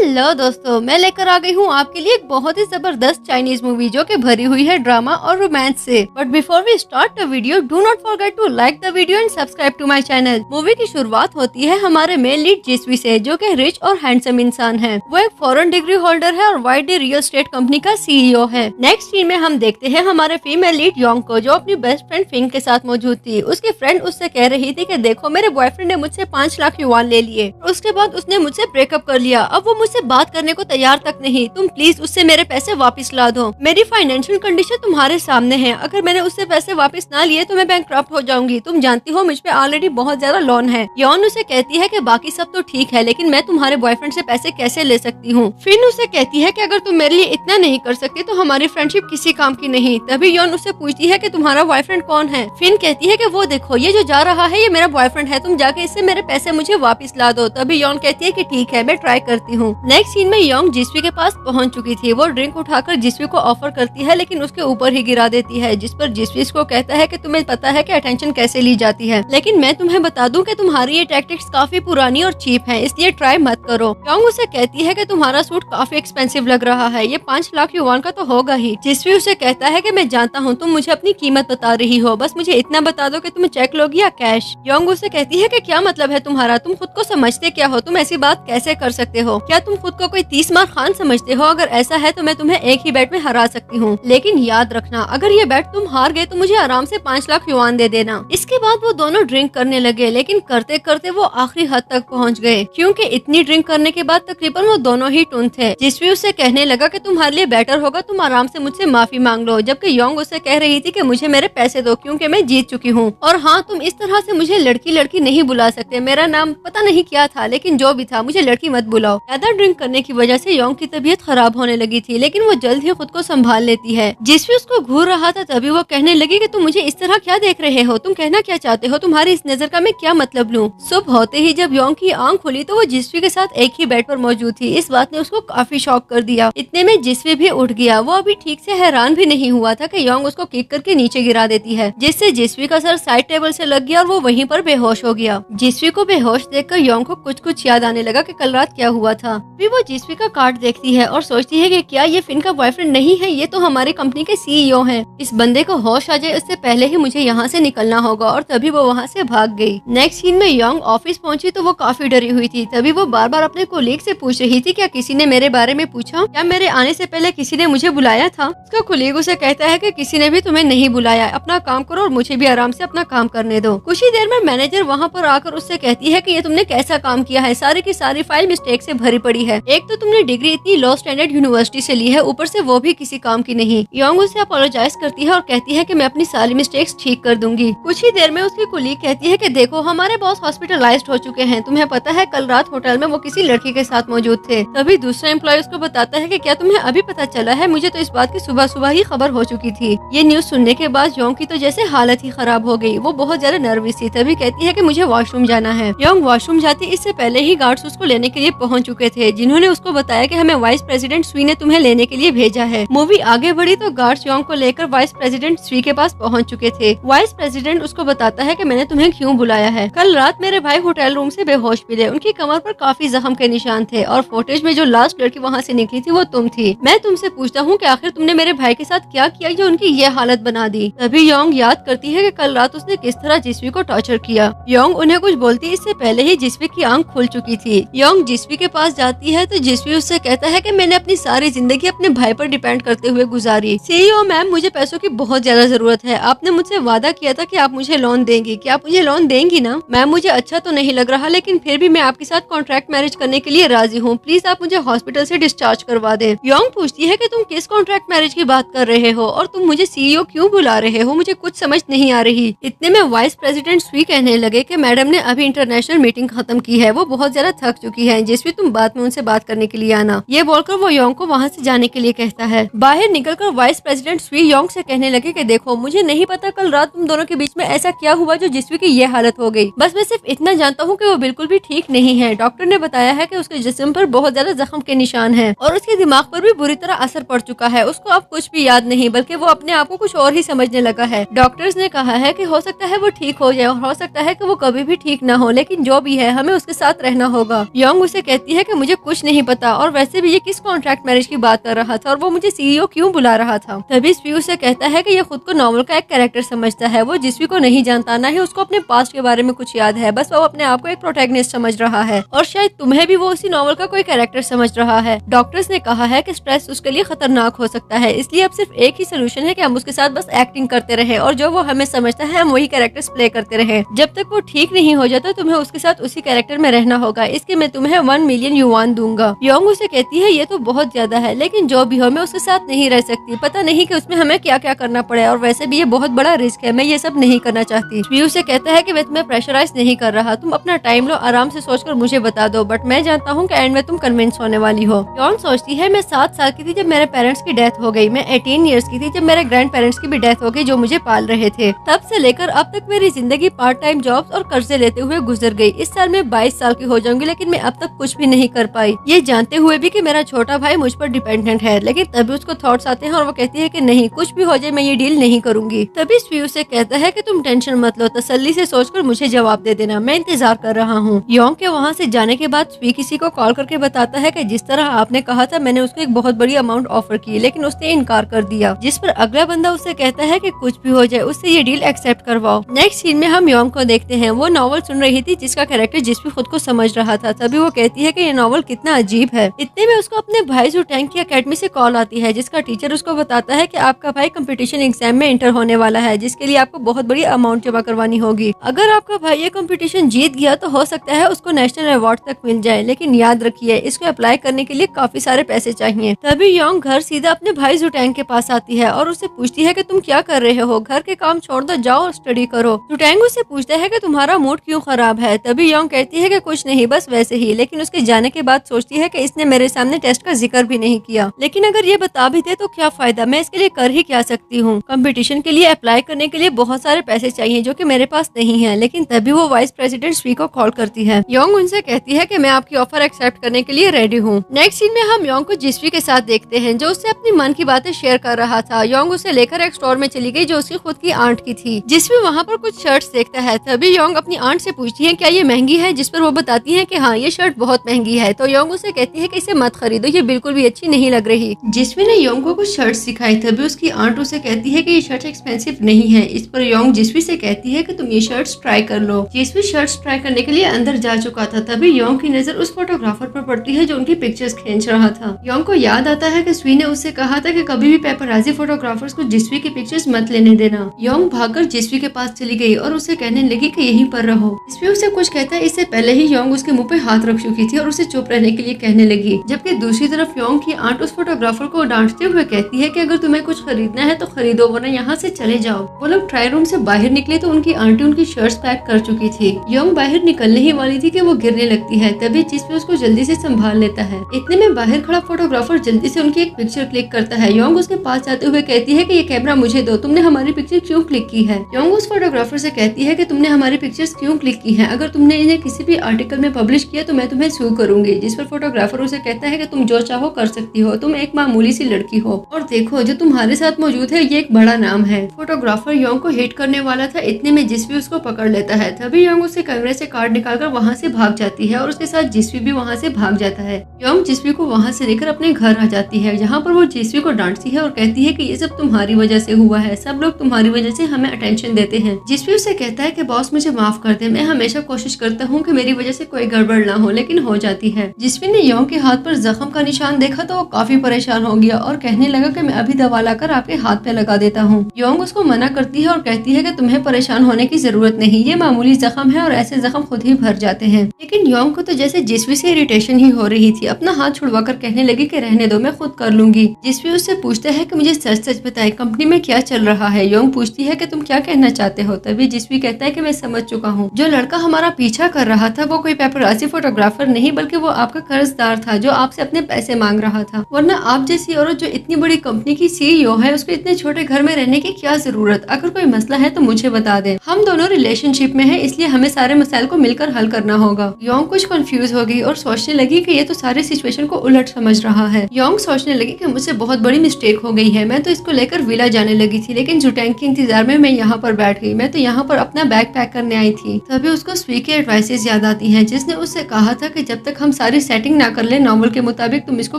Hello दोस्तों, मैं लेकर आ गई हूँ आपके लिए एक बहुत ही जबरदस्त चाइनीज मूवी जो कि भरी हुई है ड्रामा और रोमांस से। But before we start the video, do not forget to like the video and subscribe to my channel. Movie की शुरुआत होती है हमारे मेन लीड जिस्वी से, जो कि रिच और हैंडसम इंसान है। वो एक फॉरेन डिग्री होल्डर है और वाइडी रियल एस्टेट कंपनी का CEO है। नेक्स्ट सीन में हम देखते हैं हमारे फीमेल लीड योंग को, जो अपनी बेस्ट फ्रेंड फिंग के साथ मौजूद थी। उसकी फ्रेंड उससे कह रही थी कि देखो, मेरे बॉयफ्रेंड ने मुझसे 5 लाख युआन ले लिए, उसके बाद उसने मुझसे ब्रेकअप कर लिया। अब वो मुझसे बात करने को तैयार तक नहीं। तुम प्लीज उससे मेरे पैसे वापस ला दो। मेरी फाइनेंशियल कंडीशन तुम्हारे सामने है। अगर मैंने उससे पैसे वापस ना लिए तो मैं बैंकक्रप्ट हो जाऊंगी। तुम जानती हो मुझ पे ऑलरेडी बहुत ज्यादा लोन है। योन उसे कहती है कि बाकी सब तो ठीक है, लेकिन मैं तुम्हारे बॉयफ्रेंड से पैसे कैसे ले सकती हूँ। फिन उसे कहती है कि अगर तुम मेरे लिए इतना नहीं कर सकती तो हमारी फ्रेंडशिप किसी काम की नहीं। तभी योन उससे पूछती है कि तुम्हारा बॉयफ्रेंड कौन है। फिन कहती है कि वो देखो, ये जो जा रहा है ये मेरा बॉयफ्रेंड है, तुम जाके इससे मेरे पैसे मुझे वापस ला दो। तभी योन कहती है कि ठीक है, मैं ट्राई करती हूँ। नेक्स्ट सीन में योंग जिस्वी के पास पहुंच चुकी थी। वो ड्रिंक उठाकर जिस्वी को ऑफर करती है, लेकिन उसके ऊपर ही गिरा देती है, जिस पर जिस्वी इसको कहता है कि तुम्हें पता है कि अटेंशन कैसे ली जाती है, लेकिन मैं तुम्हें बता दूं कि तुम्हारी ये टैक्टिक्स काफी पुरानी और चीप हैं, इसलिए ट्राई मत करो। योंग उसे कहती है कि तुम्हारा सूट काफी एक्सपेंसिव लग रहा है, ये 5 लाख युआन का तो होगा ही। जिस्वी उसे कहता है कि मैं जानता हूँ तुम मुझे अपनी कीमत बता रही हो, बस मुझे इतना बता दो कि तुम चेक लोगी या कैश। योंग उसे कहती है कि क्या मतलब है तुम्हारा, तुम खुद को समझते क्या हो, तुम ऐसी बात कैसे कर सकते हो, क्या तुम खुद को कोई 30 मार खान समझते हो? अगर ऐसा है तो मैं तुम्हें एक ही बैट में हरा सकती हूँ, लेकिन याद रखना अगर ये बैट तुम हार गए तो मुझे आराम से 5 लाख युआन दे देना। इसके बाद वो दोनों ड्रिंक करने लगे, लेकिन करते करते वो आखिरी हद तक पहुँच गए, क्योंकि इतनी ड्रिंक करने के बाद तकरीबन वो दोनों ही टुन थे। जिस्वी उसे कहने लगा कि तुम्हारे लिए बेटर होगा तुम आराम से मुझसे माफी मांग लो, जबकि योंग उसे कह रही थी कि मुझे मेरे पैसे दो क्योंकि मैं जीत चुकी हूँ। और हाँ, तुम इस तरह से मुझे लड़की लड़की नहीं बुला सकते, मेरा नाम पता नहीं क्या था, लेकिन जो भी था मुझे लड़की मत बुलाओ। ज्यादा ड्रिंक करने की वजह से योंग की तबीयत खराब होने लगी थी, लेकिन वो जल्द ही खुद को संभाल लेती है। जिस्वी उसको घूर रहा था, तभी वो कहने लगी कि तुम मुझे इस तरह क्या देख रहे हो, तुम कहना क्या चाहते हो, तुम्हारी इस नजर का मैं क्या मतलब लूं। सुबह होते ही जब योंग की आंख खुली तो वो जिस्वी के साथ एक ही बेड पर मौजूद थी। इस बात ने उसको काफी शॉक कर दिया। इतने में जिस्वी भी उठ गया। वो अभी ठीक से हैरान भी नहीं हुआ था कि योंग उसको किक करके नीचे गिरा देती है, जिससे जिस्वी का सर साइड टेबल से लग गया और वो वहीं पर बेहोश हो गया। जिस्वी को बेहोश देखकर योंग को कुछ याद आने लगा कि कल रात क्या हुआ था। फिर वो जिस्वी का कार्ड देखती है और सोचती है कि क्या ये फिन का बॉयफ्रेंड नहीं है, ये तो हमारी कंपनी के CEO हैं। इस बंदे को होश आ जाए उससे पहले ही मुझे यहाँ से निकलना होगा, और तभी वो वहाँ से भाग गई। नेक्स्ट सीन में योंग ऑफिस पहुंची तो वो काफी डरी हुई थी। तभी वो बार बार अपने कोलीग से पूछ रही थी, क्या किसी ने मेरे बारे में पूछा, क्या मेरे आने से पहले किसी ने मुझे बुलाया था। उसका कोलीग उसे कहता है कि किसी ने भी तुम्हें नहीं बुलाया, अपना काम करो और मुझे भी आराम से अपना काम करने दो। कुछ ही देर में मैनेजर वहाँ पर आकर उससे कहती है कि ये तुमने कैसा काम किया है, सारी की सारी फाइल मिस्टेक से भरी पड़ी है। एक तो तुमने डिग्री इतनी लो स्टैंडर्ड यूनिवर्सिटी से ली है, ऊपर से वो भी किसी काम की नहीं। योंग उसे अपोलोजाइज करती है और कहती है कि मैं अपनी सारी मिस्टेक्स ठीक कर दूंगी। कुछ ही देर में उसकी कुलीग कहती है कि देखो, हमारे बॉस हॉस्पिटलाइज्ड हो चुके हैं, तुम्हें पता है कल रात होटल में वो किसी लड़की के साथ मौजूद थे। तभी दूसरा एम्प्लॉय उसको बताता है कि क्या तुम्हें अभी पता चला है, मुझे तो इस बात की सुबह सुबह ही खबर हो चुकी थी। ये न्यूज सुनने के बाद योंग की तो जैसे हालत ही खराब हो गई। वो बहुत ज्यादा नर्वस थी। तभी कहती है कि मुझे वॉशरूम जाना है। योंग वॉशरूम जाती इससे पहले ही गार्ड्स उसको लेने के लिए पहुंच चुके थे, जिन्होंने उसको बताया कि हमें वाइस प्रेसिडेंट स्वी ने तुम्हें लेने के लिए भेजा है। मूवी आगे बढ़ी तो गार्ड्स योंग को लेकर वाइस प्रेसिडेंट स्वी के पास पहुंच चुके थे। वाइस प्रेसिडेंट उसको बताता है कि मैंने तुम्हें क्यों बुलाया है। कल रात मेरे भाई होटल रूम से बेहोश मिले, उनकी कमर पर काफी जख्म के निशान थे, और फुटेज में जो लास्ट लड़की वहाँ से निकली थी वो तुम थी। मैं तुमसे पूछता हूँ कि आखिर तुमने मेरे भाई के साथ क्या किया जो उनकी ये हालत बना दी। तभी योंग याद करती है कि कल रात उसने किस तरह जिस्वी को टॉर्चर किया। योंग उन्हें कुछ बोलती इससे पहले ही जिस्वी की आंख खुल चुकी थी। योंग जिस्वी के पास जाती है तो जिस्वी उससे कहता है कि मैंने अपनी सारी जिंदगी अपने भाई पर डिपेंड करते हुए गुजारी। CEO मैम, मुझे पैसों की बहुत ज्यादा जरूरत है। आपने मुझसे वादा किया था कि आप मुझे लोन देंगी, क्या आप मुझे लोन देंगी ना? मैम, मुझे अच्छा तो नहीं लग रहा, लेकिन फिर भी मैं आपके साथ कॉन्ट्रैक्ट मैरिज करने के लिए राजी हूँ। प्लीज आप मुझे हॉस्पिटल से डिस्चार्ज करवा दें। योंग पूछती है कि तुम किस कॉन्ट्रैक्ट मैरिज की बात कर रहे हो और तुम मुझे CEO क्यों बुला रहे हो, मुझे कुछ समझ नहीं आ रही। इतने में वाइस प्रेसिडेंट स्वी कहने लगे कि मैडम ने अभी इंटरनेशनल मीटिंग खत्म की है, वो बहुत ज्यादा थक चुकी है, जिसमें तुम बाद में उनसे बात करने के लिए आना। ये बोलकर वो योंग को वहाँ से जाने के लिए कहता है। बाहर निकलकर वाइस प्रेसिडेंट स्वी योंग से कहने लगे कि देखो, मुझे नहीं पता कल रात तुम दोनों के बीच में ऐसा क्या हुआ जो जिस्वी की ये हालत हो गई। बस मैं सिर्फ इतना जानता हूँ कि वो बिल्कुल भी ठीक नहीं है। डॉक्टर ने बताया है कि उसके जिस्म पर बहुत ज्यादा जख्म के निशान हैं और उसके दिमाग पर भी बुरी तरह असर पड़ चुका है। उसको अब कुछ भी याद नहीं, बल्कि वो अपने आप को कुछ और ही समझने लगा है। डॉक्टर्स ने कहा है कि हो सकता है वो ठीक हो जाए और हो सकता है कि वो कभी भी ठीक ना हो, लेकिन जो भी है हमें उसके साथ रहना होगा। योंग उसे कहती है कि मुझे कुछ नहीं पता और वैसे भी ये किस कॉन्ट्रैक्ट मैरिज की बात कर रहा था और वो मुझे सीईओ क्यों बुला रहा था। तभी स्वी उसे कहता है कि ये खुद को नॉवल का एक कैरेक्टर समझता है, वो जिस्वी को नहीं जानता, ना ही उसको अपने पास्ट के बारे में कुछ याद है, बस वो अपने आप को एक प्रोटैगनिस्ट समझ रहा है और शायद तुम्हें भी वो उसी नॉवल का कोई कैरेक्टर समझ रहा है। डॉक्टर्स ने कहा है कि स्ट्रेस उसके लिए खतरनाक हो सकता है, इसलिए अब सिर्फ एक ही सोल्यूशन है कि हम उसके साथ बस एक्टिंग करते रहे और जो वो हमें समझता है हम वही कैरेक्टर्स प्ले करते रहे। जब तक वो ठीक नहीं हो जाता तुम्हें उसके साथ उसी कैरेक्टर में रहना होगा, इसके मैं तुम्हें 1 मिलियन युआन दूंगा। योंग उसे कहती है ये तो बहुत ज्यादा है, लेकिन जो भी हो मैं उसके साथ नहीं रह सकती, पता नहीं कि उसमें हमें क्या क्या करना पड़े और वैसे भी ये बहुत बड़ा रिस्क है, मैं ये सब नहीं करना चाहती। स्वी उसे कहता है कि मैं तुम्हें प्रेशराइज नहीं कर रहा, तुम अपना टाइम लो, आराम से सोचकर मुझे बता दो, बट मैं जानता हूँ कि एंड में तुम कन्विंस होने वाली हो। योंग सोचती है मैं 7 साल की थी जब मेरे पेरेंट्स की डेथ हो गई, मैं 18 इयर्स की थी जब मेरे ग्रैंड पेरेंट्स की भी डेथ हो गई जो मुझे पाल रहे थे। तब से लेकर अब तक मेरी जिंदगी पार्ट टाइम जॉब्स और कर्जे लेते हुए गुजर गई। इस साल मैं 22 साल की हो जाऊंगी, लेकिन मैं अब तक कुछ भी नहीं कर पाई, ये जानते हुए भी कि मेरा छोटा भाई मुझ पर डिपेंडेंट है। लेकिन तभी उसको थॉट्स आते हैं और वो कहती है कि नहीं, कुछ भी हो जाए मैं ये डील नहीं करूंगी। तभी स्वी उसे कहता है कि तुम टेंशन मत लो, तसल्ली से सोचकर मुझे जवाब दे देना, मैं इंतजार कर रहा हूँ। योंग के वहाँ से जाने के बाद स्वी किसी को कॉल करके बताता है कि जिस तरह आपने कहा था मैंने उसको एक बहुत बड़ी अमाउंट ऑफर की, लेकिन उसने इनकार कर दिया। जिस पर अगला बंदा उससे कहता है कि कुछ भी हो जाए उससे ये डील एक्सेप्ट करवाओ। नेक्स्ट सीन में हम योंग को देखते हैं, वो नॉवल सुन रही थी जिसका कैरेक्टर जिस्वी खुद को समझ रहा था। तभी वो कहती है कि ये नॉवल कितना अजीब है। इतने में उसको अपने भाई जुटैंग की एकेडमी से कॉल आती है, जिसका टीचर उसको बताता है कि आपका भाई कंपटीशन एग्जाम में इंटर होने वाला है, जिसके लिए आपको बहुत बड़ी अमाउंट जमा करवानी होगी। अगर आपका भाई ये कंपटीशन जीत गया तो हो सकता है उसको नेशनल अवार्ड तक मिल जाए, लेकिन याद रखिए इसको अप्लाई करने के लिए काफी सारे पैसे चाहिए। तभी योंग घर सीधा अपने भाई जुटैंग के पास आती है और उससे पूछती है कि तुम क्या कर रहे हो, घर के काम छोड़ दो, जाओ और स्टडी करो। जुटैंग उससे पूछता है कि तुम्हारा मूड क्यों खराब है। तभी योंग कहती है कि कुछ नहीं, बस वैसे ही। लेकिन उसके जाने के बाद सोचती है कि इसने मेरे सामने टेस्ट का जिक्र भी नहीं किया, लेकिन अगर ये बता भी दे तो क्या फायदा, मैं इसके लिए कर ही क्या सकती हूँ। कंपटीशन के लिए अप्लाई करने के लिए बहुत सारे पैसे चाहिए जो कि मेरे पास नहीं है। लेकिन तभी वो वाइस प्रेसिडेंट स्वी को कॉल करती है। योंग उनसे कहती है कि मैं आपकी ऑफर एक्सेप्ट करने के लिए रेडी हूँ। नेक्स्ट सीन में हम योंग को जिस्वी के साथ देखते हैं, जो उससे अपनी मन की बातें शेयर कर रहा था। योंग उसे लेकर एक स्टोर में चली गई जो उसकी खुद की आंट की थी। जिस्वी वहाँ पर कुछ शर्ट्स देखता है। तभी योंग अपनी आंट से पूछती है क्या ये महंगी है, जिस पर वो बताती है कि हाँ ये शर्ट बहुत महंगी है। तो योंग उसे कहती है कि इसे मत खरीदो, ये बिल्कुल भी अच्छी नहीं लग रही। जिस्वी ने योंग को कुछ शर्ट्स दिखाई। तभी उसकी आंट उसे कहती है कि ये शर्ट एक्सपेंसिव नहीं है। इस पर योंग जिस्वी से कहती है कि तुम ये शर्ट्स ट्राई कर लो। जिस्वी शर्ट्स ट्राई करने के लिए अंदर जा चुका था। तभी योंग की नजर उस फोटोग्राफर पर पड़ती है जो उनकी पिक्चर्स खींच रहा था। योंग को याद आता है कि स्वी ने उससे कहा था कि कभी भी पेपराजी फोटोग्राफर्स को जिस्वी की पिक्चर्स मत लेने देना। योंग भागकर जिस्वी के पास चली गई और उसे कहने लगी कि यहीं पर रहो। जिस्वी उसे कुछ कहता है, इससे पहले ही योंग उसके मुंह पे हाथ रख चुकी थी और उसे चुप रहने के लिए कहने लगी। जबकि दूसरी तरफ योंग की आंट उस फोटोग्राफर को डांटते हुए कहती है कि अगर तुम्हें कुछ खरीदना है तो खरीदो, वरना यहाँ से चले जाओ। वो लोग ट्राई रूम से बाहर निकले तो उनकी आंटी उनकी शर्ट्स पैक कर चुकी थी। योंग बाहर निकलने ही वाली थी कि वो गिरने लगती है। तभी जिस्वी उसको जल्दी से संभाल लेता है। इतने में बाहर खड़ा फोटोग्राफर जल्दी से उनकी एक पिक्चर क्लिक करता है। योंग उसके पास जाते हुए कहती है कि ये कैमरा मुझे दो, तुमने हमारी पिक्चर क्यों क्लिक की है। योंग उस फोटोग्राफर से कहती है कि तुमने हमारी पिक्चर्स क्यों क्लिक की हैं, अगर तुमने इन्हें किसी भी आर्टिकल में पब्लिश किया तो मैं तुम्हें सू करूंगी। जिस पर फोटोग्राफर उसे कहता है कि तुम जो चाहो कर सकती हो, तुम एक मामूली सी लड़की हो और देखो जो तुम्हारे साथ मौजूद है ये एक बड़ा नाम है। फोटोग्राफर योंग को हिट करने वाला था। इतने में जिस्वी उसको पकड़ लेता है। तभी योंग उसके कैमरे से कार्ड निकालकर वहाँ से भाग जाती है और उसके साथ जिस्वी भी वहाँ से भाग जाता है। योंग जिस्वी को वहाँ से लेकर अपने घर आ जाती है, जहाँ पर वो जिस्वी को डांटती है और कहती है कि ये सब तुम्हारी वजह से हुआ है, सब लोग तुम्हारी वजह से हमें अटेंशन देते हैं। जिस्वी उससे कहता है कि बॉस मुझे माफ कर दे, मैं हमेशा कोशिश करता हूँ कि मेरी वजह से कोई गड़बड़ ना हो, लेकिन हो जाती है। जिस्वी ने योंग के हाथ पर जख्म का निशान देखा तो वो काफी परेशान हो गया और कहने लगा कि मैं अभी दवा लाकर आपके हाथ पे लगा देता हूँ। योंग उसको मना करती है और कहती है कि तुम्हें परेशान होने की जरूरत नहीं, ये मामूली जख्म है और ऐसे जख्म खुद ही भर जाते हैं। लेकिन योंग को तो जैसे जिस्वी से इरिटेशन ही हो रही थी। अपना हाथ छुड़वाकर कहने लगी कि रहने दो, मैं खुद कर लूंगी। जिस्वी उससे पूछता है कि मुझे सच सच बताए कंपनी में क्या चल रहा है। योंग पूछती है कि तुम क्या कहना चाहते हो। तभी जिस्वी कहता है कि मैं समझ चुका हूँ, जो लड़का हमारा पीछा कर रहा था वो कोई पेपराजी फोटोग्राफर नहीं बल्कि वो आपका कर्जदार था जो आपसे अपने पैसे मांग रहा था। वरना आप जैसी औरत जो इतनी बड़ी कंपनी की सीईओ है उसको इतने छोटे घर में रहने की क्या जरूरत। अगर कोई मसला है तो मुझे बता दे, हम दोनों रिलेशनशिप में हैं, इसलिए हमें सारे मसाइल को मिलकर हल करना होगा। योंग कुछ कंफ्यूज हो गई और सोचने लगी कि ये तो सारे सिचुएशन को उलट समझ रहा है। योंग सोचने लगी कि मुझसे बहुत बड़ी मिस्टेक हो गई है, मैं तो इसको लेकर विला जाने लगी थी, लेकिन जुटैंग के इंतजार में मैं यहाँ पर बैठ गई। मैं तो यहाँ पर अपना बैग पैक करने आई थी। तभी उसको स्वी की एडवाइसेस याद आती हैं, जिसने उससे कहा था कि जब तक हम सारी सारी सेटिंग ना कर ले नॉर्मल के मुताबिक, तुम इसको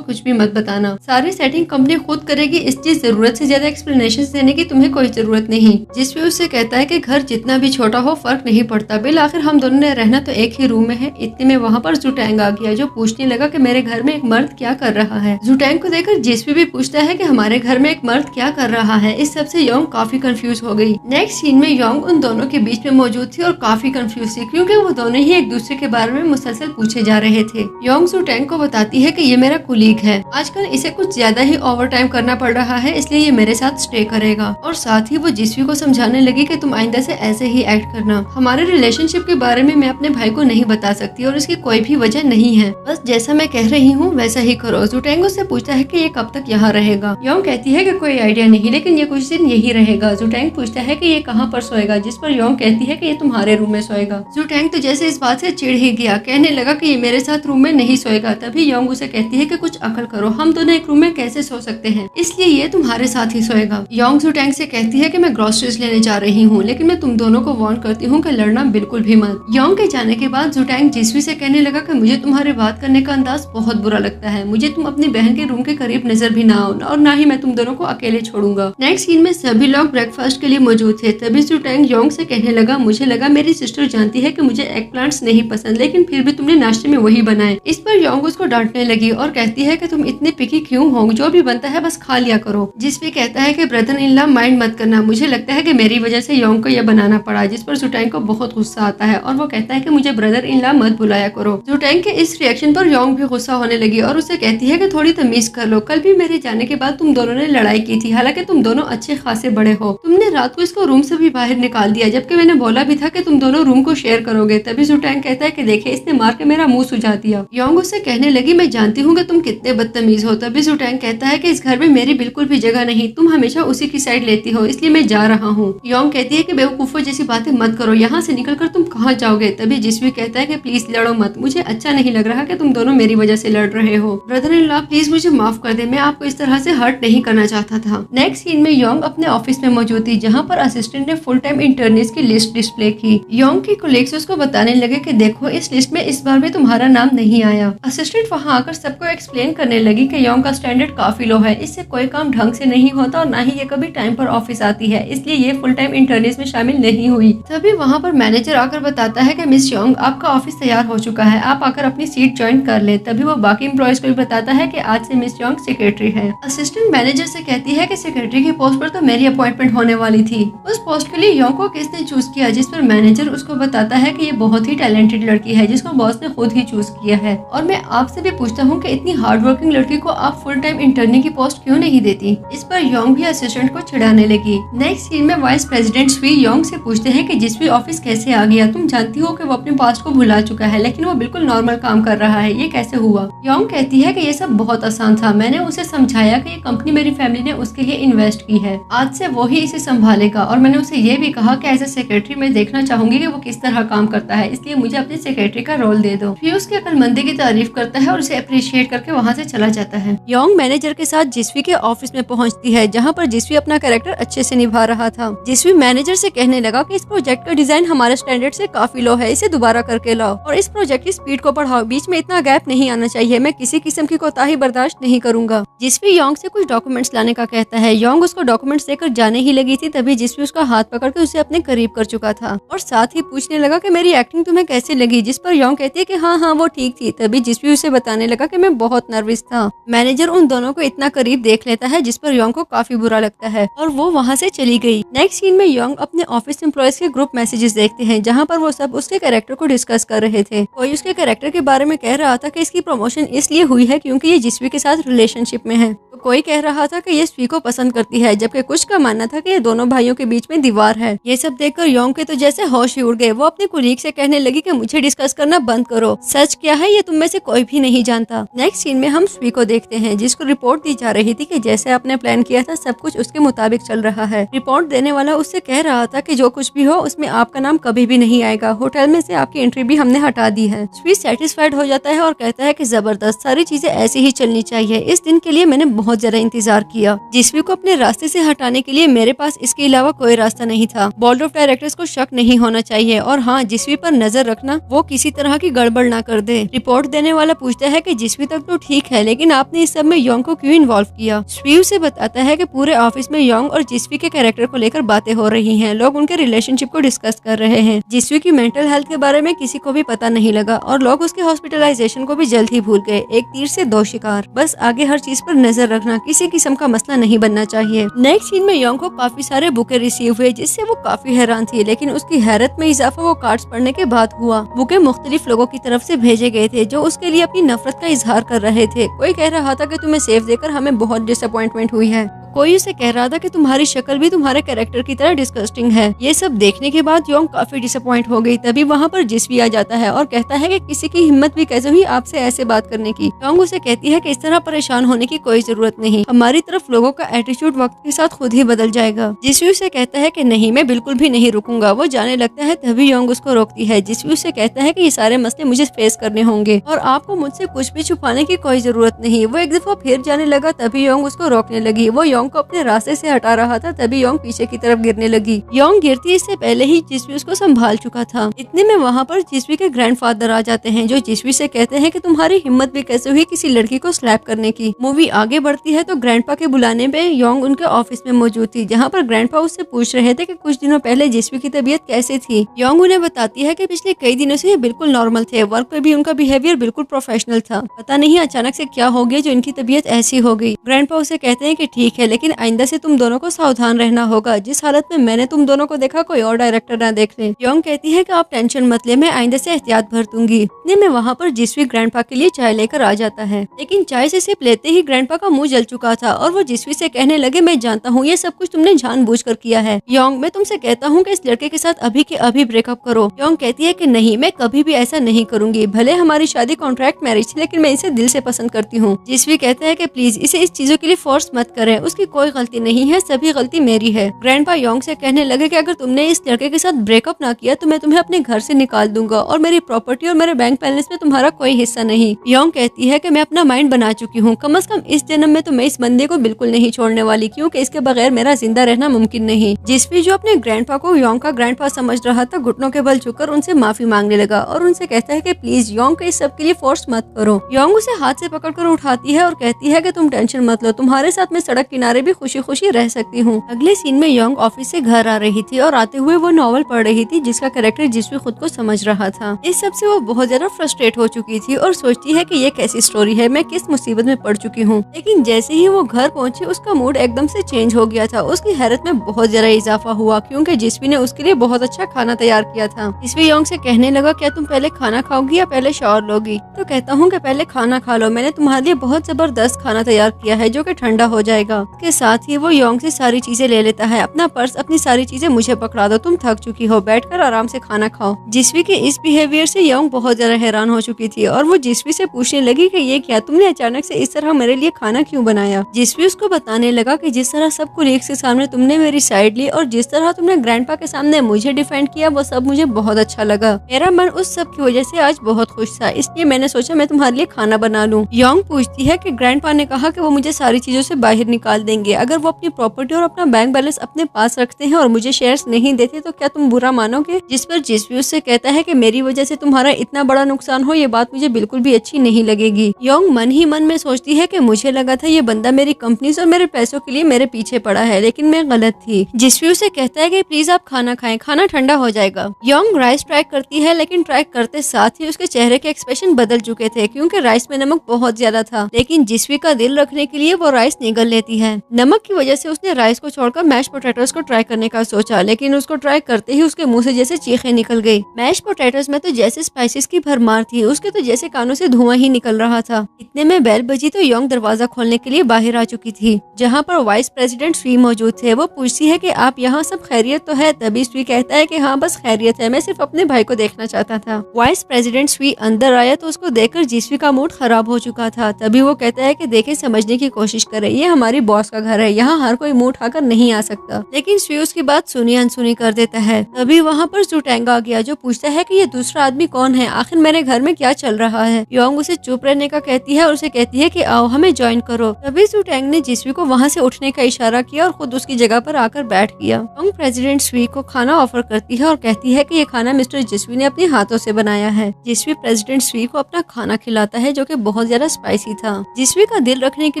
कुछ भी मत बताना। सारी सेटिंग कंपनी खुद करेगी, इसलिए जरूरत से ज्यादा एक्सप्लेनेशन देने की तुम्हें कोई जरूरत नहीं। जिसपे उससे कहता है कि घर जितना भी छोटा हो फर्क नहीं पड़ता, बिल आखिर हम दोनों ने रहना तो एक ही रूम में है। इतने में वहाँ पर जुटैंग आ गया जो पूछने लगा कि मेरे घर में एक मर्द क्या कर रहा है। जुटैंग को देखकर जिसपी भी पूछता है कि हमारे घर में एक मर्द क्या कर रहा है। इस सबसे योंग काफी कंफ्यूज हो गई। नेक्स्ट सीन में योंग उन दोनों के बीच में मौजूद थी और काफी कंफ्यूज थी क्योंकि वो दोनों ही एक दूसरे के बारे में मुसलसल पूछे जा रहे थे। योंग जुटैंग को बताती है कि ये मेरा कुलीग है, आजकल इसे कुछ ज्यादा ही ओवर टाइम करना पड़ रहा है, इसलिए ये मेरे साथ स्टे करेगा। और साथ ही वो जिसवी को समझाने लगी कि तुम आइंदा से ऐसे ही एक्ट करना। हमारे रिलेशनशिप के बारे में मैं अपने भाई को नहीं बता सकती और इसकी कोई भी वजह नहीं है, बस जैसा मैं कह रही हूँ वैसा ही करो। जुटैंग उससे पूछता है कि ये कब तक यहाँ रहेगा। योंग कहती है कि कोई आइडिया नहीं, लेकिन ये कुछ दिन यही रहेगा। जुटैंग पूछता है कि ये कहाँ पर सोएगा, जिस पर योंग कहती है कि ये तुम्हारे रूम में सोएगा। जुटैंग तो जैसे इस बात से चिढ़ ही गया, कहने लगा कि ये मेरे साथ रूम में नहीं सोएगा। तभी योंग उसे कहती है कि कुछ अकल करो, हम दोनों एक रूम में कैसे सो सकते हैं, इसलिए ये तुम्हारे साथ ही सोएगा। योंग जुटैंग से कहती है कि मैं ग्रोसरीज लेने जा रही हूँ, लेकिन मैं तुम दोनों को वार्न करती हूँ कि लड़ना बिल्कुल भी मत। योंग के जाने के बाद जुटैंग जिसवी से कहने लगा कि मुझे तुम्हारे बात करने का अंदाज बहुत बुरा लगता है, मुझे तुम अपनी बहन के रूम के करीब नजर भी ना आओ और ना ही मैं तुम दोनों को अकेले छोड़ूंगा। नेक्स्ट सीन में सभी लोग ब्रेकफास्ट के लिए मौजूद थे। तभी जुटैंग योंग से कहने लगा, मुझे लगा मेरी सिस्टर जानती है कि मुझे एग प्लांट्स नहीं पसंद, लेकिन फिर भी तुमने नाश्ते में वही बनाए। इस पर योंग उसको डांटने लगी और कहती है कि तुम इतने पिकी क्यों हो, जो भी बनता है बस खा लिया करो। जिसपे कहता है कि ब्रदर इन लॉ माइंड मत करना, मुझे लगता है कि मेरी वजह से योंग को यह बनाना पड़ा। जिस पर जुटैंग को बहुत गुस्सा आता है और वो कहता है कि मुझे ब्रदर इन लॉ मत बुलाया करो। जुटैंग के इस रिएक्शन पर योंग भी गुस्सा होने लगी और उसे कहती है कि थोड़ी तमीज कर लो, कल भी मेरे जाने के बाद तुम दोनों ने लड़ाई की थी, हालांकि तुम दोनों अच्छे खासे बड़े हो। तुमने रात को इसको रूम से भी बाहर निकाल दिया, जबकि मैंने बोला भी था कि तुम दोनों रूम को शेयर करोगे। तभी जुटैंग कहता है कि देखे इसने मार के मेरा मुंह सुझा दिया। योंग उससे कहने लगी, मैं जानती हूँ कि तुम कितने बदतमीज हो। तभी जुटैंग कहता है कि इस घर में मेरी बिल्कुल भी जगह नहीं, तुम हमेशा उसी की साइड लेती हो, इसलिए मैं जा रहा हूँ। योंग कहती है कि बेवकूफों जैसी बातें मत करो, यहाँ से निकलकर तुम कहाँ जाओगे। तभी जिसवी कहता है कि प्लीज लड़ो मत, मुझे अच्छा नहीं लग रहा कि तुम दोनों मेरी वजह से लड़ रहे हो। ब्रदर इन लॉ प्लीज मुझे माफ कर दे, मैं आपको इस तरह से हर्ट नहीं करना चाहता था। नेक्स्ट सीन में योंग अपने ऑफिस में मौजूद थी, जहाँ पर असिस्टेंट ने फुल टाइम इंटर्निस की लिस्ट डिस्प्ले की। योंग की कोलीग्स उसको बताने लगे कि देखो इस लिस्ट में इस बार भी तुम्हारा नाम नहीं आया। असिस्टेंट वहाँ आकर सबको एक्सप्लेन करने लगी कि योंग का स्टैंडर्ड काफी लो है, इससे कोई काम ढंग से नहीं होता और न ही ये कभी टाइम पर ऑफिस आती है, इसलिए ये फुल टाइम इंटर्निस में शामिल नहीं हुई। तभी वहाँ पर मैनेजर आकर बताता है कि मिस योंग आपका ऑफिस तैयार हो चुका है, आप आकर अपनी सीट ज्वाइन कर ले। तभी वो बाकी एम्प्लॉयज को भी बताता है कि आज से मिस योंग सेक्रेटरी है। असिस्टेंट मैनेजर से कहती है कि सेक्रेटरी की पोस्ट पर तो मेरी अपॉइंटमेंट होने वाली थी, उस पोस्ट के लिए योंग को किसने चूज किया। जिस पर मैनेजर उसको बताता है कि ये बहुत ही टैलेंटेड लड़की है जिसको बॉस ने खुद ही चूज किया है, और मैं आपसे भी पूछता हूँ कि इतनी हार्ड वर्किंग लड़की को आप फुल टाइम इंटर्नी की पोस्ट क्यों नहीं देती। इस पर योंग भी असिस्टेंट को चिढ़ाने लगी। नेक्स्ट सीन में वाइस प्रेसिडेंट स्वी योंग से पूछते हैं कि जिसवी ऑफिस कैसे आ गया, तुम जानती हो कि वो अपने पास्ट को भुला चुका है, लेकिन वो बिल्कुल नॉर्मल काम कर रहा है, ये कैसे हुआ। योंग कहती है कि ये सब बहुत आसान था, मैंने उसे समझाया कि ये कंपनी मेरी फैमिली ने उसके लिए इन्वेस्ट की है, आज से वो ही इसे संभालेगा, और मैंने उसे ये भी कहा कि एज ए सेक्रेटरी मैं देखना चाहूंगी कि वो किस तरह काम करता है, इसलिए मुझे अपने सेक्रेटरी का रोल दे दो। फिर उसकी अक्लमंदी की तारीफ करता है और उसे अप्रिशिएट करके वहाँ से चला जाता है। योंग मैनेजर के साथ जिसवी के ऑफिस में पहुँचती है, जहाँ पर जिसवी अपना कैरेक्टर अच्छे से निभा रहा था। जिसवी मैनेजर से कहने लगा कि इस प्रोजेक्ट का डिजाइन हमारे स्टैंडर्ड से काफी लो है, इसे दोबारा करके लाओ और इस प्रोजेक्ट की स्पीड को बढ़ाओ, बीच में इतना गैप नहीं आना चाहिए, मैं किसी किस्म की कोताही बर्दाश्त नहीं करूंगा। जिसवी योंग से कुछ डॉक्यूमेंट्स लाने का कहता है। योंग उसको डॉक्यूमेंट्स देकर जाने ही लगी थी, तभी जिसवी उसका हाथ पकड़ के उसे अपने करीब कर चुका था और साथ ही पूछने लगा कि मेरी एक्टिंग तुम्हें कैसे लगी। जिस पर योंग कहती है कि हाँ वो ठीक थी। तभी जिसवी उसे बताने लगा कि मैं बहुत नर्वस था। मैनेजर उन दोनों को इतना करीब देख लेता है जिस पर योंग को काफी बुरा लगता है और वो वहाँ से चली गई। नेक्स्ट सीन में योंग अपने ऑफिस एम्प्लॉयज के ग्रुप मैसेजेस देखते हैं, जहाँ पर वो सब उसके कैरेक्टर को डिस्कस कर रहे थे। कोई उसके कैरेक्टर के बारे में कह रहा था कि इसकी प्रमोशन इसलिए हुई है क्योंकि ये जिसवी के साथ रिलेशनशिप में है, तो कोई कह रहा था कि ये स्वी को पसंद करती है, जबकि कुछ का मानना था कि ये दोनों भाइयों के बीच में दीवार है। ये सब देखकर योंग के तो जैसे होश ही उड़ गए। वो अपने कुलीग से कहने लगी कि मुझे डिस्कस करना बंद करो, सच क्या है ये तुम में से कोई भी नहीं जानता। नेक्स्ट सीन में हम स्वी को देखते हैं, जिसको रिपोर्ट दी जा रही थी कि जैसे आपने प्लान किया था सब कुछ उसके मुताबिक चल रहा है। रिपोर्ट देने वाला उससे कह रहा था कि जो कुछ भी हो उसमें आपका नाम कभी भी नहीं आएगा, होटल में से आपकी एंट्री भी हमने हटा दी है। स्वी सेटिस्फाइड हो जाता है और कहता है कि जबरदस्त, सारी चीजें ऐसी ही चलनी चाहिए, इस दिन के लिए मैंने बहुत बहुत ज्यादा इंतजार किया। जिस्वी को अपने रास्ते से हटाने के लिए मेरे पास इसके अलावा कोई रास्ता नहीं था। बोर्ड ऑफ डायरेक्टर्स को शक नहीं होना चाहिए और हाँ, जिस्वी पर नजर रखना, वो किसी तरह की गड़बड़ ना कर दे। रिपोर्ट देने वाला पूछता है कि जिस्वी तक तो ठीक है, लेकिन आपने इस सब में योंग को क्यों इन्वॉल्व किया। स्वी उसे बताता है कि पूरे ऑफिस में योंग और जिस्वी के कैरेक्टर को लेकर बातें हो रही हैं। लोग उनके रिलेशनशिप को डिस्कस कर रहे हैं। जिस्वी की मेंटल हेल्थ के बारे में किसी को भी पता नहीं लगा और लोग उसके हॉस्पिटलाइजेशन को भी जल्द ही भूल गए। एक तीर से दो शिकार। बस आगे हर चीज पर नजर रखना किसी किस्म का मसला नहीं बनना चाहिए। नेक्स्ट सीन में योंग को काफी सारे बुके रिसीव हुए, जिससे वो काफी हैरान थी, लेकिन उसकी हैरत में इजाफा वो कार्ड्स पढ़ने के बाद हुआ। बुके मुख्तलिफ लोगों की तरफ से भेजे गए थे जो उसके लिए अपनी नफरत का इजहार कर रहे थे। कोई कह रहा था कि तुम्हें सेफ देकर हमें बहुत डिसअपॉइंटमेंट हुई है। कोई उसे कह रहा था कि तुम्हारी शक्ल भी तुम्हारे कैरेक्टर की तरह डिस्गस्टिंग है। ये सब देखने के बाद योंग काफी डिसअपॉइंट हो गई। तभी वहाँ पर जिस्वी आ जाता है और कहता है कि किसी की हिम्मत भी कैसे हुई आपसे ऐसे बात करने की। योंग उसे कहती है कि इस तरह परेशान होने की कोई जरूरत नहीं, हमारी तरफ लोगों का एटीट्यूड वक्त के साथ खुद ही बदल जाएगा। जिस्वी उसे कहता है कि नहीं, मैं बिल्कुल भी नहीं रुकूंगा। वो जाने लगता है, तभी योंग उसको रोकती है। जिस्वी उसे कहता है कि ये सारे मसले मुझे फेस करने होंगे और आपको मुझसे कुछ भी छुपाने की कोई जरूरत नहीं। वो एक दफा फिर जाने लगा, तभी योंग उसको रोकने लगी। वो योंग को अपने रास्ते से हटा रहा था, तभी योंग पीछे की तरफ गिरने लगी। योंग गिरती इससे पहले ही जिस्वी उसको संभाल चुका था। इतने में वहाँ पर जिस्वी के ग्रैंडफादर आ जाते हैं, जो जिस्वी से कहते हैं कि तुम्हारी हिम्मत भी कैसे हुई किसी लड़की को स्लैप करने की। मूवी आगे बढ़ती है तो ग्रैंडपा के बुलाने पे योंग उनके ऑफिस में मौजूद थी, जहाँ पर ग्रैंडपा उससे पूछ रहे थे कि कुछ दिनों पहले जिस्वी की तबीयत कैसे थी। योंग उन्हें बताती है कि पिछले कई दिनों से ये बिल्कुल नॉर्मल थे। वर्क पे भी उनका बिहेवियर बिल्कुल प्रोफेशनल था। पता नहीं अचानक से क्या हो गया जो इनकी तबीयत ऐसी हो गई। ग्रैंडपा उसे कहते हैं कि ठीक है, लेकिन आइंदा से तुम दोनों को सावधान रहना होगा। जिस हालत में मैंने तुम दोनों को देखा कोई और डायरेक्टर ना देख ले। योंग कहती है कि आप टेंशन मत ले, मैं आइंदा से एहतियात बरतूंगी। इतने में वहाँ पर जिस्वी ग्रैंडपा के लिए चाय लेकर आ जाता है, लेकिन चाय से सिर्फ लेते ही ग्रैंडपा का मुंह जल चुका था और वो जिस्वी से कहने लगे, मैं जानता हूँ ये सब कुछ तुमने जानबूझकर किया है। योंग, मैं तुमसे कहता हूँ कि इस लड़के के साथ अभी के अभी ब्रेकअप करो। योंग कहती है कि नहीं, मैं कभी भी ऐसा नहीं करूंगी। भले हमारी शादी कॉन्ट्रैक्ट मैरिज थी, लेकिन मैं इसे दिल से पसंद करती हूँ। जिस्वी कहता है कि प्लीज इसे इस चीजों के लिए फोर्स मत करें, उसकी कोई गलती नहीं है, सभी गलती मेरी है। ग्रैंडपा योंग से कहने लगे कि अगर तुमने इस लड़के के साथ ब्रेकअप ना किया तो मैं तुम्हें अपने घर से निकाल दूंगा और मेरी प्रॉपर्टी और मेरे बैंक बैलेंस में तुम्हारा कोई हिस्सा नहीं। योंग कहती है कि मैं अपना माइंड बना चुकी हूँ, कम से कम इस जन्म में तो मैं इस बंदे को बिल्कुल नहीं छोड़ने वाली, क्योंकि इसके बगैर मेरा जिंदा रहना मुमकिन नहीं। जिस्वी जो अपने ग्रैंडपा को योंग का ग्रैंडपा समझ रहा था, घुटनों के बल झुककर उनसे माफी मांगने लगा और उनसे कहता है कि प्लीज योंग को इस सब के लिए फोर्स मत करो। योंग उसे हाथ से पकड़कर उठाती है और कहती है कि तुम टेंशन मत लो, तुम्हारे साथ मैं सड़क किनारे भी खुशी खुशी रह सकती हूँ। अगले सीन में योंग ऑफिस से घर आ रही थी और आते हुए वो नॉवल पढ़ रही थी जिसका कैरेक्टर जिस्वी खुद को समझ रहा था। इस सब से वो बहुत ज्यादा फ्रस्ट्रेट हो चुकी थी और सोचती है कि ये कैसी स्टोरी है, मैं किस मुसीबत में पड़ चुकी हूँ। लेकिन जैसे ही वो घर पहुंची उसका मूड एकदम से चेंज हो गया था। उसकी हैरत में बहुत ज्यादा इजाफा हुआ क्योंकि जिस्वी ने उसके लिए बहुत अच्छा खाना तैयार किया था। जिस्वी योंग से कहने लगा, क्या तुम पहले खाना खाओगी या पहले शावर लोगी? तो कहता हूँ कि पहले खाना खा लो, मैंने तुम्हारे लिए बहुत जबरदस्त खाना तैयार किया है जो कि ठंडा हो जाएगा। उसके साथ ही वो योंग से सारी चीजें ले लेता है। अपना पर्स, अपनी सारी चीजें मुझे पकड़ा दो, तुम थक चुकी हो, बैठकर आराम से खाना खाओ। जिस्वी के इस बिहेवियर से योंग बहुत ज्यादा हैरान हो चुकी थी और वो जिस्वी से पूछने लगी कि ये क्या, तुमने अचानक से इस तरह मेरे लिए खाना क्यों बनाया? जिस्वी उसको बताने लगा कि जिस तरह सब कोलीग्स के सामने तुमने मेरी साइड ली और जिस तरह तुमने ग्रैंडपा के सामने मुझे डिफेंड किया, वो सब मुझे बहुत अच्छा लगा। मेरा मन उस सब की वजह से आज बहुत खुश था, इसलिए मैंने सोचा मैं तुम्हारे लिए खाना बना लूं। योंग पूछती है कि ग्रैंडपा ने कहा कि वो मुझे सारी चीजों से बाहर निकाल देंगे अगर वो अपनी प्रॉपर्टी और अपना बैंक बैलेंस अपने पास रखते हैं और मुझे शेयर्स नहीं देते, तो क्या तुम बुरा मानोगे? जिस पर जिस्वी उससे कहता है कि मेरी वजह से तुम्हारा इतना बड़ा नुकसान हो, ये बात मुझे बिल्कुल भी अच्छी नहीं लगेगी। योंग मन ही मन में सोचती है कि मुझे लगा था ये बंदा मेरी कंपनीज और मेरे पैसों के लिए मेरे पीछे पड़ा है, लेकिन मैं गलत थी। जिस्वी उसे कहता है कि प्लीज आप खाना खाएं, खाना ठंडा हो जाएगा। योंग राइस ट्राई करती है, लेकिन ट्राई करते साथ ही उसके चेहरे के एक्सप्रेशन बदल चुके थे क्योंकि राइस में नमक बहुत ज्यादा था। लेकिन जिस्वी का दिल रखने के लिए वो राइस निगल लेती है। नमक की वजह से उसने राइस को छोड़कर मैश पोटैटोस को ट्राई करने का सोचा, लेकिन उसको ट्राई करते ही उसके मुंह से जैसे चीखें निकल गई। मैश पोटैटोस में तो जैसे स्पाइसेस की भरमार थी, उसके तो जैसे कानों से धुआं ही निकल रहा था। इतने में बेल बजी तो योंग दरवाजा खोलने के लिए बाहर आ चुकी थी, जहाँ पर वाइस प्रेसिडेंट स्वी मौजूद थे। वो पूछती है कि आप यहाँ सब खैरियत तो है? तभी स्वी कहता है कि हाँ बस खैरियत है, मैं सिर्फ अपने भाई को देखना चाहता था। वाइस प्रेसिडेंट स्वी अंदर आया तो उसको देखकर जिस्वी का मूड खराब हो चुका था। तभी वो कहता है कि देखे समझने की कोशिश करे, ये हमारी बॉस बॉस का घर है, यहाँ हर कोई मुंह उठाकर नहीं आ सकता। लेकिन स्वी उसकी बात सुनी अनसुनी कर देता है। तभी वहाँ पर जुटैंग आ गया जो पूछता है कि ये दूसरा आदमी कौन है, आखिर मेरे घर में क्या चल रहा है। योंग उसे चुप रहने का कहती है और उसे कहती है कि आओ हमें ज्वाइन करो। तभी जुटैंग ने जिस्वी को वहाँ से उठने का इशारा किया और खुद उसकी जगह पर आकर बैठ गया। योंग प्रेसिडेंट स्वी को खाना ऑफर करती है और कहती है कि ये खाना मिस्टर जिस्वी ने अपने हाथों से बनाया है। जिस्वी प्रेसिडेंट स्वी को अपना खाना खिलाता है जो कि बहुत ज्यादा स्पाइसी था। जिस्वी का दिल रखने के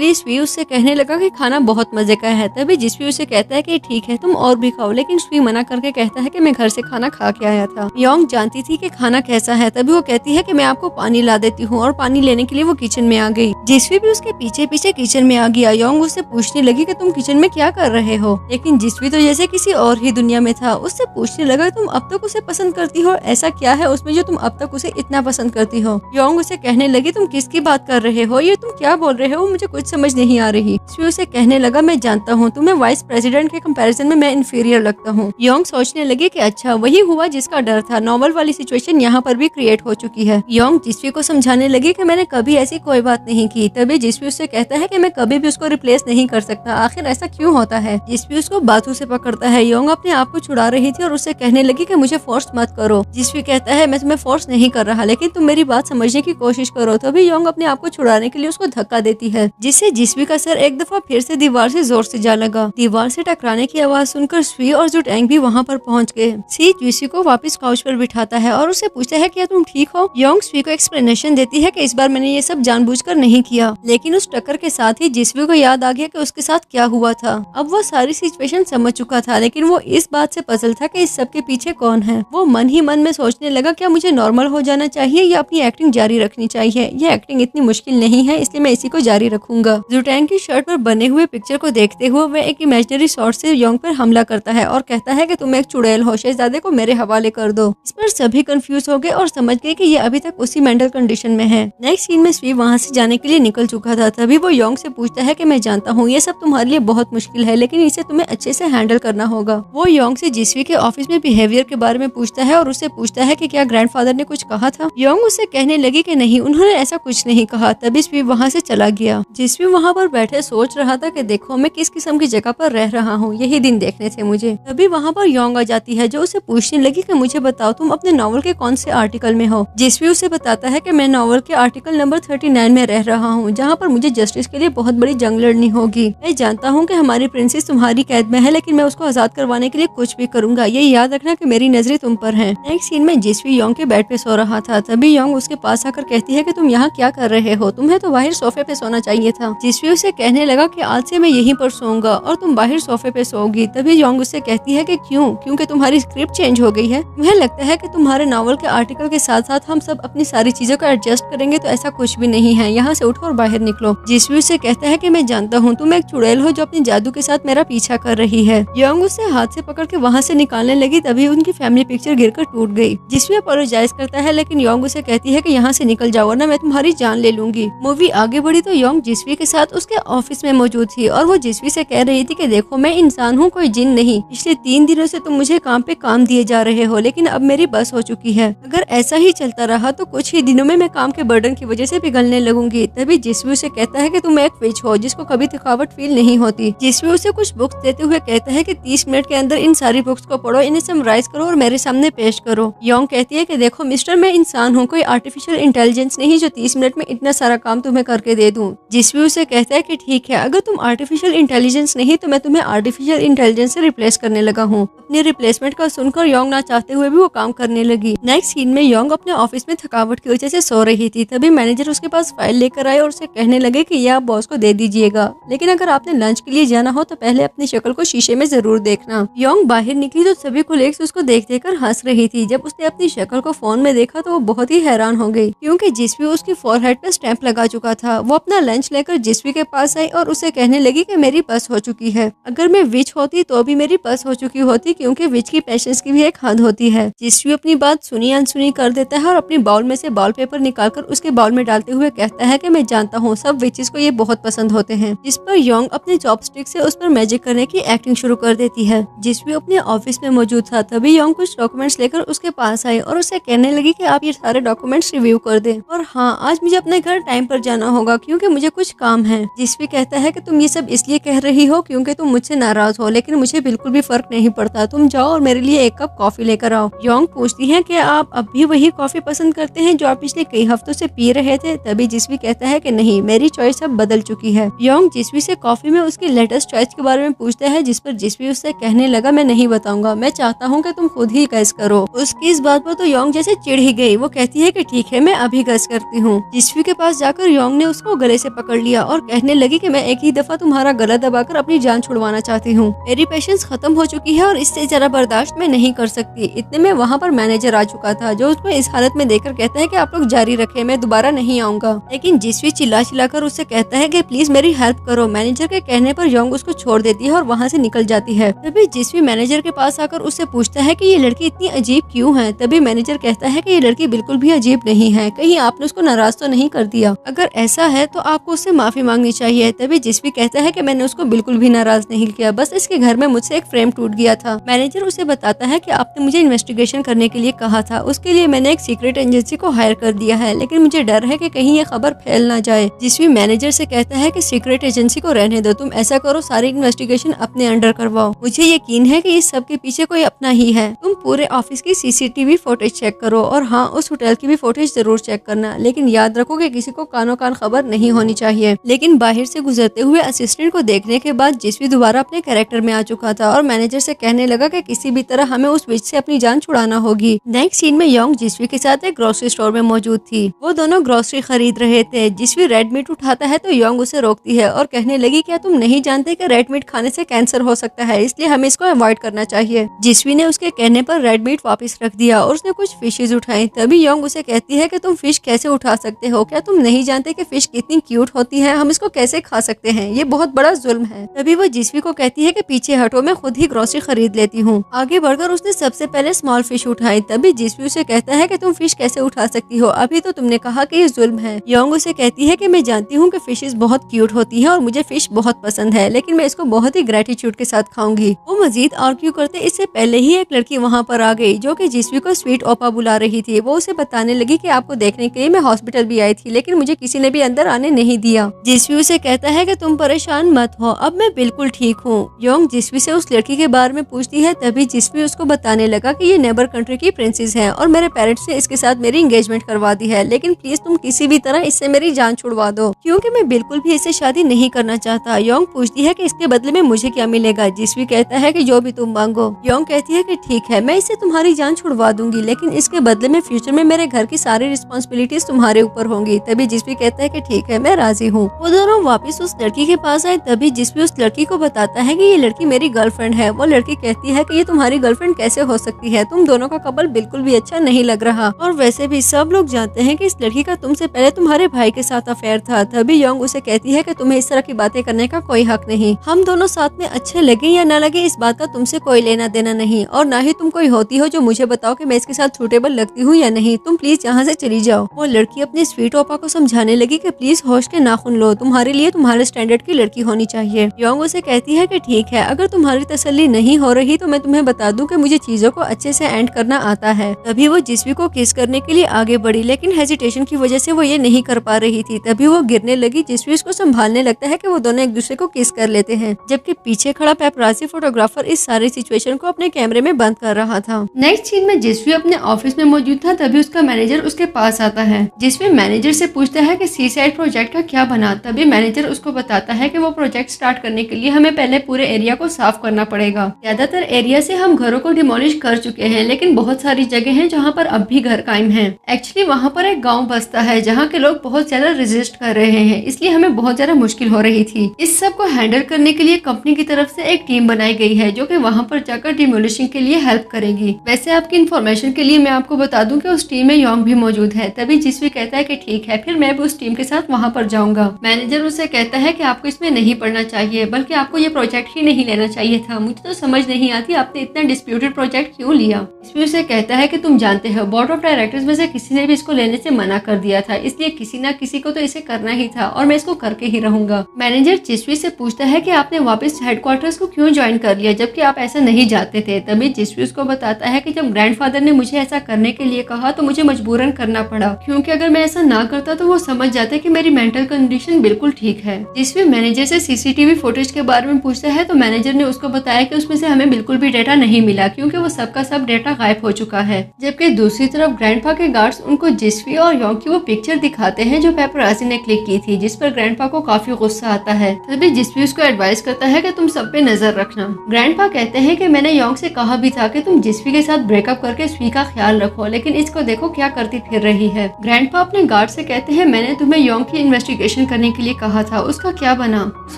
लिए स्वी उससे कहने लगा कि खाना बहुत मजे का है। तभी जिस्वी उसे कहता है कि ठीक है तुम और भी खाओ, लेकिन स्वी मना करके कहता है कि मैं घर से खाना खा के आया था। योंग जानती थी कि खाना कैसा है, तभी वो कहती है कि मैं आपको पानी ला देती हूँ और पानी लेने के लिए वो किचन में आ गई। जिस्वी भी उसके पीछे पीछे किचन में आ गया। योंग उससे पूछने लगी कि तुम किचन में क्या कर रहे हो, लेकिन जिस्वी तो जैसे किसी और ही दुनिया में था। उससे पूछने लगा तुम अब तक उसे पसंद करती हो, ऐसा क्या है उसमें जो तुम अब तक उसे इतना पसंद करती हो। योंग उसे कहने लगी तुम किसकी बात कर रहे हो, ये तुम क्या बोल रहे हो, मुझे कुछ समझ नहीं आ रही। जिस्वी उसे कहने लगा मैं जानता हूँ तुम्हें वाइस प्रेसिडेंट के कंपैरिजन में मैं इंफीरियर लगता हूँ। योंग सोचने लगी कि अच्छा वही हुआ जिसका डर था, नॉवल वाली सिचुएशन यहाँ पर भी क्रिएट हो चुकी है। योंग जिस्वी को समझाने लगी कि मैंने कभी ऐसी कोई बात नहीं की। तभी जिस्वी उससे कहता है कि मैं कभी भी उसको रिप्लेस नहीं कर सकता, आखिर ऐसा क्यों होता है। जिस्वी उसको बातों से पकड़ता है। योंग अपने आप को छुड़ा रही थी और उससे कहने लगी कि मुझे फोर्स मत करो। जिस्वी कहता है मैं तुम्हें फोर्स नहीं कर रहा, लेकिन तुम मेरी बात समझने की कोशिश करो। तभी योंग अपने आप को छुड़ाने के लिए उसको धक्का देती है, जिससे जिस्वी का सर एक दफा फिर से दीवार से जोर से जा लगा। दीवार से टकराने की आवाज सुनकर स्वी और जुटैंग भी वहाँ पर पहुँच गए। सी जिस्वी को वापस काउच पर बिठाता है और उसे पूछता है क्या तुम ठीक हो। योंग स्वी को एक्सप्लेनेशन देती है कि इस बार मैंने ये सब जानबूझकर नहीं किया, लेकिन उस टक्कर के साथ ही जिस्वी को याद आ गया कि उसके साथ क्या हुआ था। अब वो सारी सिचुएशन समझ चुका था, लेकिन वो इस बात से पजल था कि इस सब के पीछे कौन है। वो मन ही मन में सोचने लगा क्या मुझे नॉर्मल हो जाना चाहिए या अपनी एक्टिंग जारी रखनी चाहिए। ये एक्टिंग इतनी मुश्किल नहीं है, इसलिए मैं इसी को जारी रखूंगा। जुटैंग की शर्ट पर बने हुए पिक्चर को देखते हुए वह एक इमेजिनरी शॉट से योंग पर हमला करता है और कहता है कि तुम एक चुड़ैल हो, शहजादे को मेरे हवाले कर दो। इस पर सभी कंफ्यूज हो गए और समझ गए कि ये अभी तक उसी मेंटल कंडीशन में है। नेक्स्ट सीन में स्वी वहाँ से जाने के लिए निकल चुका था। तभी वो योंग से पूछता है कि मैं जानता हूँ ये सब तुम्हारे लिए बहुत मुश्किल है, लेकिन इसे तुम्हें अच्छे से हैंडल करना होगा। वो योंग से जिस्वी के ऑफिस में बिहेवियर के बारे में पूछता है और उससे पूछता है कि क्या ग्रैंडफादर ने कुछ कहा था। योंग उससे कहने लगी कि नहीं, उन्होंने ऐसा कुछ नहीं कहा। तभी स्वी वहाँ से चला गया। जिस्वी वहाँ पर बैठे सोच रहा था कि देखो मैं किस किस्म की जगह पर रह रहा हूँ, यही दिन देखने थे मुझे। तभी वहाँ पर योंग आ जाती है जो उसे पूछने लगी कि मुझे बताओ तुम अपने नॉवल के कौन से आर्टिकल में हो। जिस्वी उसे बताता है कि मैं नॉवल के आर्टिकल नंबर 39 में रह रहा हूँ, जहाँ पर मुझे जस्टिस के लिए बहुत बड़ी जंग लड़नी होगी। मैं जानता हूँ कि हमारी प्रिंसेस तुम्हारी कैद में है, लेकिन मैं उसको आजाद करवाने के लिए कुछ भी करूंगा। ये याद रखना कि मेरी नजरें तुम पर हैं। नेक्स्ट सीन में जिस्वी योंग के बेड पे सो रहा था। तभी योंग उसके पास आकर कहती है कि तुम यहाँ क्या कर रहे हो, तुम्हें तो बाहर सोफे पे सोना चाहिए था। जिस्वी उसे कहने लगा कि आज से मैं यहीं पर सोऊंगा और तुम बाहर सोफे पे सोओगी। तभी योंग उससे कहती है कि क्यों, क्योंकि तुम्हारी स्क्रिप्ट चेंज हो गई है। तुम्हें लगता है कि तुम्हारे नॉवल के आर्टिकल के साथ साथ हम सब अपनी सारी चीजों को एडजस्ट करेंगे, तो ऐसा कुछ भी नहीं है। यहाँ से उठो और बाहर निकलो। जिस्वी उसे कहता है कि मैं जानता हूँ तुम एक चुड़ैल हो जो अपने जादू के साथ मेरा पीछा कर रही है। योंग उसे हाथ से पकड़ के वहाँ से निकालने लगी। तभी उनकी फैमिली पिक्चर गिरकर टूट गई। जिस्वी अपोलोजाइज करता है, लेकिन योंग उसे कहती है कि यहाँ से निकल जाओ वरना मैं तुम्हारी जान ले लूंगी। मूवी आगे बढ़ी तो योंग जिस्वी के साथ उसके ऑफिस में मौजूद थी और वो जिस्वी से कह रही थी कि देखो मैं इंसान हूँ, कोई जिन नहीं। पिछले 3 दिनों से तुम मुझे काम पे काम दिए जा रहे हो, लेकिन अब मेरी बस हो चुकी है। अगर ऐसा ही चलता रहा तो कुछ ही दिनों में मैं काम के बर्डन की वजह से पिघलने लगूंगी। तभी जिस्वी उसे कहता है कि तुम एक विच हो जिसको कभी थकावट फील नहीं होती। जिस्वी उसे कुछ बुक्स देते हुए कहता है कि 30 मिनट के अंदर इन सारी बुक्स को पढ़ो, इन्हें समराइज करो और मेरे सामने पेश करो। योंग कहती है कि देखो मिस्टर, मैं इंसान हूँ, कोई आर्टिफिशियल इंटेलिजेंस नहीं जो 30 मिनट में इतना सारा काम तुम्हें करके दे दूं। जिस्वी उसे कहता है कि ठीक है, अगर तुम आर्टिफिशियल इंटेलिजेंस नहीं तो मैं तुम्हें आर्टिफिशियल इंटेलिजेंस से रिप्लेस करने लगा हूँ। अपने रिप्लेसमेंट का सुनकर योंग ना चाहते हुए भी वो काम करने लगी। नेक्स्ट सीन में योंग अपने ऑफिस में थकावट की वजह से सो रही थी। तभी मैनेजर उसके पास फाइल लेकर आए और उसे कहने लगे कि ये आप बॉस को दे दीजिएगा, लेकिन अगर आपने लंच के लिए जाना हो तो पहले अपनी शक्ल को शीशे में जरूर देखना। योंग बाहर निकली तो सभी कोलीग्स उसको देख देकर हंस रही थी। जब उसने अपनी शक्ल को फोन में देखा तो वो बहुत ही हैरान हो गई, क्योंकि जिस्वी उसकी फोरहेड पे स्टैंप लगा चुका था। वो अपना लंच लेकर जिस्वी के पास आई और उसे कहने लगी कि मेरी बस हो चुकी है। अगर मैं विच होती तो भी मेरी बस हो चुकी होती, क्योंकि विच की पेशेंस की भी एक हद होती है। जिस्वी अपनी बात सुनी अनसुनी कर देता है और अपनी बाउल में से बॉल पेपर निकालकर उसके बाउल में डालते हुए कहता है कि मैं जानता हूँ सब विचेस को ये बहुत पसंद होते हैं। जिस पर योंग अपने चॉपस्टिक से उस पर मैजिक करने की एक्टिंग शुरू कर देती है। जिस्वी अपने ऑफिस में मौजूद था। तभी योंग कुछ डॉक्यूमेंट्स लेकर उसके पास आई और उसे कहने लगी कि आप ये सारे डॉक्यूमेंट्स रिव्यू कर दें, और हाँ आज मुझे अपने घर टाइम पर जाना होगा क्योंकि मुझे कुछ काम है। जिस्वी कहता है कि तुम तुम ये सब इसलिए कह रही हो क्योंकि तुम मुझसे नाराज हो, लेकिन मुझे बिल्कुल भी फर्क नहीं पड़ता। तुम जाओ और मेरे लिए एक कप कॉफी लेकर आओ। योंग पूछती है कि आप अब भी वही कॉफी पसंद करते हैं जो आप पिछले कई हफ्तों से पी रहे थे। तभी जिस्वी कहता है कि नहीं, मेरी चॉइस अब बदल चुकी है। योंग जिस्वी से कॉफी में उसकी लेटेस्ट चॉइस के बारे में पूछता है, जिस पर जिस्वी उससे कहने लगा, मैं नहीं बताऊंगा, मैं चाहता हूँ कि तुम खुद ही गैस करो। उसकी इस बात पर तो योंग जैसे चिढ़ ही गई। वो कहती है कि ठीक है, मैं अभी गैस करती हूँ। जिस्वी के पास जाकर योंग ने उसको गले से पकड़ लिया और कहने लगी कि मैं एक ही दफा तुम्हारा गला दबाकर अपनी जान छुड़वाना चाहती हूँ। मेरी पेशेंस खत्म हो चुकी है और इससे ज्यादा बर्दाश्त मैं नहीं कर सकती। इतने में वहाँ पर मैनेजर आ चुका था, जो उसको इस हालत में देखकर कहता है कि आप लोग जारी रखें, मैं दोबारा नहीं आऊंगा। लेकिन जिस्वी चिल्ला चिल्लाकर उससे कहता है कि प्लीज मेरी हेल्प करो। मैनेजर के कहने पर योंग उसको छोड़ देती है और वहाँ से निकल जाती है। तभी जिस्वी मैनेजर के पास आकर उससे पूछता है कि ये लड़की इतनी अजीब क्यों है। तभी मैनेजर कहता है कि ये लड़की बिल्कुल भी अजीब नहीं है, कहीं आपने उसको नाराज तो नहीं कर दिया? अगर ऐसा है तो आपको उससे माफी मांगनी चाहिए। तभी जिस्वी कहता है कि मैंने उसको बिल्कुल भी नाराज नहीं किया, बस इसके घर में मुझसे एक फ्रेम टूट गया था। मैनेजर उसे बताता है कि आपने मुझे इन्वेस्टिगेशन करने के लिए कहा था, उसके लिए मैंने एक सीक्रेट एजेंसी को हायर कर दिया है, लेकिन मुझे डर है कि कहीं ये खबर फैल ना जाए। जिस्वी मैनेजर से कहता है कि सीक्रेट एजेंसी को रहने दो, तुम ऐसा करो सारी इन्वेस्टिगेशन अपने अंडर करवाओ। मुझे यकीन है कि इस सब के पीछे कोई अपना ही है। तुम पूरे ऑफिस की सीसीटीवी फुटेज चेक करो और हाँ, उस होटल की भी फुटेज जरूर चेक करना, लेकिन याद रखो कि किसी को कानो कान खबर नहीं होनी चाहिए। लेकिन बाहर से गुजरते हुए असिस्टेंट को देखने के बाद जिस्वी दोबारा अपने कैरेक्टर में आ चुका था और मैनेजर से कहने लगा कि किसी भी तरह हमें उस विच से अपनी जान छुड़ाना होगी। नेक्स्ट सीन में योंग जिस्वी के साथ एक ग्रोसरी स्टोर में मौजूद थी। वो दोनों ग्रोसरी खरीद रहे थे। जिस्वी रेड मीट उठाता है तो योंग उसे रोकती है और कहने लगी, क्या तुम नहीं जानते कि रेड मीट खाने से कैंसर हो सकता है, इसलिए हमें इसको अवॉइड करना चाहिए। जिस्वी ने उसके कहने पर रेड मीट वापस रख दिया और उसने कुछ फिशेज उठाई। तभी योंग उसे कहती है कि तुम फिश कैसे उठा सकते हो, क्या तुम नहीं जानते कि फिश कितनी क्यूट होती है, हम इसको कैसे खा सकते हैं, ये बहुत बड़ा जुल्म है। तभी वो जिस्वी को कहती है कि पीछे हटो, मैं खुद ही ग्रोसरी खरीद लेती हूँ। आगे बढ़कर उसने सबसे पहले स्मॉल फिश उठाई। तभी जिस्वी उसे कहता है कि तुम फिश कैसे उठा सकती हो, अभी तो तुमने कहा कि ये जुल्म है। योंग उसे कहती है कि मैं जानती हूँ कि फिशेस बहुत क्यूट होती है और मुझे फिश बहुत पसंद है, लेकिन मैं इसको बहुत ही ग्रेटिट्यूड के साथ खाऊंगी। वो मजीद आर्ग्यू करते इससे पहले ही एक लड़की वहाँ पर आ गई जो कि जिस्वी को स्वीट ओपा बुला रही थी। वो उसे बताने लगी कि आपको देखने के लिए मैं हॉस्पिटल भी आई थी, लेकिन मुझे किसी ने भी अंदर आने नहीं दिया। जिस्वी उसे कहता है कि तुम परेशान मत हो, अब मैं बिल्कुल ठीक हूँ। योंग जिस्वी से उस लड़की के बारे में पूछती है। तभी जिस्वी उसको बताने लगा कि ये नेबर कंट्री की प्रिंसेस है और मेरे पेरेंट्स ने इसके साथ मेरी एंगेजमेंट करवा दी है, लेकिन प्लीज तुम किसी भी तरह इससे मेरी जान छुड़वा दो, क्योंकि मैं बिल्कुल भी इससे शादी नहीं करना चाहता। योंग पूछती है कि इसके बदले में मुझे क्या मिलेगा। जिस्वी कहता है कि जो भी तुम मांगो। योंग कहती है कि ठीक है, मैं इससे तुम्हारी जान छुड़वा दूंगी, लेकिन इसके बदले में फ्यूचर में मेरे घर की सारी रिस्पॉन्सिबिलिटीज तुम्हारे ऊपर होंगी। तभी जिस्वी कहता है कि ठीक है, मैं राजी हूँ। वो दोनों वापस उस लड़की के पास आए। तभी जिस्वी उस लड़की को बताता है कि ये लड़की मेरी गर्लफ्रेंड है। वो लड़की कहती है कि ये तुम्हारी गर्लफ्रेंड कैसे हो सकती है, तुम दोनों का कपल बिल्कुल भी अच्छा नहीं लग रहा, और वैसे भी सब लोग जानते हैं कि इस लड़की का तुमसे पहले तुम्हारे भाई के साथ अफेयर था। तभी योंग उसे कहती है कि तुम्हें इस तरह की बातें करने का कोई हक नहीं। हम दोनों साथ में अच्छे लगे या न लगे इस बात का तुमसे कोई लेना देना नहीं, और ना ही तुम कोई होती हो जो मुझे बताओ कि मैं इसके साथ सूटेबल लगती हूँ या नहीं। तुम प्लीज यहाँ से चली जाओ। वो लड़की अपने स्वीट ओपा को समझाने लगी कि प्लीज होश के नाखून लो, तुम्हारे लिए तुम्हारे स्टैंडर्ड की लड़की होनी चाहिए। योंग उसे कहती है कि ठीक है, अगर तुम्हारी तसल्ली नहीं हो रही तो मैं तुम्हें बता दूं कि मुझे चीजों को अच्छे से एंड करना आता है। तभी वो जिस्वी को किस करने के लिए आगे बढ़ी, लेकिन हेजिटेशन की वजह से वो ये नहीं कर पा रही थी। तभी वो गिरने लगी। जिस्वी उसको संभालने लगता है कि वो दोनों एक दूसरे को किस कर लेते हैं, जबकि पीछे खड़ा पेपराजी फोटोग्राफर इस सारी सिचुएशन को अपने कैमरे में बंद कर रहा था। नेक्स्ट सीन में जिस्वी अपने ऑफिस में मौजूद था। तभी उसका मैनेजर उसके पास आता है। जिस्वी मैनेजर से पूछता है कि सीसाइड प्रोजेक्ट का क्या बना। तभी मैनेजर उसको बताता है कि वो प्रोजेक्ट स्टार्ट करने के लिए हमें पहले पूरे एरिया को साफ करना पड़ेगा। ज्यादातर एरिया से हम घरों को डिमोलिश कर चुके हैं, लेकिन बहुत सारी जगह हैं जहाँ पर अब भी घर कायम हैं। एक्चुअली वहाँ पर एक गांव बसता है जहाँ के लोग बहुत ज्यादा रेजिस्ट कर रहे हैं, इसलिए हमें बहुत ज्यादा मुश्किल हो रही थी। इस सब को हैंडल करने के लिए कंपनी की तरफ से एक टीम बनाई गई है जो कि वहाँ पर जाकर डिमोलिशिंग के लिए हेल्प करेगी। वैसे आपकी इन्फॉर्मेशन के लिए मैं आपको बता दूं कि उस टीम में योंग भी मौजूद है। तभी जिस्वी कहता है कि ठीक है, फिर मैं भी उस टीम के साथ वहाँ पर जाऊंगा। मैनेजर उसे कहता है कि आपको इसमें नहीं पढ़ना चाहिए, बल्कि आपको ये प्रोजेक्ट ही नहीं लेना चाहिए था। मुझे तो समझ नहीं आती आपने इतना डिस्प्यूटेड प्रोजेक्ट क्यों लिया। जिस्वी उसे कहता है कि तुम जानते हो बोर्ड ऑफ डायरेक्टर्स में से किसी ने भी इसको लेने से मना कर दिया था, इसलिए किसी न किसी को तो इसे करना ही था और मैं इसको करके ही रहूंगा। मैनेजर जिस्वी से पूछता है कि आपने वापस हेडक्वार्टर्स को क्यों ज्वाइन कर लिया जबकि आप ऐसा नहीं चाहते थे। तभी जिस्वी उसको बताता है कि जब ग्रैंडफादर ने मुझे ऐसा करने के लिए कहा तो मुझे मजबूरन करना पड़ा, क्योंकि अगर मैं ऐसा ना करता तो वो समझ जाते कि मेरी मेंटल कंडीशन बिल्कुल ठीक है। जिस्वी जिसवी मैनेजर से सीसीटीवी फुटेज के बारे में पूछता है तो मैनेजर ने उसको बताया कि उसमें से हमें बिल्कुल भी डेटा नहीं मिला क्योंकि वो सबका सब डेटा गायब हो चुका है। जबकि दूसरी तरफ ग्रैंडपा के गार्ड्स उनको जिसवी और योंग की वो पिक्चर दिखाते हैं जो पेपराजी ने क्लिक की थी, जिस पर ग्रैंडपा को काफी गुस्सा आता है। तभी जिसवी उसको एडवाइस करता है कि तुम सब पे नजर रखना। ग्रैंडपा कहते हैं कि मैंने योंग से कहा भी था कि तुम जिसवी के साथ ब्रेकअप करके स्वी का ख्याल रखो, लेकिन इसको देखो क्या करती फिर रही है। ग्रैंडपा अपने गार्ड से कहते हैं मैंने तुम्हें योंग की इन्वेस्टिगेशन करने के लिए कहा था, उसका क्या बना।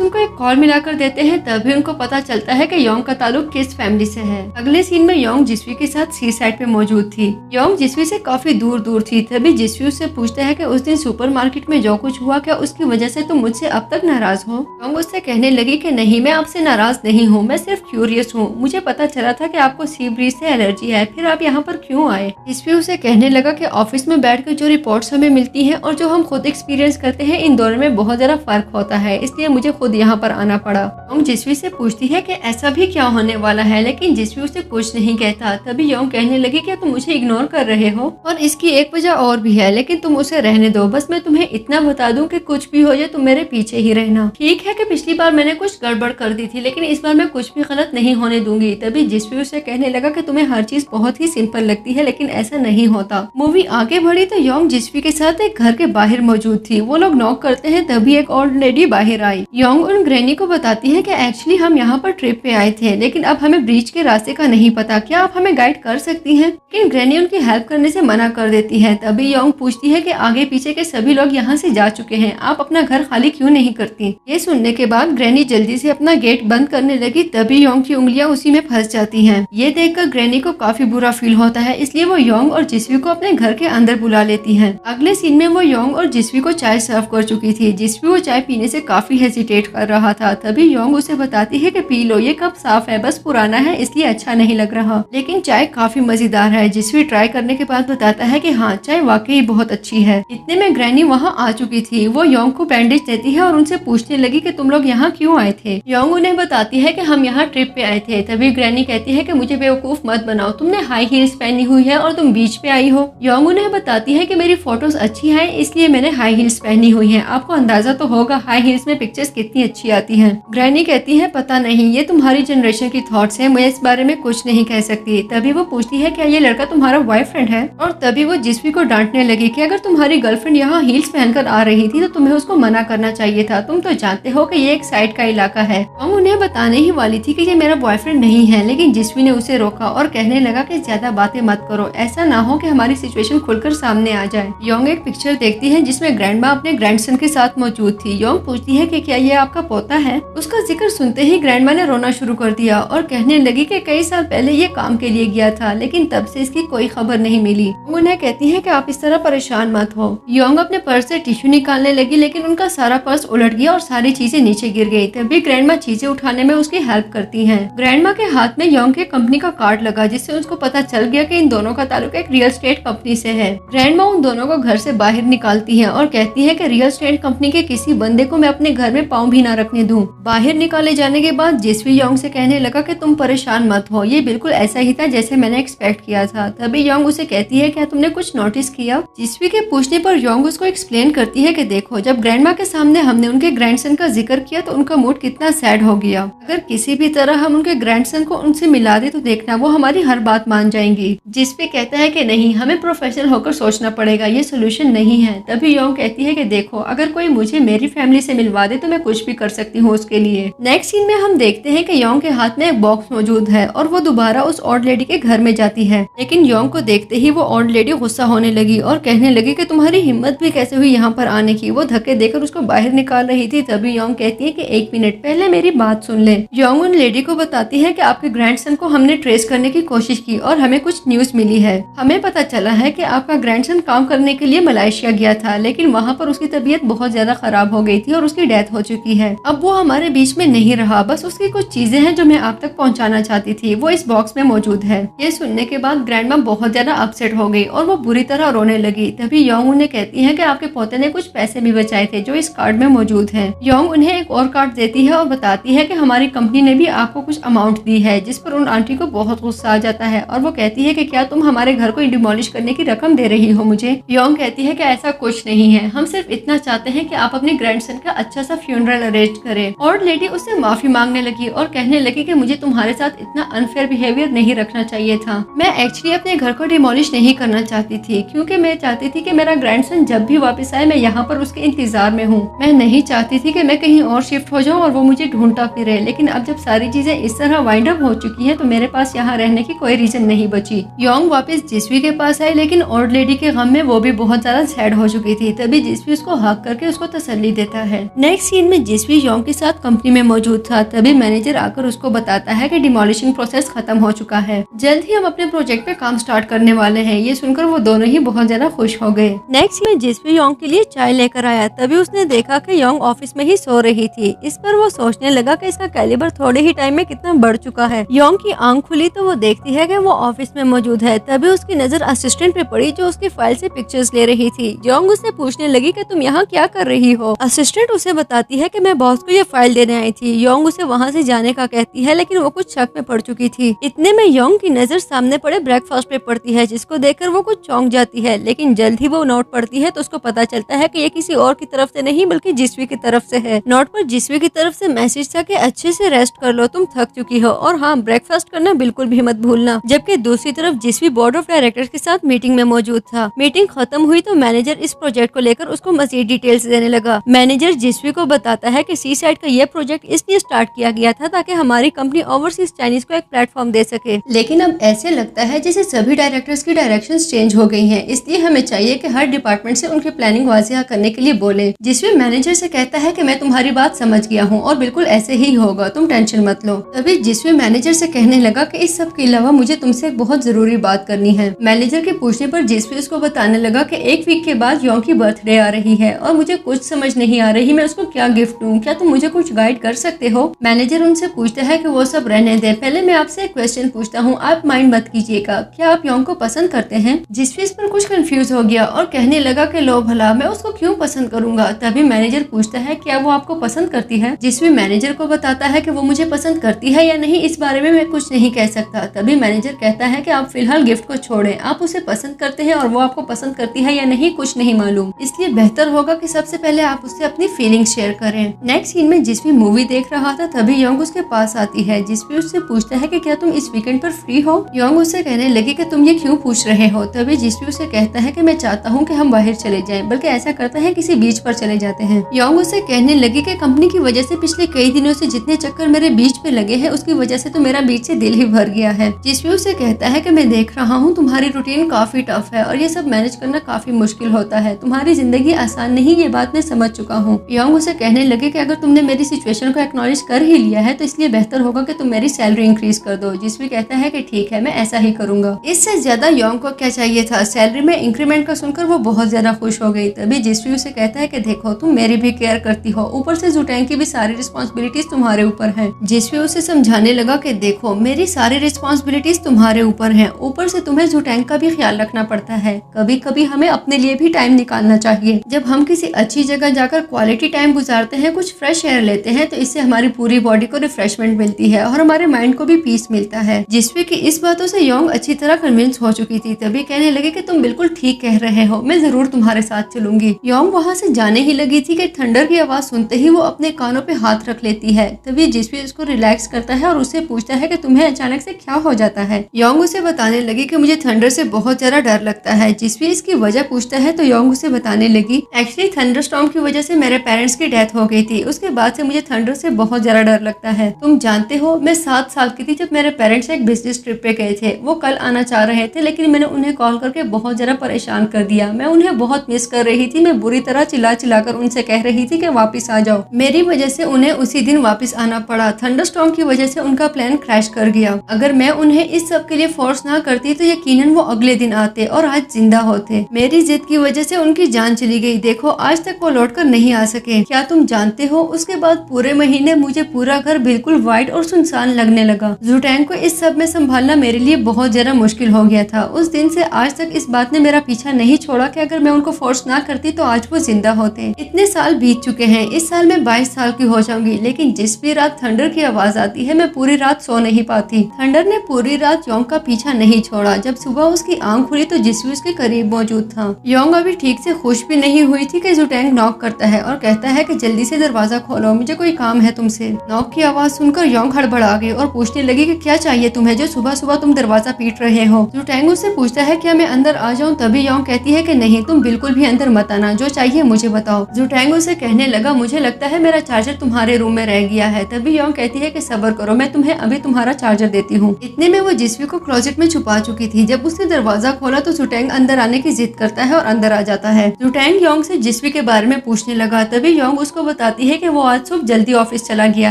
उनको एक कॉल मिलाकर देते हैं, तभी उनको पता चलता है कि योंग का ताल्लुक किस फैमिली से है। अगले सीन में योंग जिसवी के साथ सी साइड पे मौजूद थी। योंग जिसवी से काफी दूर दूर थी। तभी जिसवी उससे पूछता है कि उस दिन सुपरमार्केट में जो कुछ हुआ क्या उसकी वजह से तुम मुझसे अब तक नाराज हो। योंग उससे कहने लगी कि नहीं, मैं आपसे नाराज नहीं हूँ, मैं सिर्फ क्यूरियस हूँ। मुझे पता चला था कि आपको सी ब्रीज से एलर्जी है, फिर आप यहाँ पर क्यों आए। जिसवी उसे कहने लगा कि ऑफिस में बैठकर जो रिपोर्ट्स हमें मिलती हैं और जो हम खुद एक्सपीरियंस करते हैं इन दोनों में बहुत ज्यादा फर्क होता है, इसलिए मुझे खुद यहाँ पर आना पड़ा। योंग जिसवी से पूछती है कि ऐसा भी क्या होने वाला है, लेकिन जिसवी उसे कुछ नहीं कहता। तभी योंग कहने लगी कि तुम मुझे इग्नोर कर रहे हो और इसकी एक वजह और भी है, लेकिन तुम उसे रहने दो। बस मैं तुम्हें इतना बता दूं कि कुछ भी हो जाए तुम मेरे पीछे ही रहना। ठीक है कि पिछली बार मैंने कुछ गड़बड़ कर दी थी, लेकिन इस बार मैं कुछ भी गलत नहीं होने दूंगी। तभी जिसवी उसे कहने लगा कि तुम्हें हर चीज बहुत ही सिंपल लगती है, लेकिन ऐसा नहीं होता। मूवी आगे बढ़ी तो योंग जिसवी के साथ एक घर के बाहर मौजूद थी। वो लोग नॉक करते हैं, तभी एक ओल्ड लेडी बाहर आई। योंग उन ग्रैनी को बताती है कि एक्चुअली हम यहाँ पर ट्रिप पे आए थे, लेकिन अब हमें ब्रिज के रास्ते का नहीं पता, क्या आप हमें गाइड कर सकती हैं। लेकिन ग्रैनी उनकी हेल्प करने से मना कर देती है। तभी योंग पूछती है कि आगे पीछे के सभी लोग यहाँ से जा चुके हैं, आप अपना घर खाली क्यों नहीं करती। ये सुनने के बाद ग्रैनी जल्दी से अपना गेट बंद करने लगी। तभी योंग की उंगलियां उसी में फंस जाती हैं। ये देखकर ग्रैनी को काफी बुरा फील होता है, इसलिए वो योंग और जिसवी को अपने घर के अंदर बुला लेती हैं। अगले सीन में वो योंग और जिसवी को चाय सर्व कर चुकी थी। जिसवी वो चाय पीने से काफी हेजिटेट कर रहा था। तभी योंग उसे बताती है कि पी लो, ये कप साफ है, बस पुराना है इसलिए अच्छा नहीं लग रहा, लेकिन चाय काफी मजेदार है। जिसवी ट्राई करने के बाद बताता है कि हाँ, चाय वाकई बहुत अच्छी है। इतने में ग्रैनी वहाँ आ चुकी थी। वो योंग को बैंडेज देती है और उनसे पूछने लगी कि तुम लोग यहाँ क्यों आए थे। योंग उन्हें बताती है कि हम यहाँ ट्रिप पे आए थे। तभी ग्रैनी कहती है कि मुझे बेवकूफ मत बनाओ, तुमने हाई हील्स पहनी हुई है और तुम बीच पे आई हो। योंग उन्हें बताती है कि मेरी फोटोज अच्छी हैं, इसलिए मैंने हाई हील्स पहनी हुई है। आपको अंदाजा तो होगा हाई हील्स में पिक्चर्स कितनी अच्छी आती हैं। ग्रैनी कहती है पता नहीं, ये तुम्हारी जनरेशन की थॉट्स है, मैं इस बारे में कुछ नहीं कह सकती। तभी वो पूछती है क्या ये लड़का तुम्हारा बॉयफ्रेंड है। और तभी वो जिसवी को डांटने लगी कि अगर तुम्हारी गर्लफ्रेंड यहाँ हील्स पहनकर आ रही थी तो तुम्हें उसको मना करना चाहिए था, तुम तो जानते हो कि ये एक साइड का इलाका है। हम उन्हें बताने ही वाली थी कि ये मेरा बॉयफ्रेंड नहीं है, लेकिन जिसवी ने उसे रोका और कहने लगा कि ज्यादा बातें मत करो, ऐसा ना हो कि हमारी सिचुएशन खुलकर सामने आ जाए। योंग एक पिक्चर देखती है जिसमें ग्रैंडमा अपने ग्रैंडसन के साथ मौजूद थी। योंग पूछती है कि क्या ये आपका पोता है। उसका जिक्र सुनते ही ग्रैंडमा ने रोना शुरू कर दिया और कहने लगी कि कई साल पहले ये काम के लिए गया था, लेकिन तब से इसकी कोई खबर नहीं मिली। उन्हें कहती है कि आप इस तरह परेशान मत हो। योंग अपने पर्स से टिश्यू निकालने लगी, लेकिन उनका सारा पर्स उलट गया और सारी चीजें नीचे गिर गई। तभी ग्रैंडमा चीजें उठाने में उसकी हेल्प करती हैं। ग्रैंडमा के हाथ में योंग के कंपनी का कार्ड लगा, जिससे उसको पता चल गया कि इन दोनों का ताल्लुक एक रियल एस्टेट कंपनी से है। ग्रैंडमा उन दोनों को घर से बाहर निकालती है और कहती है कि रियल एस्टेट कंपनी के किसी बंदे को मैं अपने घर में पाँव भी न रखने दूं। बाहर निकाले जाने के बाद जिसवी योंग से कहने लगा कि तुम परेशान मत हो, ये बिल्कुल ऐसा ही था जैसे मैंने एक्सपेक्ट किया था। तभी योंग उसे कहती है क्या तुमने कुछ नोटिस किया। जिसवी के पूछने पर योंग उसको एक्सप्लेन करती है कि देखो, जब ग्रैंडमा के सामने हमने उनके ग्रैंडसन का जिक्र किया तो उनका मूड कितना सैड हो गया। अगर किसी भी तरह हम उनके ग्रैंडसन को उनसे मिला दे तो देखना वो हमारी हर बात मान जाएंगी। जिसवी कहता है कि नहीं, हमें प्रोफेशनल होकर सोचना पड़ेगा, ये सोल्यूशन नहीं है। तभी योंग कहती है कि देखो, अगर कोई मुझे मेरी फैमिली से मिलवा दे तो मैं कुछ भी कर सकती हूँ उसके लिए। नेक्स्ट सीन में हम देखते हैं कि योंग के हाथ में एक बॉक्स मौजूद है और वो दोबारा उस ओल्ड लेडी के घर में जाती है, लेकिन योंग को देखते ही वो ओल्ड लेडी गुस्सा होने लगी और कहने लगी कि तुम्हारी हिम्मत भी कैसे हुई यहाँ पर आने की। वो धक्के देकर उसको बाहर निकाल रही थी। तभी योंग कहती है कि एक मिनट, पहले मेरी बात सुन ले। योंग उन लेडी को बताती है कि आपके ग्रैंडसन को हमने ट्रेस करने की कोशिश की और हमें कुछ न्यूज मिली है। हमें पता चला है कि आपका ग्रैंडसन काम करने के लिए मलेशिया गया था, लेकिन वहाँ पर उसकी तबीयत बहुत ज्यादा खराब हो गई थी और उसकी डेथ हो चुकी है। अब वो हमारे बीच में नहीं रहा, बस उसकी कुछ चीजें हैं जो मैं आप तक पहुँचाना चाहती थी, वो इस बॉक्स में मौजूद है। ये सुनने के बाद ग्रैंडमा बहुत ज्यादा अपसेट हो गई और वो बुरी तरह रोने लगी। तभी योंग उन्हें कहती है कि आपके पोते ने कुछ पैसे भी बचाए थे जो इस कार्ड में मौजूद हैं। योंग उन्हें एक और कार्ड देती है और बताती है कि हमारी कंपनी ने भी आपको कुछ अमाउंट दी है, जिस पर उन आंटी को बहुत गुस्सा आ जाता है और वो कहती है कि क्या तुम हमारे घर को डिमोलिश करने की रकम दे रही हो मुझे। योंग कहती है कि ऐसा कुछ नहीं है, हम सिर्फ इतना चाहते हैं कि आप अपने ग्रैंडसन का अच्छा अच्छा सा फ्यूनरल अरेंज करे। और लेडी उससे माफी मांगने लगी और कहने लगी कि मुझे तुम्हारे साथ इतना अनफेयर बिहेवियर नहीं रखना चाहिए था। मैं एक्चुअली अपने घर को डिमोलिश नहीं करना चाहती थी, क्योंकि मैं चाहती थी कि मेरा ग्रैंडसन जब भी वापस आए मैं यहाँ पर उसके इंतजार में हूँ। मैं नहीं चाहती थी कि मैं कहीं और शिफ्ट हो जाऊँ और वो मुझे ढूंढता फिरे। लेकिन अब जब सारी चीजें इस तरह वाइंड अप हो चुकी है तो मेरे पास यहाँ रहने की कोई रीजन नहीं बची। योंग वापस जिस्वी के पास आई, लेकिन ओल्ड लेडी के गम में वो भी बहुत ज्यादा सैड हो चुकी थी। तभी जिस्वी उसको हक करके उसको तसल्ली देता है। नेक्स्ट सीन में जिस्वी योंग के साथ कंपनी में मौजूद था। तभी मैनेजर आकर उसको बताता है कि डिमोलिशिंग प्रोसेस खत्म हो चुका है, जल्द ही हम अपने प्रोजेक्ट पे काम स्टार्ट करने वाले हैं। ये सुनकर वो दोनों ही बहुत ज्यादा खुश हो गए। नेक्स्ट में जिस्वी योंग के लिए चाय लेकर आया। तभी उसने देखा कि योंग ऑफिस में ही सो रही थी। इस पर वो सोचने लगा कि इसका कैलिबर थोड़े ही टाइम में कितना बढ़ चुका है। योंग की आंख खुली तो वो देखती है कि वो ऑफिस में मौजूद है। तभी उसकी नजर असिस्टेंट पे पड़ी जो उसकी फाइल से पिक्चर्स ले रही थी। योंग उससे पूछने लगी कि तुम यहाँ क्या कर रही हो। असिस्टेंट उसे बताती है कि मैं बॉस को ये फाइल देने आई थी। योंग उसे वहाँ से जाने का कहती है, लेकिन वो कुछ शक में पड़ चुकी थी। इतने में योंग की नजर सामने पड़े ब्रेकफास्ट पे पड़ती है, जिसको देखकर वो कुछ चौंक जाती है। लेकिन जल्द ही वो नोट पढ़ती है तो उसको पता चलता है कि ये किसी और की तरफ से नहीं बल्कि जिस्वी की तरफ से है। नोट पर जिस्वी की तरफ से मैसेज था कि अच्छे से रेस्ट कर लो, तुम थक चुकी हो, और हाँ ब्रेकफास्ट करना बिल्कुल भी मत भूलना। जबकि दूसरी तरफ जिस्वी बोर्ड ऑफ डायरेक्टर्स के साथ मीटिंग में मौजूद था। मीटिंग खत्म हुई तो मैनेजर इस प्रोजेक्ट को लेकर उसको मजीद डिटेल्स देने लगा। मैनेजर जिस्वी को बताता है कि सी साइड का ये प्रोजेक्ट इसलिए स्टार्ट किया गया था ताकि हमारी कंपनी ओवरसीज चाइनीज को एक प्लेटफॉर्म दे सके। लेकिन अब ऐसे लगता है जैसे सभी डायरेक्टर्स की डायरेक्शंस चेंज हो गई हैं, इसलिए हमें चाहिए कि हर डिपार्टमेंट से उनकी प्लानिंग वाजिया करने के लिए बोले। जिसमें मैनेजर से कहता है कि मैं तुम्हारी बात समझ गया हूँ और बिल्कुल ऐसे ही होगा, तुम टेंशन मत लो। तभी जिसमें मैनेजर से कहने लगा कि इस सब के अलावा मुझे तुमसे एक बहुत जरूरी बात करनी है। मैनेजर के पूछने पर जिसमें उसको बताने लगा कि एक वीक के बाद योंग की बर्थडे आ रही है और मुझे कुछ समझ नहीं आ रही मैं उसको क्या गिफ्ट दूं, क्या तुम मुझे कुछ गाइड कर सकते हो। मैनेजर उनसे पूछता है कि वो सब रहने दे, पहले मैं आपसे एक क्वेश्चन पूछता हूँ, आप माइंड मत कीजिएगा, क्या आप योंग को पसंद करते हैं। जिसमें इस पर कुछ कंफ्यूज हो गया और कहने लगा कि लो भला मैं उसको क्यों पसंद करूंगा। तभी मैनेजर पूछता है क्या वो आपको पसंद करती है। जिसमें मैनेजर को बताता है कि वो मुझे पसंद करती है या नहीं इस बारे में मैं कुछ नहीं कह सकता। तभी मैनेजर कहता है कि आप फिलहाल गिफ्ट को छोड़ें, आप उसे पसंद करते हैं और वो आपको पसंद करती है या नहीं कुछ नहीं मालूम, इसलिए बेहतर होगा कि सबसे पहले आप उससे अपनी फीलिंग्स शेयर करें। नेक्स्ट सीन में जिसमें मूवी देख रहा था तभी योंग उसके पास आती है। जिसमें उससे पूछता है कि क्या तुम इस वीकेंड पर फ्री हो। योंग उससे कहने लगी कि तुम ये क्यों पूछ रहे हो। तभी जिसमें उसे कहता है कि मैं चाहता हूँ कि हम बाहर चले जाएं, बल्कि ऐसा करता है किसी बीच पर चले जाते हैं। योंग उसे कहने लगी कि कंपनी की वजह से पिछले कई दिनों से जितने चक्कर मेरे बीच पे लगे हैं उसकी वजह से तो मेरा बीच से दिल ही भर गया है। जिसमें उसे कहता है कि मैं देख रहा हूँ तुम्हारी रूटीन काफी टफ है और ये सब मैनेज करना काफी मुश्किल होता है, तुम्हारी जिंदगी आसान नहीं, ये बात मैं समझ चुका हूँ। योंग उसे कहने लगे कि अगर तुमने मेरी सिचुएशन को एक्नॉलेज कर ही लिया है तो इसलिए बेहतर होगा कि तुम मेरी सैलरी इंक्रीज कर दो। जिसमें कहता है कि ठीक है मैं ऐसा ही करूंगा। इससे ज्यादा योंग को क्या चाहिए था, सैलरी में इंक्रीमेंट का सुनकर वो बहुत ज्यादा खुश हो गई। तभी जिसमें उसे कहता है कि देखो तुम मेरी भी केयर करती हो, ऊपर से जुटैंग की भी सारी रिस्पॉन्सिबिलिटीज तुम्हारे ऊपर है। जिसमें उसे समझाने लगा कि देखो मेरी सारी रिस्पॉन्सिबिलिटीज तुम्हारे ऊपर है, ऊपर से तुम्हें जुटैंग का भी ख्याल रखना पड़ता है, कभी कभी हमें अपने लिए भी टाइम निकालना चाहिए। जब हम किसी अच्छी जगह जाकर क्वालिटी टाइम गुजारते हैं, कुछ फ्रेश एयर लेते हैं तो इससे हमारी पूरी बॉडी को रिफ्रेशमेंट मिलती है और हमारे माइंड को भी पीस मिलता है। जिसमें कि इस बातों से योंग अच्छी तरह कन्विंस हो चुकी थी। तभी कहने लगे कि तुम बिल्कुल ठीक कह रहे हो, मैं जरूर तुम्हारे साथ चलूंगी। योंग वहाँ से जाने ही लगी थी कि थंडर की आवाज सुनते ही वो अपने कानों पे हाथ रख लेती है। तभी जिसमें उसको रिलैक्स करता है और उससे पूछता है कि तुम्हें अचानक से क्या हो जाता है। योंग उसे बताने लगी कि मुझे थंडर से बहुत ज्यादा डर लगता है। जिसमें इसकी वजह पूछता है तो योंग उसे बताने लगी एक्चुअली थंडर स्टॉर्म की वजह से मेरे पेरेंट्स की डेथ हो गई थी, उसके बाद से मुझे थंडर से बहुत ज्यादा डर लगता है। तुम जानते हो मैं 7 साल की थी जब मेरे पेरेंट्स एक बिजनेस ट्रिप पे गए थे। वो कल आना चाह रहे थे लेकिन मैंने उन्हें कॉल करके बहुत ज्यादा परेशान कर दिया। मैं उन्हें बहुत मिस कर रही थी, मैं बुरी तरह चिल्लाकर उनसे कह रही थी कि वापस आ जाओ। मेरी वजह से उन्हें उसी दिन वापस आना पड़ा। थंडर स्टॉर्म की वजह से उनका प्लान क्रैश कर गया। अगर मैं उन्हें इस सब के लिए फोर्स ना करती तो यकीनन वो अगले दिन आते और आज जिंदा होते। मेरी जिद की वजह से उनकी जान चली गई। देखो आज तक वो लौटकर नहीं आ सके। क्या तुम जानते हो उसके बाद पूरे महीने मुझे पूरा घर बिल्कुल वाइट और सुनसान लगने लगा। जुटैंग को इस सब में संभालना मेरे लिए बहुत ज्यादा मुश्किल हो गया था। उस दिन से आज तक इस बात ने मेरा पीछा नहीं छोड़ा कि अगर मैं उनको फोर्स ना करती तो आज वो जिंदा होते। इतने साल बीत चुके हैं, इस साल मैं 22 साल की हो जाऊंगी, लेकिन जिस भी रात थंडर की आवाज आती है मैं पूरी रात सो नहीं पाती। थंडर ने पूरी रात योंग का पीछा नहीं छोड़ा। जब सुबह उसकी आंख खुली तो जिसवी उसके करीब मौजूद था। योंग अभी ठीक से खुश भी नहीं हुई थी कि जुटैंग नॉक करता है और कहता बोलता है कि जल्दी से दरवाजा खोलो, मुझे कोई काम है तुमसे। नॉक की आवाज सुनकर योंग हड़बड़ा गई और पूछने लगी कि क्या चाहिए तुम्हें जो सुबह सुबह तुम दरवाजा पीट रहे हो। जू टैंग उससे पूछता है क्या मैं अंदर आ जाऊँ, तभी योंग कहती है कि नहीं, तुम बिल्कुल भी अंदर मत आना, जो चाहिए मुझे बताओ। जू टैंग उसे कहने लगा मुझे लगता है मेरा चार्जर तुम्हारे रूम में रह गया है। तभी योंग कहती है कि सब्र करो, मैं तुम्हें अभी तुम्हारा चार्जर देती हूँ। इतने में वो जिस्वी को क्लोजेट में छुपा चुकी थी। जब उसने दरवाजा खोला तो जू टैंग अंदर आने की जिद करता है और अंदर आ जाता है। जू टैंग योंग से जिस्वी के बारे में पूछने लगा। तभी योंग उसको बताती है कि वो आज सुबह जल्दी ऑफिस चला गया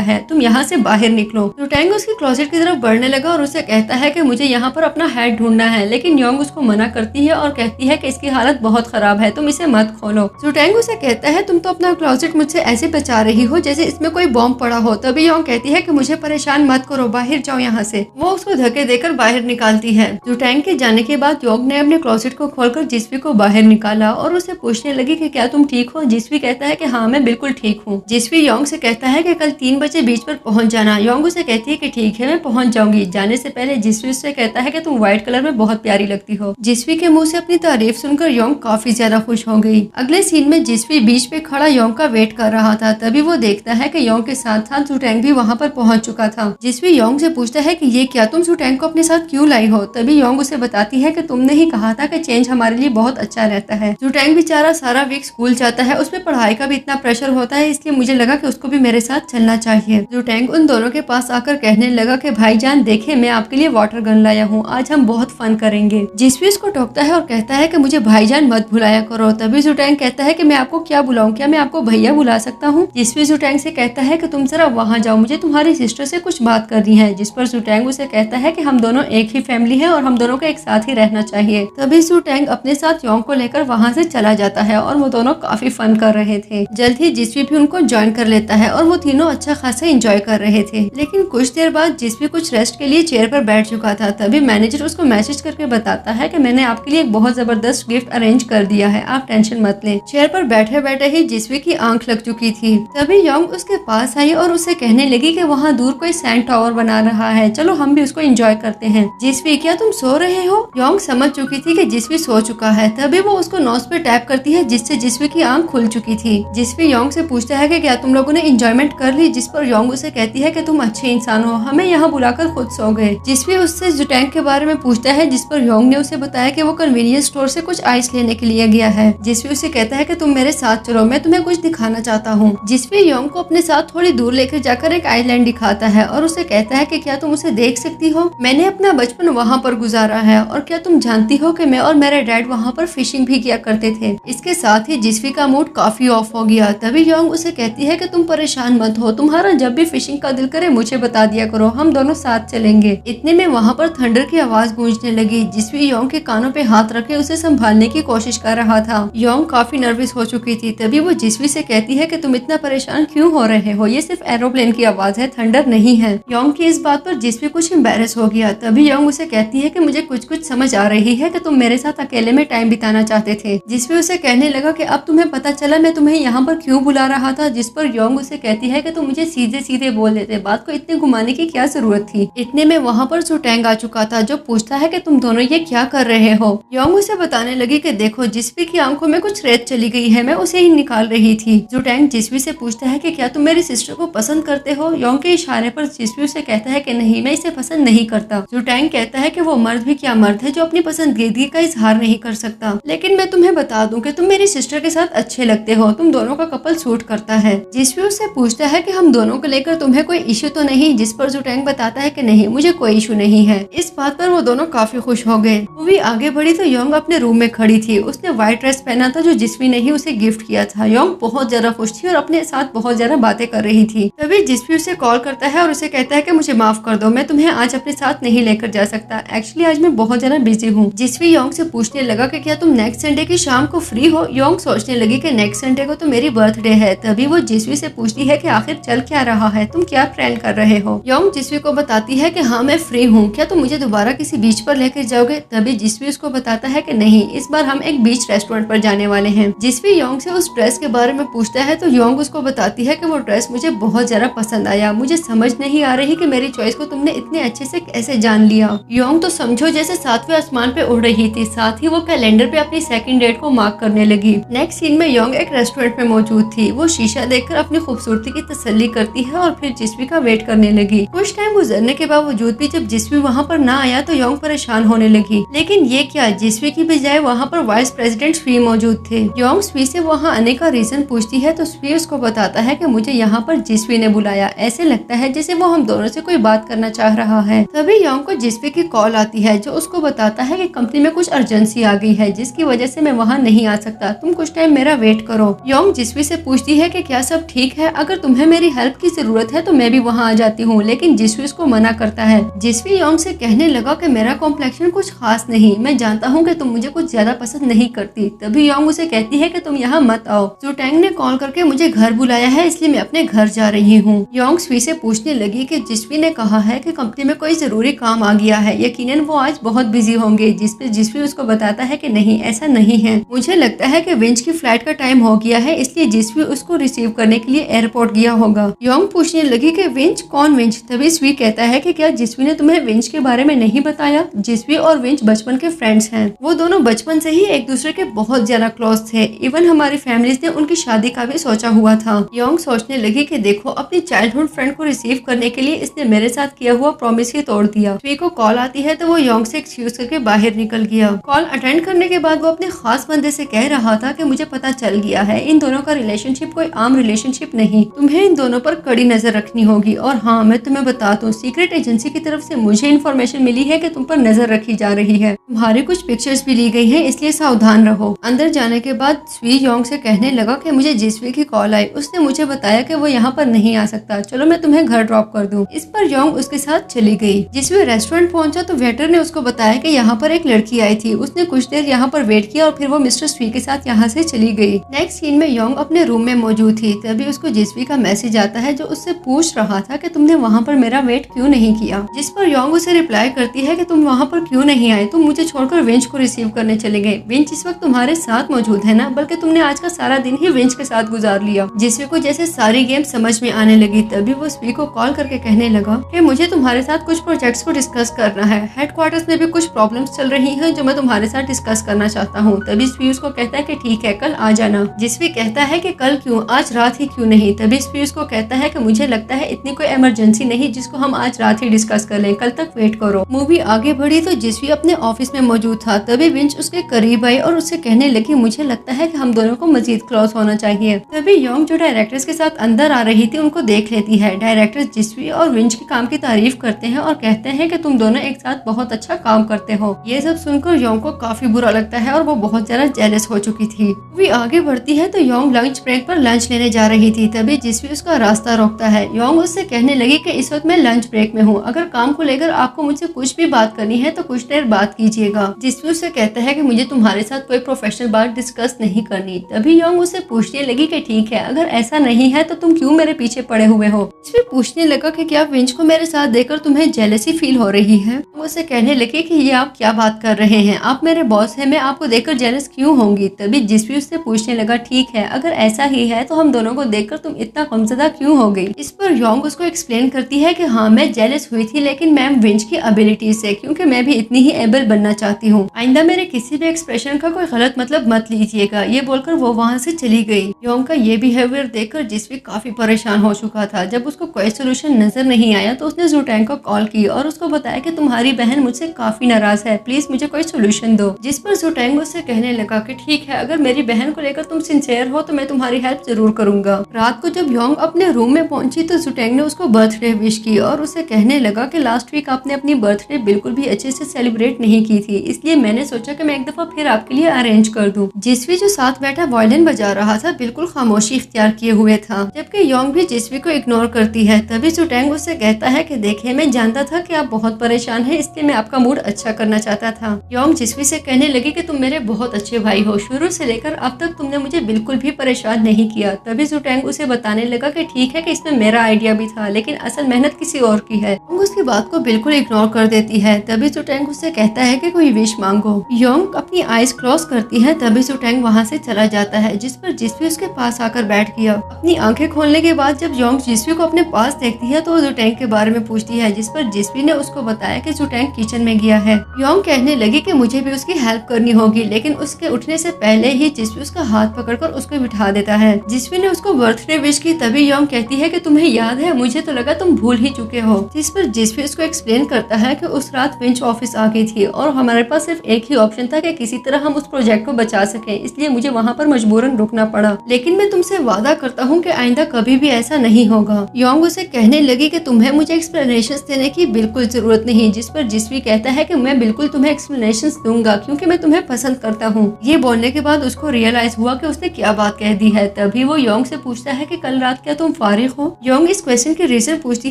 है, तुम यहाँ से बाहर निकलो। जू टैंग उसकी क्लोजेट की तरफ बढ़ने लगा और उसे कहता है कि मुझे यहाँ पर अपना हैट ढूंढना है, लेकिन योंग उसको मना करती है और कहती है कि इसकी हालत बहुत खराब है, तुम इसे मत खोलो। जू टैंग उसे कहता है तुम तो अपना क्लोजेट मुझसे ऐसे बचा रही हो जैसे इसमें कोई बॉम्ब पड़ा हो। तभी योंग कहती है कि मुझे परेशान मत करो, बाहर जाओ यहाँ से। वो उसको धक्के देकर बाहर निकालती है। जू टैंग के जाने के बाद योंग ने अपने क्लोजेट को खोलकर जिस्वी को बाहर निकाला और उसे पूछने लगी कि क्या तुम ठीक हो। जिस्वी कहता है कि हाँ मैं बिल्कुल ठीक हूँ। जिस्वी योंग से कहता है कि कल 3 बजे बीच पर पहुंच जाना। योंग उसे कहती है कि ठीक है मैं पहुंच जाऊंगी। जाने से पहले जिस्वी उससे कहता है कि तुम व्हाइट कलर में बहुत प्यारी लगती हो। जिस्वी के मुंह से अपनी तारीफ सुनकर योंग काफी ज्यादा खुश हो गई। अगले सीन में जिस्वी बीच पे खड़ा योंग का वेट कर रहा था। तभी वो देखता है कि योंग के साथ साथ जू टैंग भी वहाँ पर पहुंच चुका था। जिस्वी योंग से पूछता है कि ये क्या, तुम जू टैंग को अपने साथ क्यों लाई हो। तभी योंग उसे बताती है कि तुमने ही कहा था कि चेंज हमारे लिए बहुत अच्छा रहता है। जू टैंग बेचारा सारा वीक स्कूल जाता है, उसमें पढ़ाई का भी इतना प्रेशर होता है, इसलिए मुझे लगा कि उसको भी मेरे साथ चलना चाहिए। जू टैंग उन दोनों के पास आकर कहने लगा कि भाईजान देखे मैं आपके लिए वाटर गन लाया हूँ, आज हम बहुत फन करेंगे। जिस्वी उसको टोकता है और कहता है कि मुझे भाईजान मत बुलाया करो। तभी जू टैंग कहता है कि मैं आपको क्या बुलाऊं, क्या मैं आपको भैया बुला सकता हूँ। जिस्वी जू टैंग से कहता है कि तुम जरा वहाँ जाओ, मुझे तुम्हारी सिस्टर से कुछ बात करनी है। जिस पर जू टैंग उसे कहता है कि हम दोनों एक ही फैमिली है और हम दोनों को एक साथ ही रहना चाहिए। तभी जू टैंग अपने साथ योंग को लेकर वहाँ से चला जाता है और वो दोनों काफी फन कर रहे थे। जल्द ही जिस्वी भी उनको ज्वाइन कर लेता है और वो तीनों अच्छा खासा एंजॉय कर रहे थे। लेकिन कुछ देर बाद जिस्वी कुछ रेस्ट के लिए चेयर पर बैठ चुका था। तभी मैनेजर उसको मैसेज करके बताता है कि मैंने आपके लिए एक बहुत जबरदस्त गिफ्ट अरेंज कर दिया है, आप टेंशन मत लें। चेयर पर बैठे बैठे ही जिस्वी की आंख लग चुकी थी। तभी योंग उसके पास आई और उसे कहने लगी कि वहाँ दूर कोई सैंड टावर बना रहा है, चलो हम भी उसको एंजॉय करते हैं। जिस्वी क्या तुम सो रहे हो। योंग समझ चुकी थी कि जिस्वी सो चुका है। तभी वो उसको नोज पे टैप करती है जिससे जिस्वी की आंख खुल चुकी थी। जिस्वी योंग से पूछता है कि क्या तुम लोगों ने एंजॉयमेंट कर ली। जिस पर योंग उसे कहती है कि तुम अच्छे इंसान हो, हमें यहाँ बुलाकर खुद सो गए। जिस्वी उससे जू टैंग के बारे में पूछता है जिस पर योंग ने उसे बताया कि वो कन्वीनियंस स्टोर से कुछ आइस लेने के लिए गया है। जिस्वी उसे कहता है कि तुम मेरे साथ चलो, मैं तुम्हें कुछ दिखाना चाहता हूँ। जिस्वी योंग को अपने साथ थोड़ी दूर लेकर जाकर एक आइलैंड दिखाता है और उसे कहता है कि क्या तुम उसे देख सकती हो, मैंने अपना बचपन वहाँ पर गुजारा है और क्या तुम जानती हो कि मैं और मेरे डैड वहाँ पर फिशिंग भी किया करते थे। इसके साथ ही जिस्वी का मूड काफी ऑफ हो गया। तभी योंग उसे कहती है कि तुम परेशान मत हो, तुम्हारा जब भी फिशिंग का दिल करे मुझे बता दिया करो, हम दोनों साथ चलेंगे। इतने में वहाँ पर थंडर की आवाज गूंजने लगी। जिस्वी योंग के कानों पे हाथ रखे उसे संभालने की कोशिश कर रहा था। योंग काफी नर्वस हो चुकी थी। तभी वो जिस्वी से कहती है कि तुम इतना परेशान क्यों हो रहे हो, ये सिर्फ एरोप्लेन की आवाज है, थंडर नहीं है। योंग की इस बात पर जिस्वी कुछ एम्बैरेस हो गया। तभी योंग उसे कहती है कि मुझे कुछ कुछ समझ आ रही है कि तुम मेरे साथ अकेले में टाइम बिताना चाहते थे। जिस्वी उसे कहने लगा कि अब तुम्हें पता चला मैं तुम्हें यहाँ पर क्यों बुला रहा था। जिस पर योंग उसे कहती है कि तुम मुझे सीधे सीधे बोल देते, बात को इतने घुमाने की क्या जरूरत थी। इतने में वहाँ पर जू टैंग आ चुका था जो पूछता है कि तुम दोनों ये क्या कर रहे हो। योंग उसे बताने लगी कि देखो जिस्वी की आंखों में कुछ रेत चली गई है, मैं उसे ही निकाल रही थी। जू टैंग जिस्वी से पूछता है कि क्या तुम मेरी सिस्टर को पसंद करते हो। योंग के इशारे पर जिस्वी उसे कहता है कि नहीं, मैं इसे पसंद नहीं करता। जू टैंग कहता है कि वो मर्द भी क्या मर्द है जो अपनी पसंदीदगी का इजहार नहीं कर सकता, लेकिन मैं तुम्हें बता दूं कि तुम मेरी सिस्टर के साथ अच्छे लगते हो, तुम दोनों का कपल सूट करता है। जिस्वी उससे पूछता है कि हम दोनों को लेकर तुम्हें कोई इश्यू तो नहीं। जिस पर जू टैंग बताता है कि नहीं, मुझे कोई इशू नहीं है। इस बात पर वो दोनों काफी खुश हो गए। मूवी आगे बढ़ी तो योंग अपने रूम में खड़ी थी। उसने व्हाइट ड्रेस पहना था जो जिस्वी ने ही उसे गिफ्ट किया था। योंग बहुत ज्यादा खुश थी और अपने साथ बहुत ज्यादा बातें कर रही थी। तभी जिस्वी उसे कॉल करता है और उसे कहता है कि मुझे माफ कर दो, मैं तुम्हें आज अपने साथ नहीं लेकर जा सकता, एक्चुअली आज मैं बहुत ज्यादा बिजी हूँ। जिस्वी योंग से पूछने लगा कि क्या तुम नेक्स्ट संडे की शाम को फ्री हो। योंग सोचने लगी कि नेक्स्ट संडे को तो मेरी बर्थडे है। तभी वो जिस्वी से पूछती है कि आखिर चल क्या रहा है, तुम क्या प्लान कर रहे हो। योंग जिस्वी को बताती है कि हाँ मैं फ्री हूँ, क्या तुम मुझे दोबारा किसी बीच पर लेकर जाओगे। तभी जिस्वी उसको बताता है कि नहीं, इस बार हम एक बीच रेस्टोरेंट पर जाने वाले हैं। जिस्वी योंग से उस ड्रेस के बारे में पूछता है तो योंग उसको बताती है कि वो ड्रेस मुझे बहुत ज्यादा पसंद आया, मुझे समझ नहीं आ रही कि मेरी चॉइस को तुमने इतने अच्छे से कैसे जान लिया। योंग तो समझो जैसे 7वें आसमान पे उड़ रही थी। साथ ही वो कैलेंडर पे अपनी सेकंड डेट को मार्क करने लगी। नेक्स्ट सीन में योंग एक रेस्टोरेंट में मौजूद थी। वो शीशा देखकर अपनी खूबसूरती की तसल्ली करती है और फिर जिस्वी का वेट करने लगी। कुछ टाइम गुजरने के बावजूद भी जब जिस्वी वहाँ पर ना आया तो योंग परेशान होने लगी। लेकिन ये क्या, जिस्वी की बजाय वहाँ पर वाइस प्रेसिडेंट स्वी मौजूद थे। योंग स्वी से वहाँ आने का रीजन पूछती है तो स्वी उसको बताता है कि मुझे यहाँ पर जिस्वी ने बुलाया। ऐसे लगता है जैसे वो हम दोनों से कोई बात करना चाह रहा है। तभी योंग को जिस्वी की कॉल आती है जो उसको बताता है कि कंपनी में कुछ अर्जेंसी आ गई है जिसकी वजह से मैं वहाँ नहीं आ सकता, तुम कुछ टाइम मेरा वेट करो। योंग जिस्वी से पूछती है कि क्या सब ठीक है, अगर तुम्हें मेरी हेल्प की जरूरत है तो मैं भी वहाँ आ जाती हूँ, लेकिन जिस्वी उसको मना करता है। जिस्वी योंग से कहने लगा कि मेरा कॉम्प्लेक्शन कुछ खास नहीं, मैं जानता हूँ कि तुम मुझे कुछ ज्यादा पसंद नहीं करती। तभी योंग उसे कहती है कि तुम यहाँ मत आओ, जुटैंग ने कॉल करके मुझे घर बुलाया है इसलिए मैं अपने घर जा रही हूँ। योंग स्वी से पूछने लगी कि जिस्वी ने कहा है कि कंपनी में कोई जरूरी काम आ गया है, यकीनन वो आज बहुत बिजी होंगे। जिस पे जिस्वी उसको बताता है कि नहीं ऐसा नहीं है, मुझे लगता है कि विंच की फ्लाइट का टाइम हो गया है इसलिए जिस्वी उसको रिसीव करने के लिए एयरपोर्ट गया होगा। योंग पूछने लगी कि विंच, कौन विंच? तभी स्वी कहता है कि क्या जिस्वी ने तुम्हें विंच के बारे में नहीं बताया? जिस्वी और विंच बचपन के फ्रेंड्स हैं, वो दोनों बचपन से ही एक दूसरे के बहुत ज्यादा क्लोज थे। इवन हमारी फैमिलीज ने उनकी शादी का भी सोचा हुआ था। योंग सोचने लगी कि देखो, अपनी चाइल्डहुड फ्रेंड को रिसीव करने के लिए इसने मेरे साथ किया हुआ प्रॉमिस ही तोड़ दिया। स्वी को कॉल आती है तो वो योंग से एक्सक्यूज करके बाहर निकल गया। कॉल अटेंड करने के बाद वो अपने खास बंदे से कह रहा था कि मुझे पता चल गया है इन दोनों का रिलेशनशिप कोई आम रिलेशनशिप नहीं, तुम्हें इन दोनों पर कड़ी नजर रखनी होगी। और हाँ, मैं तुम्हें बता दूं, सीक्रेट एजेंसी की तरफ से मुझे इन्फॉर्मेशन मिली है कि तुम पर नजर रखी जा रही है, तुम्हारी कुछ पिक्चर्स भी ली गई हैं, इसलिए सावधान रहो। अंदर जाने के बाद स्वी योंग से कहने लगा कि मुझे जिस्वी की कॉल आई, उसने मुझे बताया कि वो यहाँ पर नहीं आ सकता, चलो मैं तुम्हें घर ड्रॉप कर दूं। इस पर योंग उसके साथ चली गई। जिस्वी रेस्टोरेंट पहुंचा तो वेटर ने उसको बताया कि यहाँ पर एक लड़की आई थी, उसने कुछ देर यहाँ पर वेट किया और फिर वो मिस्टर स्वी के साथ यहाँ से चली गई। नेक्स्ट सीन में योंग अपने रूम में मौजूद थी। तभी उसको जिस्वी का मैसेज आता है जो उससे पूछ रहा था कि तुमने वहाँ पर मेरा वेट क्यों नहीं किया। जिस पर योंग उसे रिप्लाई करती है कि तुम वहाँ पर क्यों नहीं आए, तुम मुझे छोड़कर विंच को रिसीव करने चले गए। विंच इस वक्त तुम्हारे साथ मौजूद है ना, बल्कि तुमने आज का सारा दिन ही विंच के साथ गुजार लिया। जिस्वी को जैसे सारी गेम समझ में आने लगी। तभी वो स्वी को कॉल करके कहने लगा कि मुझे तुम्हारे साथ कुछ प्रोजेक्ट्स को डिस्कस करना है, हेडक्वार्टर्स में भी कुछ प्रॉब्लम्स चल रही हैं जो मैं तुम्हारे साथ डिस्कस करना चाहता हूँ। तभी स्वी उसको कहता है कि ठीक है, कल आ जाना। जिस्वी कहता है कि कल क्यों, आज रात ही क्यों नहीं। तभी स्वी उसको कहता है कि मुझे लगता है इतनी कोई इमरजेंसी नहीं जिसको हम आज रात ही डिस्कस कर लें, कल तक वेट करो। मूवी आगे बढ़ी तो जिस्वी अपने ऑफिस में मौजूद था। तभी विंच उसके करीब आई और उससे कहने लगी मुझे लगता है कि हम दोनों को मजीद क्लोज होना चाहिए। तभी योंग जो डायरेक्टर्स के साथ अंदर आ रही थी उनको देख लेती है। डायरेक्टर्स जिस्वी और विंच के काम की तारीफ करते हैं और कहते हैं कि तुम दोनों एक साथ बहुत अच्छा काम करते हो। ये सब सुनकर योंग को काफी बुरा लगता है और वो बहुत ज्यादा जेलस हो चुकी थी। मूवी आगे बढ़ती है तो योंग लंच ब्रेक पर लंच लेने जा रही थी। तभी जिस्वी उसका रास्ता रोकता है। योंग उससे कहने लगी कि इस वक्त मैं लंच ब्रेक में हूँ, अगर काम को लेकर आपको मुझसे कुछ भी बात करनी है तो कुछ देर बात कीजिएगा। जिस्वी उससे कहता है कि मुझे तुम्हारे साथ कोई प्रोफेशनल बात डिस्कस नहीं करनी। तभी योंग उससे पूछने लगी कि ठीक है, अगर ऐसा नहीं है तो तुम क्यों मेरे पीछे पड़े हुए हो। जिस्वी पूछने लगा कि क्या विंच को मेरे साथ देखकर तुम्हें जेलसी फील हो रही है। वो उससे कहने लगी कि ये आप क्या बात कर रहे हैं, आप मेरे बॉस हैं, मैं आपको देखकर जेलस क्यों होंगी। तभी जिस्वी उससे पूछने लगा ठीक है, अगर ऐसा ही है तो हम दोनों को देखकर तुम इतना गमज़दा क्यों हो गई। इस पर योंग उसको एक्सप्लेन करती है कि हाँ, मैं जेलस हुई थी लेकिन मैम विंच की एबिलिटी से, क्योंकि मैं भी इतनी ही एबल बनना चाहती हूँ। आइंदा मेरे किसी भी एक्सप्रेशन का कोई गलत मतलब मत लीजिएगा। ये बोलकर वो वहाँ से चली गई। योंग का ये बिहेवियर देखकर जिस्वी काफी परेशान हो चुका था। जब उसको कोई सोल्यूशन नजर नहीं आया तो उसने जुटैंग को कॉल की और उसको बताया कि तुम्हारी बहन मुझसे काफी नाराज है, प्लीज मुझे कोई सोल्यूशन दो। जिस पर जुटैंग उससे कहने लगा कि ठीक है, अगर मेरी बहन को लेकर तुम सिंसियर हो तो मैं तुम्हारी हेल्प जरूर करूंगा। रात को जब योंग अपने रूम में पहुंची तो जुटैंग ने उसको बर्थडे विश की और उसे कहने लगा कि लास्ट वीक आपने अपनी बर्थडे बिल्कुल भी अच्छे से सेलिब्रेट नहीं की थी, इसलिए मैंने सोचा कि मैं एक दफा फिर आपके लिए अरेंज कर दूं। जिस्वी जो साथ बैठा वायलिन बजा रहा था बिल्कुल खामोशी इख्तियार किए हुए था, जबकि योंग भी जिस्वी को इग्नोर करती है। तभी जुटैंग उससे कहता है कि देखिए, मैं जानता था कि आप बहुत परेशान हैं, इसलिए मैं आपका मूड अच्छा करना चाहता था। योंग जिस्वी से कहने लगी कि तुम मेरे बहुत अच्छे भाई हो, शुरू से लेकर अब तक तुमने मुझे बिल्कुल भी परेशान नहीं किया। तभी जुटैंग उसे बताने लगा कि ठीक है कि इसमें मेरा आइडिया भी था, लेकिन असल मेहनत किसी और की है। योंग उसकी बात को बिल्कुल इग्नोर कर देती है। तभी जुटैंग उससे कहता है कि कोई विश मांगो। योंग अपनी आईज क्लोज करती है। तभी जुटैंग वहाँ से चला जाता है, जिस पर जिस्वी उसके पास आकर बैठ गया। अपनी आंखें खोलने के बाद जब योंग जिस्वी को अपने पास देखती है तो वो जुटैंग के बारे में पूछती है, जिस पर जिस्वी ने उसको बताया कि जुटैंग किचन में गया है। योंग कहने लगी कि मुझे भी उसकी हेल्प करनी होगी, लेकिन उसके उठने से पहले ही जिस्वी उसका हाथ पकड़कर उसको बिठा देता है। जिसवी ने उसको बर्थडे विश की तभी योंग कहती है कि तुम्हें याद है, मुझे तो लगा तुम भूल ही चुके हो। जिस पर जिसवी उसको एक्सप्लेन करता है कि उस रात विंच ऑफिस आ गई थी और हमारे पास सिर्फ एक ही ऑप्शन था कि किसी तरह हम उस प्रोजेक्ट को बचा सके, इसलिए मुझे वहाँ पर मजबूरन रुकना पड़ा। लेकिन मैं तुमसे वादा करता हूँ कि आइंदा कभी भी ऐसा नहीं होगा। योंग उसे कहने लगी कि तुम्हें मुझे एक्सप्लेनेशन देने की बिल्कुल जरूरत नहीं। जिस पर जिसवी कहता है कि मैं बिल्कुल तुम्हें एक्सप्लेनेशन दूंगा क्योंकि मैं तुम्हें पसंद करता हूँ। ये बोलने के बाद उसको रियलाइज हुआ कि उसने क्या बात कह दी है। तभी वो योंग से पूछता है कि कल रात क्या तुम फारिग हो। योंग इस क्वेश्चन की रीजन पूछती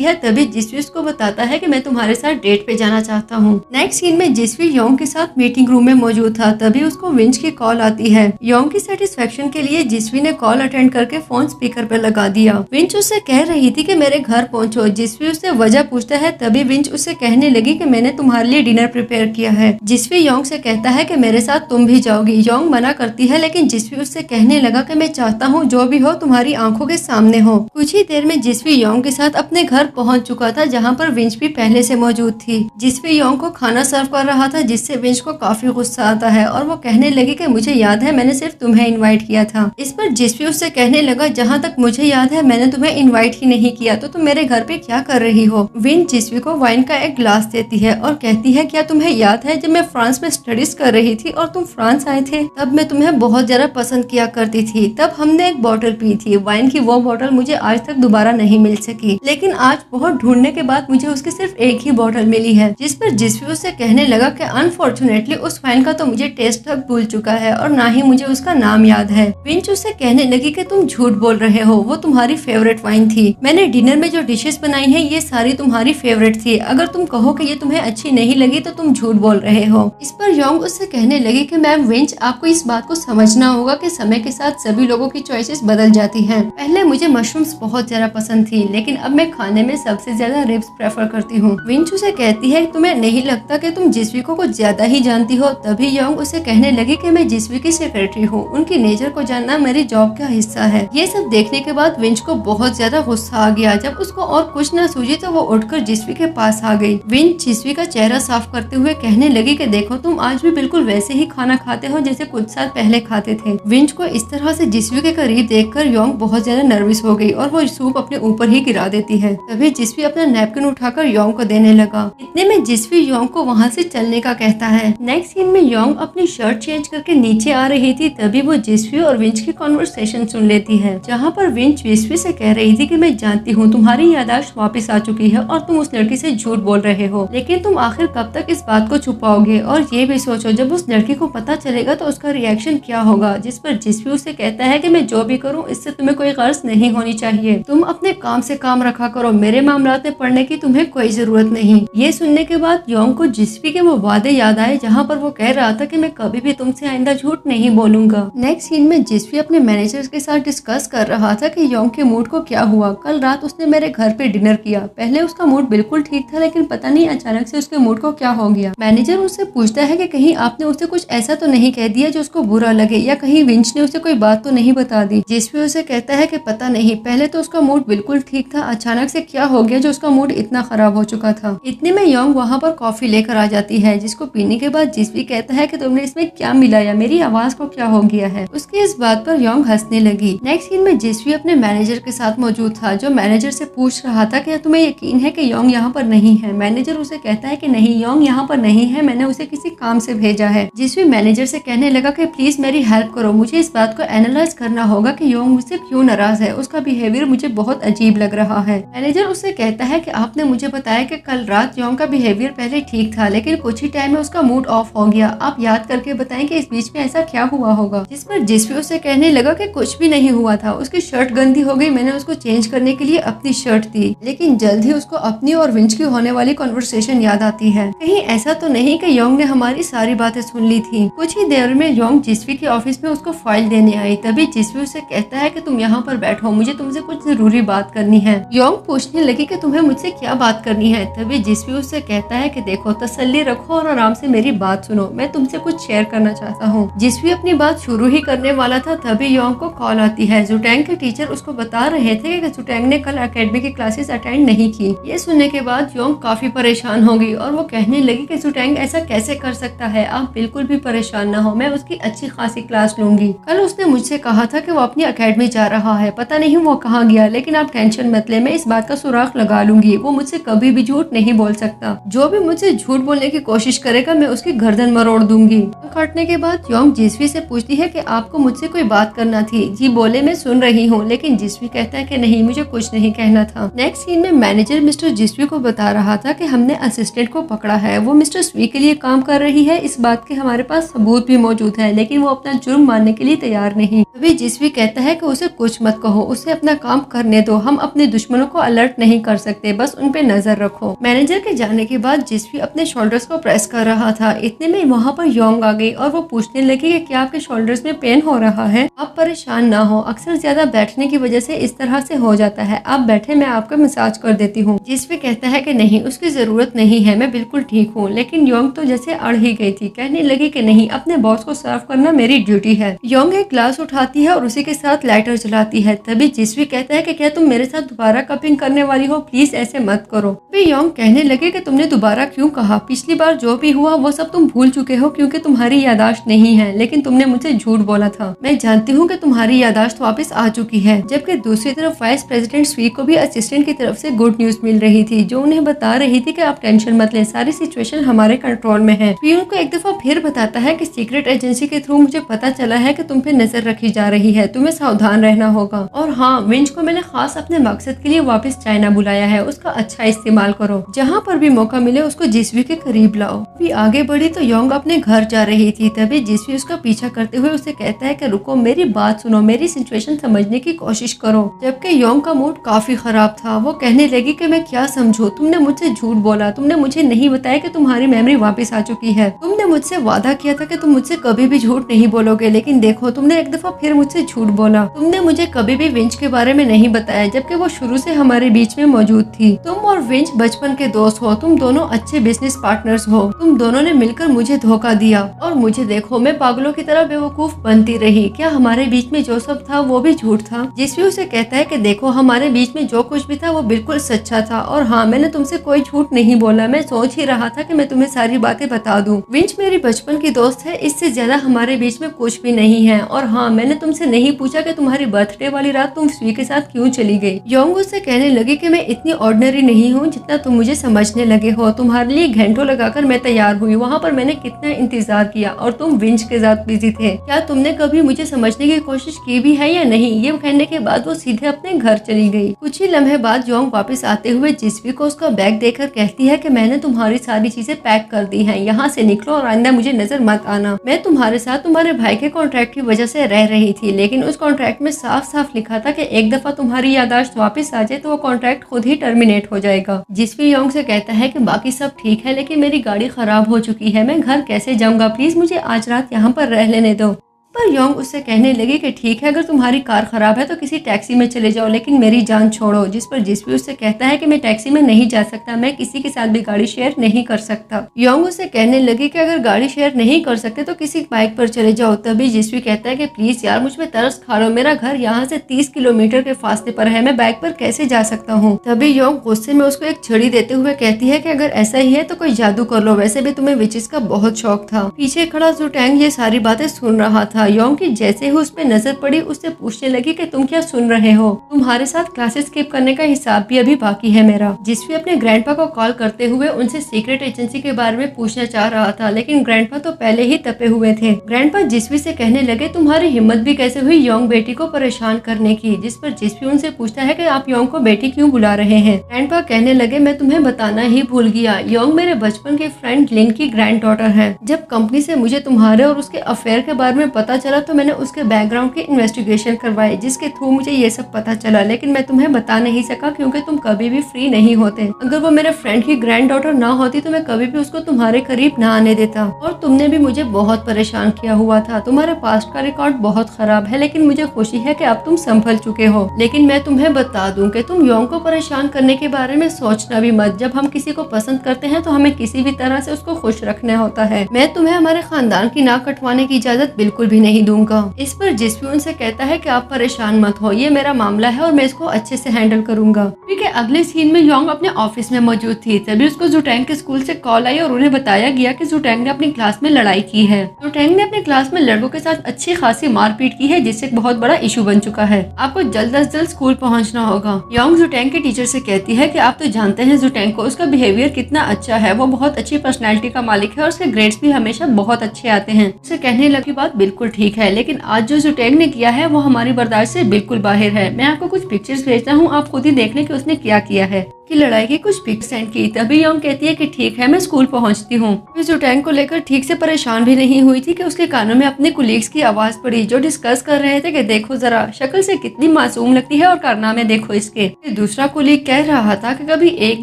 है, तभी जिसवी उसको बताता है कि मैं तुम्हारे साथ डेट पे जाना चाहता हूँ। नेक्स्ट सीन में जिसवी योंग के साथ मीटिंग रूम में मौजूद था, तभी उसको विंच की कॉल आती है। योंग की सेटिस्फेक्शन के लिए जिसवी ने कॉल अटेंड करके फोन स्पीकर पे लगा दिया। विंच उससे कह रही थी कि मेरे घर पहुंचो। जिसवी उससे वजह पूछता है, तभी विंच उससे कहने लगी कि मैंने तुम्हारे लिए डिनर प्रिपेयर किया है। जिसवी योंग से कहता है कि मेरे साथ तुम भी जाओगी। योंग मना करती है, लेकिन जिसवी उससे कहने लगा कि मैं चाहता हूँ जो भी हो तुम्हारी आंखों के सामने हो। कुछ ही देर में जिसवी योंग के साथ अपने घर पहुंच चुका था, जहाँ पर विंच भी पहले से मौजूद थी। जिसवी योंग को खाना सर्व कर रहा था, जिससे विंच को काफी गुस्सा आता है और वो कहने लगी कि मुझे याद है मैंने सिर्फ तुम्हें इनवाइट किया था। इस पर जिसवी उससे कहने लगा, जहाँ तक मुझे याद है मैंने तुम्हें इनवाइट ही नहीं किया, तो तुम मेरे घर पे क्या कर रही हो। विंच जिसवी को वाइन का एक ग्लास देती है और कहती है, क्या तुम्हें याद है जब मैं फ्रांस में स्टडीज कर रही थी और तुम फ्रांस आए थे, तब मैं तुम्हें बहुत ज्यादा पसंद किया करती थी। तब हमने एक बोतल पी थी, वाइन की वो बोतल मुझे आज तक दोबारा नहीं मिल सकी, लेकिन आज बहुत ढूंढने के बाद मुझे उसकी सिर्फ एक ही बोतल मिली है। जिस पर जिसवी उससे कहने लगा कि अनफॉर्चुनेटली उस वाइन का तो मुझे टेस्ट तक भूल चुका है और ना ही मुझे उसका नाम याद है। विंच उससे कहने लगी कि तुम झूठ बोल रहे हो, वो तुम्हारी फेवरेट वाइन थी। मैंने डिनर में जो डिशेस बनाई है ये सारी तुम्हारी फेवरेट थी। अगर तुम कहो कि ये तुम्हें अच्छी नहीं लगी तो तुम झूठ बोल रहे हो। इस पर योंग उससे कहने लगी कि मैम विंच, आपको इस बात को समझना होगा कि समय के साथ सभी लोगों की चॉइसेस बदल जाती हैं। पहले मुझे मशरूम्स बहुत ज्यादा पसंद थी, लेकिन अब मैं खाने में सबसे ज्यादा रिब्स प्रेफर करती हूँ। विंच उसे कहती है, तुम्हें नहीं लगता कि तुम जिसवी को कुछ ज्यादा ही जानती हो। तभी योंग उसे कहने लगी कि मैं जिसवी की सेक्रेटरी हूँ, उनकी नेचर को जानना मेरी जॉब का हिस्सा है। ये सब देखने के बाद विंच को बहुत ज्यादा गुस्सा आ गया। जब उसको और कुछ न सूझी तो वो उठकर जिसवी के पास आ गई। विंच जिसवी का चेहरा साफ करते हुए कहने लगी कि देखो तुम आज भी बिल्कुल वैसे ही खाना खाते हो जैसे कुछ साल पहले खाते थे। विंच को इस तरह से जिसवी के करीब देखकर योंग बहुत ज्यादा नर्वस हो गई और वो सूप अपने ऊपर ही गिरा देती है। तभी जिसवी अपना नैपकिन उठाकर योंग को देने लगा। इतने में जिसवी योंग को वहाँ से चलने का कहता है। नेक्स्ट सीन में योंग अपनी शर्ट चेंज करके नीचे आ रही थी, तभी वो जिसवी और विंच की कॉन्वर्सेशन सुन लेती है, जहाँ पर विंच जिसवी से कह रही थी कि मैं जानती हूँ तुम्हारी याददाश्त वापस आ चुकी है और तुम उस लड़की से झूठ बोल रहे हो, लेकिन तुम आखिर कब तक इस बात को छुपाओगे। और ये भी सोचो जब उस लड़की को पता चलेगा तो उसका रिएक्शन क्या होगा। जिस पर जिसवी उसे कहता है कि मैं जो भी करूँ इससे तुम्हें कोई गर्ज नहीं होनी चाहिए, तुम अपने काम से काम रखा करो, मेरे मामलात में पढ़ने की तुम्हें कोई जरूरत नहीं। ये सुनने के बाद योंग को जिसवी के वो वादे याद आए जहाँ पर वो कह रहा था कि मैं कभी भी तुमसे आइंदा झूठ नहीं बोलूंगा। नेक्स्ट सीन में जिसवी अपने मैनेजर के साथ डिस्कस कर रहा था कि योंग के मूड को क्या हुआ। कल रात उसने मेरे घर पे डिनर किया, पहले उसका मूड बिल्कुल ठीक था, लेकिन पता नहीं अचानक से उसके मूड को क्या हो गया। मैनेजर उससे पूछता है कि कहीं आपने उसे कुछ ऐसा तो नहीं कह दिया जो उसको बुरा लगे, या कहीं विंच ने उसे कोई बात तो नहीं बता दी। जिसवी उसे कहता है कि पता नहीं, पहले तो उसका मूड बिल्कुल ठीक था, अचानक से क्या हो गया जो उसका मूड इतना खराब हो चुका था। इतने में योंग वहाँ पर कॉफी लेकर आ जाती है, जिसको पीने के बाद जिसवी कहता है कि तुमने इसमें क्या मिलाया, मेरी आवाज को क्या हो गया है। उसकी इस बात पर योंग हंसने लगी। नेक्स्ट सीन में जिसवी अपने मैनेजर के साथ मौजूद था, जो मैनेजर से पूछ रहा था कि तुम्हें यकीन है कि योंग यहाँ पर नहीं है। मैनेजर उसे कहता है कि नहीं, योंग यहाँ पर नहीं है, मैंने उसे किसी काम से भेजा है। जिसवी मैनेजर से कहने लगा कि प्लीज मेरी हेल्प करो, मुझे इस बात को एनालाइज करना होगा कि योंग मुझसे क्यों नाराज है, उसका बिहेवियर मुझे बहुत अजीब लग रहा है। मैनेजर उससे कहता है कि आपने मुझे बताया कि कल रात योंग का बिहेवियर पहले ठीक था, लेकिन कुछ ही टाइम में उसका मूड ऑफ हो गया। आप याद करके बताएं कि इस बीच में ऐसा क्या हुआ होगा। जिस पर जिसवी उससे कहने लगा कि कुछ भी नहीं हुआ था, उसकी शर्ट गंदी हो गई, मैंने उसको चेंज करने के लिए अपनी शर्ट दी, लेकिन जल्द ही उसको अपनी और विंच की होने वाली कॉन्वर्सेशन याद आती है। कहीं ऐसा तो नहीं कि योंग ने हमारी सारी बातें सुन ली थी। कुछ ही देर में योंग जिसवी के ऑफिस में उसको फाइल देने आई, तभी जिसवी उसे कहता है कि तुम यहाँ पर बैठो, मुझे तुमसे कुछ जरूरी बात करनी है। योंग पूछने लगी कि तुम्हें मुझसे क्या बात करनी है। तभी जिसवी उससे कहता है कि देखो, तसल्ली रखो और आराम से मेरी बात सुनो, मैं तुमसे कुछ शेयर करना चाहता हूँ। जिसवी अपनी बात शुरू ही करने वाला था, तभी योंग को कॉल आती है। जुटैंग के टीचर उसको बता रहे थे कि जुटैंग ने कल एकेडमी की क्लासेस अटेंड नहीं की। ये सुनने के बाद योंग काफी परेशान हो गई और वो कहने लगी कि जुटैंग ऐसा कैसे कर सकता है, आप बिल्कुल भी परेशान ना हो, मैं उसकी अच्छी खासी क्लास लूंगी। कल उसने मुझे मुझसे कहा था कि वो अपनी एकेडमी जा रहा है, पता नहीं वो कहाँ गया, लेकिन आप टेंशन मत ले, मैं इस बात का सुराग लगा लूंगी। वो मुझसे कभी भी झूठ नहीं बोल सकता। जो भी मुझसे झूठ बोलने की कोशिश करेगा मैं उसकी गर्दन मरोड़ दूंगी। काटने के बाद योंग जिस्वी से पूछती है कि आपको मुझसे कोई बात करना थी। जी बोले मैं सुन रही हूँ, लेकिन जिस्वी कहता है कि नहीं, मुझे कुछ नहीं कहना था। नेक्स्ट सीन में मैनेजर मिस्टर जिस्वी को बता रहा था कि हमने असिस्टेंट को पकड़ा है, वो मिस्टर स्वी के लिए काम कर रही है। इस बात के हमारे पास सबूत भी मौजूद है, लेकिन वो अपना जुर्म मानने के लिए तैयार नहीं। तभी जिस्वी कहता है कि उसे कुछ मत कहो, उसे अपना काम करने दो, हम अपने दुश्मनों को अलर्ट नहीं कर सकते, बस उन पे नजर रखो। मैनेजर के जाने के बाद जिस्वी अपने शोल्डर्स को प्रेस कर रहा था। इतने में वहाँ पर योंग आ गई और वो पूछने लगी कि क्या आपके शोल्डर्स में पेन हो रहा है? आप परेशान ना हो, अक्सर ज्यादा बैठने की वजह से इस तरह से हो जाता है, आप बैठे, मैं आपका मसाज कर देती हूँ। जिस्वी कहता है कि नहीं, उसकी जरूरत नहीं है, मैं बिल्कुल ठीक हूँ। लेकिन योंग तो जैसे अड़ ही गई थी, कहने लगी कि नहीं, अपने बॉस को सर्व करना मेरी ड्यूटी है। योंग एक ग्लास उठाती है और उसी के साथ लाइटर जलाती है। तभी जिस्वी कहता है कि क्या तुम मेरे साथ दोबारा कपिंग करने वाली हो? प्लीज ऐसे मत करो। तभी योंग कहने लगे कि तुमने दोबारा क्यों कहा? पिछली बार जो भी हुआ वो सब तुम भूल चुके हो क्योंकि तुम्हारी यादाश्त नहीं है, लेकिन तुमने मुझसे झूठ बोला था। मैं जानती हूँ कि तुम्हारी यादाश्त वापस आ चुकी है। जबकि दूसरी तरफ वाइस प्रेसिडेंट स्वी को भी असिस्टेंट की तरफ से गुड न्यूज मिल रही थी, जो उन्हें बता रही थी कि आप टेंशन मत लें, सारी सिचुएशन हमारे कंट्रोल में है। स्वी उनको एक दफा फिर बताता है कि सीक्रेट एजेंसी के थ्रू मुझे पता चला है कि तुम पे नजर रखी जा रही है, तुम्हें सावधान रहना होगा। और हाँ, विंच को मैंने खास अपने मकसद के लिए वापस चाइना बुलाया है, उसका अच्छा इस्तेमाल करो, जहाँ पर भी मौका मिले उसको जिस्वी के करीब लाओ। भी आगे बढ़ी तो योंग अपने घर जा रही थी। तभी जिस्वी उसका पीछा करते हुए उसे कहता है कि रुको, मेरी बात सुनो, मेरी सिचुएशन समझने की कोशिश करो। जबकि योंग का मूड काफी खराब था। वो कहने लगी कि मैं क्या समझूं, तुमने मुझसे झूठ बोला, तुमने मुझे नहीं बताया कि तुम्हारी मेमोरी वापस आ चुकी है, तुमने मुझसे वादा किया था कि तुम मुझसे कभी भी झूठ नहीं बोलोगे, लेकिन देखो तुमने एक दफा फिर मुझसे झूठ बोला। तुमने मुझे कभी भी विंच के बारे में नहीं बताया, जबकि वो शुरू से हमारे बीच में मौजूद थी। तुम और विंच बचपन के दोस्त हो, तुम दोनों अच्छे बिजनेस पार्टनर्स हो, तुम दोनों ने मिलकर मुझे धोखा दिया और मुझे देखो, मैं पागलों की तरह बेवकूफ बनती रही। क्या हमारे बीच में जो सब था वो भी झूठ था? जिस्वी उसे कहता है कि देखो, हमारे बीच में जो कुछ भी था वो बिल्कुल सच्चा था, और हाँ, मैंने तुमसे कोई झूठ नहीं बोला, मैं सोच ही रहा था कि मैं तुम्हें सारी बातें बता दूं। विंच मेरी बचपन की दोस्त है, इससे ज्यादा हमारे बीच में कुछ भी नहीं है। और हाँ, मैंने तुमसे नहीं पूछा कि तुम्हारी बर्थडे वाली रात तुम स्वी के साथ क्यों चली गई। योंग उससे कहने लगी कि मैं इतनी ऑर्डिनरी नहीं हूँ जितना तुम मुझे समझने लगे हो। तुम्हारे लिए घंटों लगाकर मैं तैयार हुई, वहाँ पर मैंने कितना इंतजार किया और तुम विंच के साथ बिजी थे। क्या तुमने कभी मुझे समझने की कोशिश की भी है या नहीं? ये कहने के बाद वो सीधे अपने घर चली गई। कुछ ही लम्हे बाद योंग वापस आते हुए जिस्वी को उसका बैग देकर कहती है कि मैंने तुम्हारी सारी चीजें पैक कर दी हैं, यहाँ से निकलो और आइंदा मुझे नजर मत आना। मैं तुम्हारे साथ तुम्हारे भाई के कॉन्ट्रैक्ट की वजह से रह रही थी, लेकिन उस कॉन्ट्रैक्ट में साफ साफ लिखा था कि एक दफा तुम्हारी यादाश्त वापस आ जाए तो वो कॉन्ट्रैक्ट खुद ही टर्मिनेट हो जाएगा। जिस्वी योंग से कहता है कि बाकी सब ठीक है, लेकिन मेरी गाड़ी खराब हो चुकी है, मैं घर कैसे जाऊंगा, प्लीज मुझे आज रात यहाँ पर रह लेने दो। पर योंग उससे कहने लगी कि ठीक है, अगर तुम्हारी कार खराब है तो किसी टैक्सी में चले जाओ, लेकिन मेरी जान छोड़ो। जिस पर जिस्वी उससे कहता है कि मैं टैक्सी में नहीं जा सकता, मैं किसी के साथ भी गाड़ी शेयर नहीं कर सकता। योंग उससे कहने लगी कि अगर गाड़ी शेयर नहीं कर सकते तो किसी बाइक पर चले जाओ। तभी जिस्वी कहता है कि प्लीज यार, मुझ पे तरस खा लो, मेरा घर यहाँ से 30 किलोमीटर के फासले पर है, मैं बाइक पर कैसे जा सकता हूँ। तभी योंग गुस्से में उसको एक छड़ी देते हुए कहती है कि अगर ऐसा ही है तो कोई जादू कर लो, वैसे भी तुम्हें विचेस का बहुत शौक था। पीछे खड़ा जुटैंग ये सारी बातें सुन रहा था। योंग की जैसे ही उस पे नजर पड़ी, उससे पूछने लगी कि तुम क्या सुन रहे हो, तुम्हारे साथ क्लासेस स्किप करने का हिसाब भी अभी बाकी है मेरा। जिस्वी अपने ग्रैंडपा को कॉल करते हुए उनसे सीक्रेट एजेंसी के बारे में पूछना चाह रहा था, लेकिन ग्रैंडपा तो पहले ही तपे हुए थे। ग्रैंडपा जिस्वी से कहने लगे तुम्हारी हिम्मत भी कैसे हुई योंग बेटी को परेशान करने की। जिस पर जिस्वी उनसे पूछता है कि आप योंग को बेटी क्यों बुला रहे हैं। ग्रैंडपा कहने लगे मैं तुम्हें बताना ही भूल गया, योंग मेरे बचपन के फ्रेंड लिन की ग्रैंड डॉटर है। जब कंपनी से मुझे तुम्हारे और उसके अफेयर के बारे में पता चला तो मैंने उसके बैकग्राउंड की इन्वेस्टिगेशन करवाई, जिसके थ्रू मुझे ये सब पता चला, लेकिन मैं तुम्हें बता नहीं सका क्योंकि तुम कभी भी फ्री नहीं होते। अगर वो मेरे फ्रेंड की ग्रैंड डॉटर ना होती तो मैं कभी भी उसको तुम्हारे करीब ना आने देता। और तुमने भी मुझे बहुत परेशान किया हुआ था। तुम्हारे पास्ट का रिकॉर्ड बहुत खराब है, लेकिन मुझे खुशी है कि अब तुम संभल चुके हो। लेकिन मैं तुम्हें बता दूं कि तुम योंग को परेशान करने के बारे में सोचना भी मत। जब हम किसी को पसंद करते हैं तो हमें किसी भी तरह से उसको खुश रखना होता है। मैं तुम्हें हमारे खानदान की नाक कटवाने की इजाजत बिल्कुल भी नहीं दूंगा। इस पर जिस्वी उनसे कहता है कि आप परेशान मत हो, ये मेरा मामला है और मैं इसको अच्छे से हैंडल करूंगा। क्योंकि अगले सीन में योंग अपने ऑफिस में मौजूद थी, तभी उसको जुटैंग के स्कूल से कॉल आई और उन्हें बताया गया कि जुटैंग ने अपनी क्लास में लड़ाई की है। जुटैंग ने अपने क्लास में लड़कों के साथ अच्छी खासी मारपीट की है, जिससे एक बहुत बड़ा इशू बन चुका है। आपको जल्द अज जल्द स्कूल पहुंचना होगा। योंग जुटैंग के टीचर से कहती है कि आप तो जानते हैं जुटैंग को, उसका बिहेवियर कितना अच्छा है, वो बहुत अच्छी पर्सनैलिटी का मालिक है और उसके ग्रेड्स भी हमेशा बहुत अच्छे आते हैं। उसे कहने लगी बात बिल्कुल ठीक है, लेकिन आज जो जुटैंग ने किया है वो हमारी बर्दाश्त से बिल्कुल बाहर है। मैं आपको कुछ पिक्चर्स भेजता हूँ, आप खुद ही देख लें कि उसने क्या किया है। की लड़ाई की कुछ पिक्स सेंड की। तभी योंग कहती है कि ठीक है, मैं स्कूल पहुंचती हूँ। फिर जुटैंग को लेकर ठीक से परेशान भी नहीं हुई थी कि उसके कानों में अपने कुलीग्स की आवाज पड़ी, जो डिस्कस कर रहे थे कि देखो जरा शक्ल से कितनी मासूम लगती है और कारनामे देखो इसके। फिर दूसरा कुलीग कह रहा था कि कभी एक